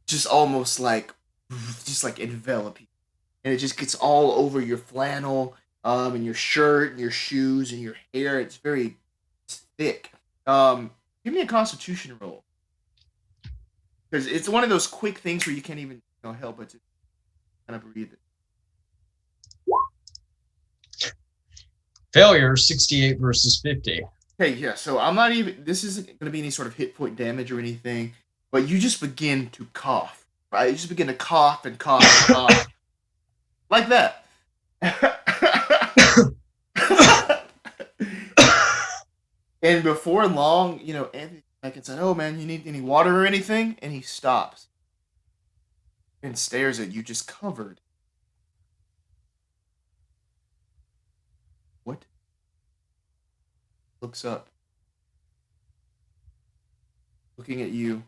just almost like envelop you. And it just gets all over your flannel, and your shirt and your shoes and your hair. It's very thick. Give me a constitution roll. Because it's one of those quick things where you can't even help but to kind of breathe it. Failure, 68 versus 50. Okay, yeah, so I'm not even, this isn't going to be any sort of hit point damage or anything, but you just begin to cough, right? You just begin to cough and cough and cough. Like that. And before long, Anthony can say, "Oh man, you need any water or anything?" And he stops and stares at you, just covered. What? Looks up. Looking at you.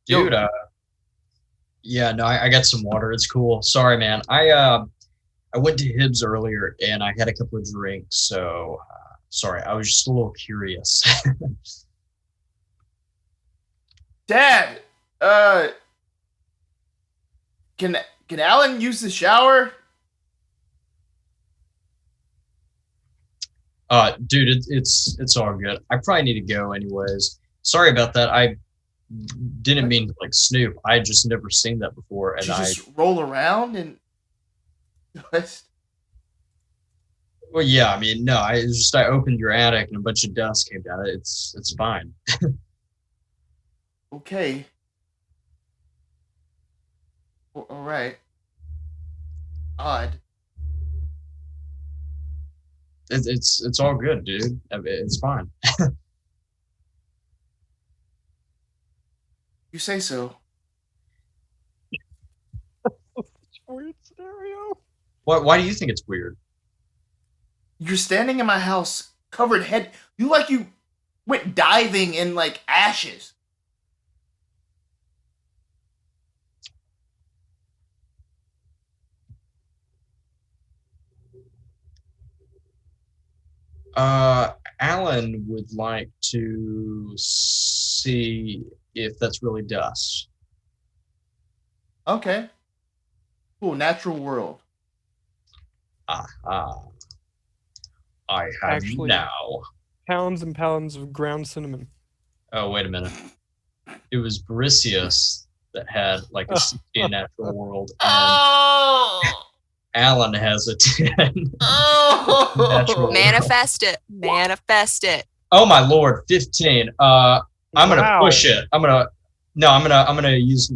Dude, yeah, no, I got some water. It's cool. Sorry, man. I went to Hibbs earlier and I had a couple of drinks, so sorry. I was just a little curious. Dad, can Alan use the shower? Dude, it's all good. I probably need to go anyways. Sorry about that. I didn't mean to snoop. I had just never seen that before, and Did you just roll around and what? Well, yeah. I mean, no. I opened your attic and a bunch of dust came down. It's fine. Okay. All right. Odd. It's all good, dude. I mean, it's fine. You say so. Weird scenario. Why do you think it's weird? You're standing in my house, covered head. You went diving in ashes. Alan would like to see if that's really dust. Okay. Cool. Natural world. I have Actually- now. Pounds and pounds of ground cinnamon. Oh, wait a minute. It was Borisius that had like a 16 natural world, and Oh! Alan has a 10 Oh! natural world. Manifest it. Manifest it. Oh my lord, 15. I'm gonna Wow. push it. I'm gonna use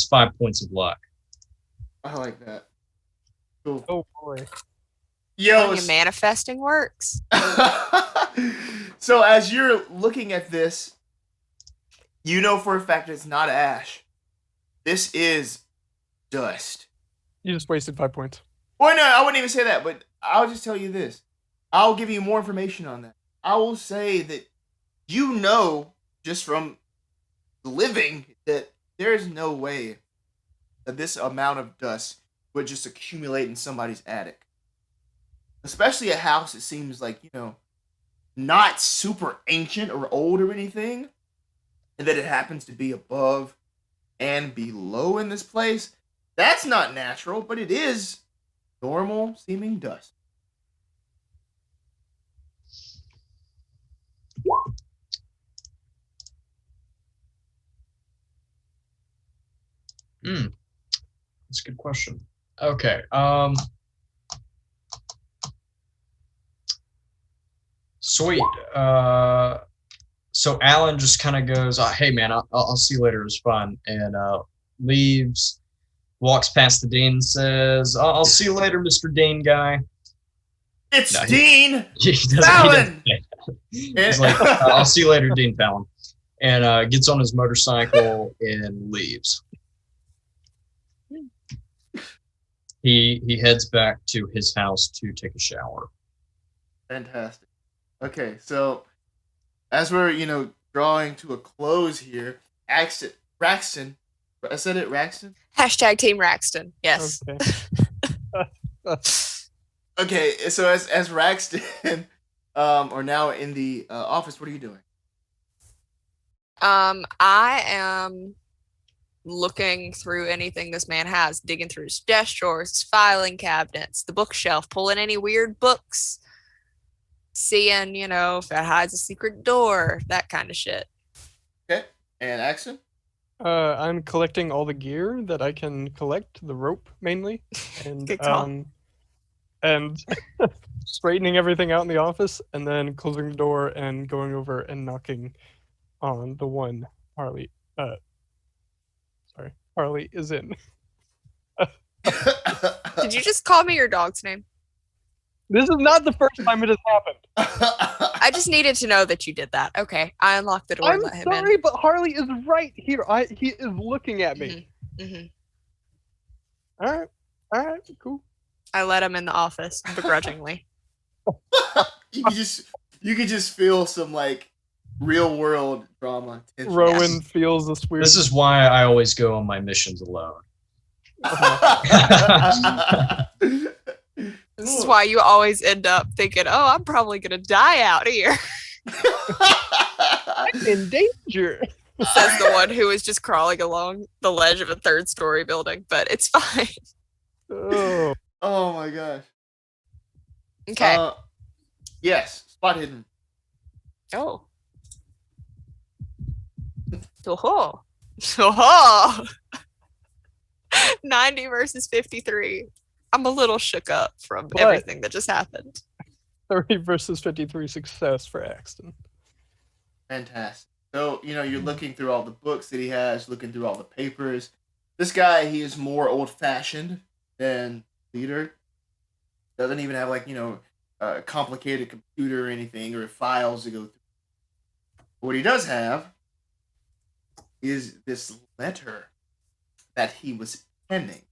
5 points of luck. I like that. Cool. Oh boy. Yo, Your manifesting works. so as you're looking at this, you know for a fact it's not ash. This is dust. You just wasted 5 points. Well, no, I wouldn't even say that, but I'll just tell you this. I'll give you more information on that. I will say that you know, just from living, that there's no way that this amount of dust would just accumulate in somebody's attic. Especially a house that seems like, not super ancient or old or anything, and that it happens to be above and below in this place. That's not natural, but it is normal seeming dust. That's a good question. Okay. Sweet. So Alan just kind of goes, "Hey man, I'll see you later. It was fun," and leaves. Walks past the dean and says, "I'll see you later, Mr. Dean guy." It's No, Dean He doesn't Fallon! say that. He's like, "I'll see you later, Dean Fallon," and gets on his motorcycle and leaves. He heads back to his house to take a shower. Fantastic. Okay, so as we're, drawing to a close here, Raxton, I said it, Raxton? Hashtag Team Raxton. Yes. Okay. Okay, so as Raxton are now in the office, what are you doing? I am looking through anything this man has, digging through his desk drawers, his filing cabinets, the bookshelf, pulling any weird books, seeing, if it hides a secret door, that kind of shit. Okay, and Axton? I'm collecting all the gear that I can collect, the rope mainly, and Good call. And straightening everything out in the office, and then closing the door and going over and knocking on the one Harley is in. Did you just call me your dog's name? This is not the first time it has happened. I just needed to know that you did that. Okay, I unlocked the door I'm and let him sorry, but Harley is right here. He is looking at in. me. Mm-hmm. All right, cool. I let him in the office begrudgingly. you could just feel some real world drama. tension. Rowan feels this weird. This is why I always go on my missions alone. This is why you always end up thinking, "Oh, I'm probably gonna die out here," I'm in danger. says the one who is just crawling along the ledge of a third-story building. But it's fine. Oh. Oh my gosh. Okay. Yes, spot hidden. Oh. Oh. 90 versus 53. I'm a little shook up from But- everything that just happened. 30 versus 53 success for Axton. Fantastic. So, you're looking through all the books that he has, looking through all the papers. This guy, he is more old-fashioned than Leader. Doesn't even have a complicated computer or anything or files to go through. But what he does have is this letter that he was penning.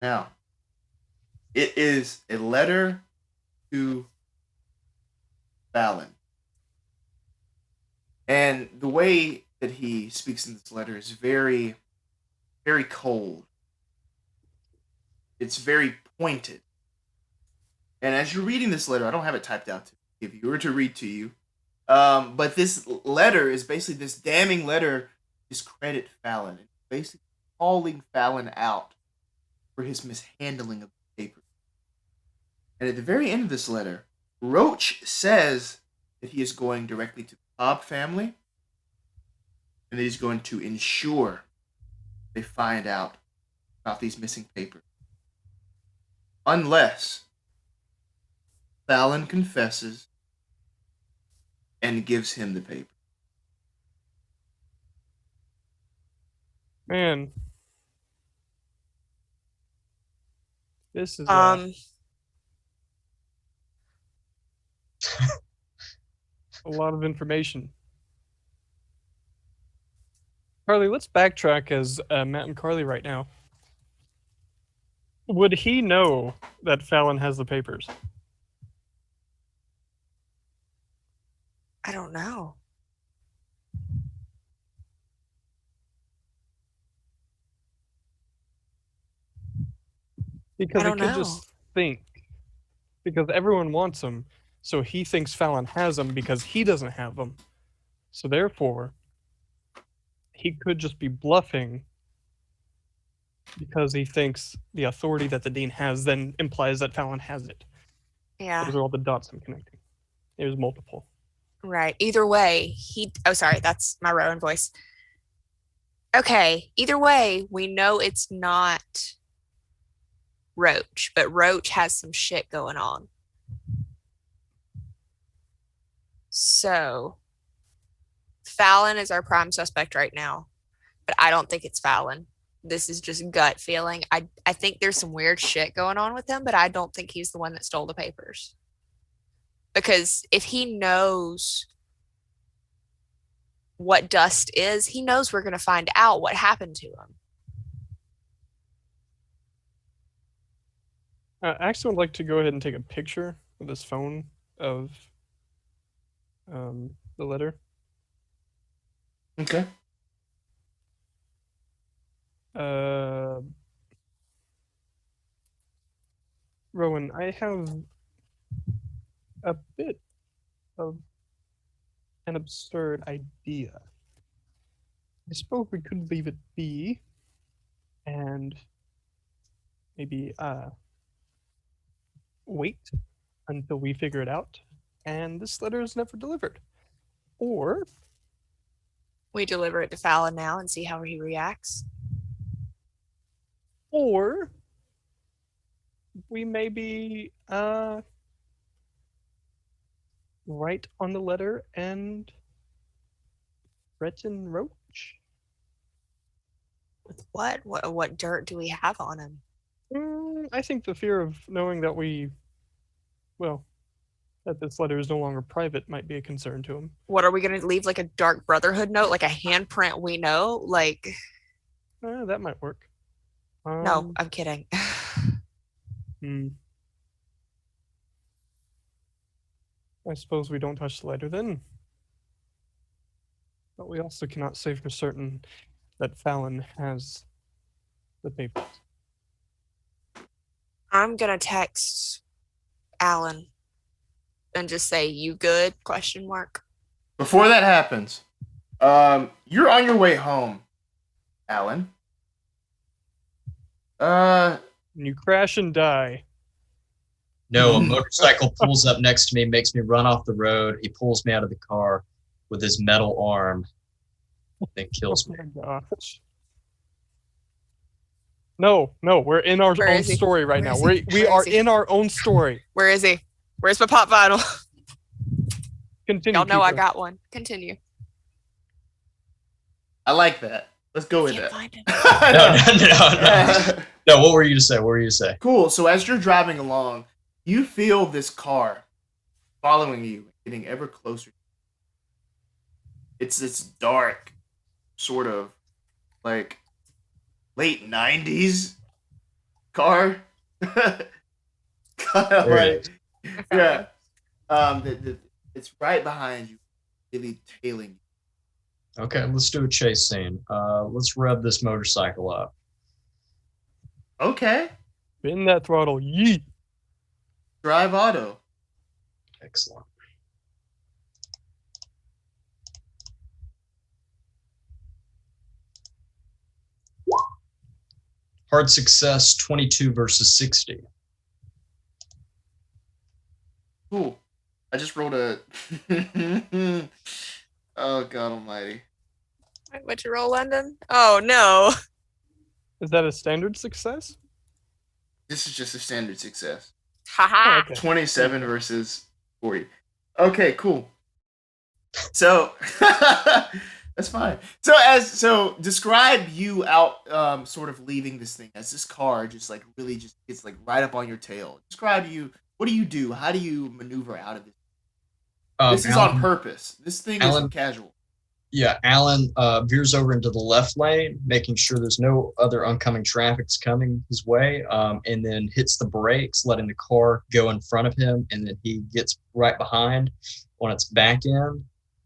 Now, it is a letter to Fallon. And the way that he speaks in this letter is very, very cold. It's very pointed. And as you're reading this letter, I don't have it typed out to give you or to read to you. But this letter is basically this damning letter discredit Fallon, and basically calling Fallon out for his mishandling of the paper. And at the very end of this letter, Roach says that he is going directly to the Cobb family, and that he's going to ensure they find out about these missing papers. Unless Fallon confesses and gives him the paper. Man. This is a lot of information. Carly, let's backtrack as Matt and Carly right now. Would he know that Fallon has the papers? I don't know. Because I he don't could know. just think. Because everyone wants them, so he thinks Fallon has them because he doesn't have them. So therefore, he could just be bluffing because he thinks the authority that the dean has then implies that Fallon has it. Yeah. Those are all the dots I'm connecting. There's multiple. Right. Either way, sorry, that's my Rowan voice. Okay. Either way, we know it's not Roach, but Roach has some shit going on. So, Fallon is our prime suspect right now, but I don't think it's Fallon. This is just gut feeling. I think there's some weird shit going on with him, but I don't think he's the one that stole the papers. Because if he knows what dust is, he knows we're going to find out what happened to him. Axton would like to go ahead and take a picture with his phone of the letter. Okay. Rowan, I have a bit of an absurd idea. I suppose we could leave it be and maybe wait until we figure it out and this letter is never delivered. Or We deliver it to Fallon now and see how he reacts. Or we maybe write on the letter and threaten Roach. With what? What dirt do we have on him? I think the fear of knowing that that this letter is no longer private might be a concern to him. What are we going to leave, like a Dark Brotherhood note, like a handprint we know? Like, That might work. no, I'm kidding. I suppose we don't touch the letter then. But we also cannot say for certain that Fallon has the papers. I'm going to text Alan and just say, "You good?" ? Before that happens, you're on your way home, Alan. And you crash and die. No, a motorcycle pulls up next to me, makes me run off the road. He pulls me out of the car with his metal arm, then kills me. Oh my gosh. No, we're in our Where own is he? story right Where now. is he? We Where are is he? in our own story. Where is he? Where's my pop vinyl? Continue. Y'all know I Keeper. got one. Continue. I like that. Let's go with Can't that. find it. No, what were you to say? What were you to say? Cool. So as you're driving along, you feel this car following you, getting ever closer. It's this dark, sort of like late 90s car. Kind of There like, it yeah. It's right behind you, really tailing you. Okay, let's do a chase scene. Let's rev this motorcycle up. Okay. Spin that throttle. Yeet. Drive auto. Excellent. Hard success, 22 versus 60. Cool. I just rolled a. Oh God Almighty! Wait, what'd you roll, London? Oh no. Is that a standard success? This is just a standard success. Haha. Oh, okay. 27 versus 40. Okay, cool. So that's fine. So describe you out, sort of leaving this thing as this car just like really just gets like right up on your tail. Describe you. What do you do? How do you maneuver out of this? This is on purpose. This thing isn't casual. Yeah, Alan veers over into the left lane, making sure there's no other oncoming traffic's coming his way, and then hits the brakes, letting the car go in front of him, and then he gets right behind on its back end.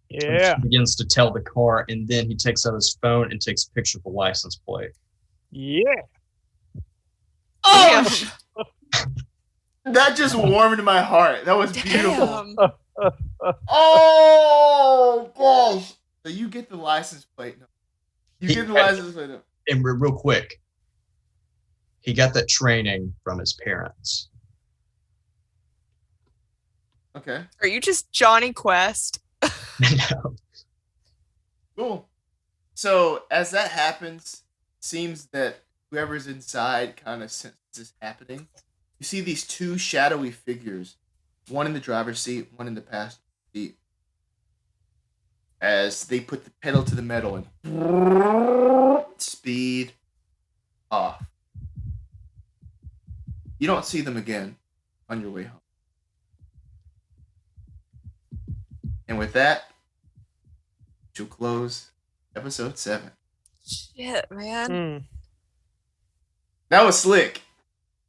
Yeah. Begins to tell the car, and then he takes out his phone and takes a picture of the license plate. Yeah. Oh, that just warmed my heart. That was beautiful. Damn. Oh gosh! So you get the license plate. No. You get the license plate. No. And real quick, he got that training from his parents. Okay. Are you just Johnny Quest? No. Cool. So as that happens, it seems that whoever's inside kind of senses this happening. You see these two shadowy figures, one in the driver's seat, one in the passenger seat, as they put the pedal to the metal and speed off. You don't see them again on your way home. And with that, you'll close episode 7. Shit, man. That was slick.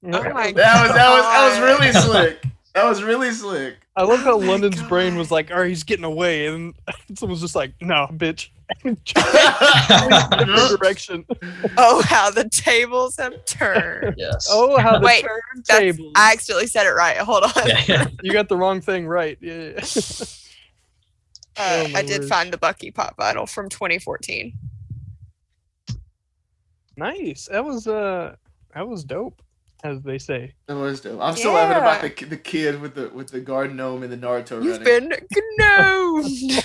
Oh my That was really slick. That was really slick. I love how Oh my London's brain God. was like, "Oh, he's getting away," and someone's just like, "No, bitch." Direction. Oh, how the tables have turned. Yes. Oh, how the Wait, turntables. I accidentally said it right. Hold on. Yeah. You got the wrong thing right. Yeah. Oh, my I did word. find the Bucky Pop Vinyl from 2014. Nice. That was dope, as they say. That was dope. I'm still laughing about Yeah. the kid with the garden gnome and the Naruto You've running. been gnomed.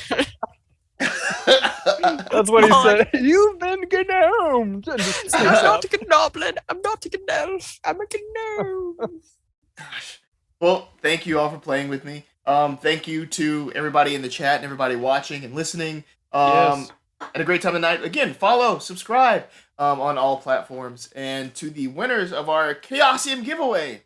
That's what he Come on. said. You've been gnomed. And just I'm sneaks not out. a goblin. I'm not a gnome. I'm a gnome. Gosh. Well, thank you all for playing with me. Thank you to everybody in the chat and everybody watching and listening. Yes. Had a great time tonight. Again, follow, subscribe on all platforms. And to the winners of our Chaosium giveaway,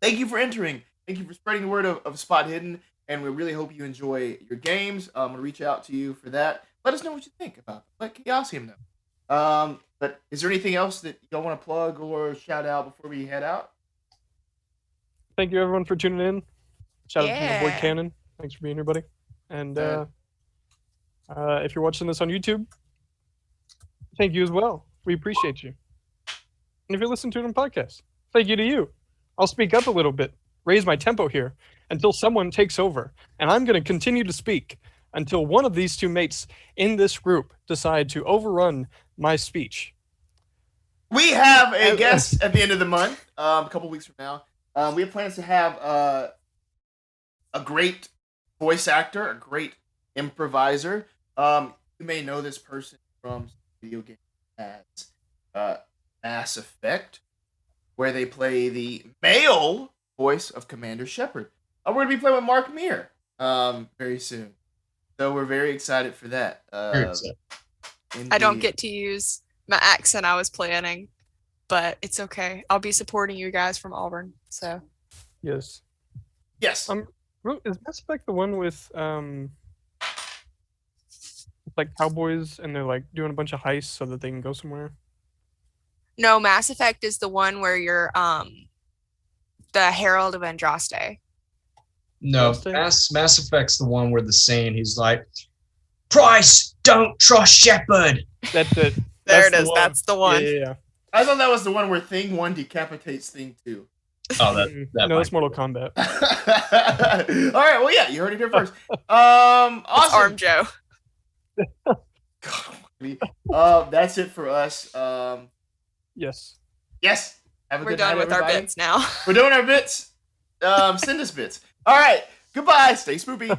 thank you for entering. Thank you for spreading the word of Spot Hidden. And we really hope you enjoy your games. I'm going to reach out to you for that. Let us know what you think about them. Let Chaosium know. But is there anything else that y'all want to plug or shout out before we head out? Thank you, everyone, for tuning in. Shout out to my boy Yeah. Cannon. Thanks for being here, buddy. And Yeah. if you're watching this on YouTube, thank you as well. We appreciate you. And if you're listening to it on podcast, thank you to you. I'll speak up a little bit, raise my tempo here until someone takes over. And I'm going to continue to speak until one of these two mates in this group decide to overrun my speech. We have a guest at the end of the month, a couple weeks from now. We have plans to have a great voice actor, a great improviser. You may know this person from video games as Mass Effect, where they play the male voice of Commander Shepard. We're going to be playing with Mark Meir very soon. So we're very excited for that. Very excited. I don't Indeed. get to use my accent I was planning, but it's okay. I'll be supporting you guys from Auburn. So Yes. Yes. Is Mass Effect the one with like cowboys and they're like doing a bunch of heists so that they can go somewhere? no, Mass Effect is the one where you're the Herald of Andraste. No, Thursday? Mass Effect's the one where the saying he's like, Price, don't trust Shepard. That's it. There That's it the is. one. That's the one. Yeah. I thought that was the one where Thing 1 decapitates Thing 2. Oh, that No, it's Mortal Kombat. All right. Well, yeah, you heard it here first. It's Awesome. Arm Joe. God, that's it for us. Yes. Yes. Have a We're good done night, with our everybody. bits now. We're doing our bits. Send us bits. All right. Goodbye. Stay spoopy.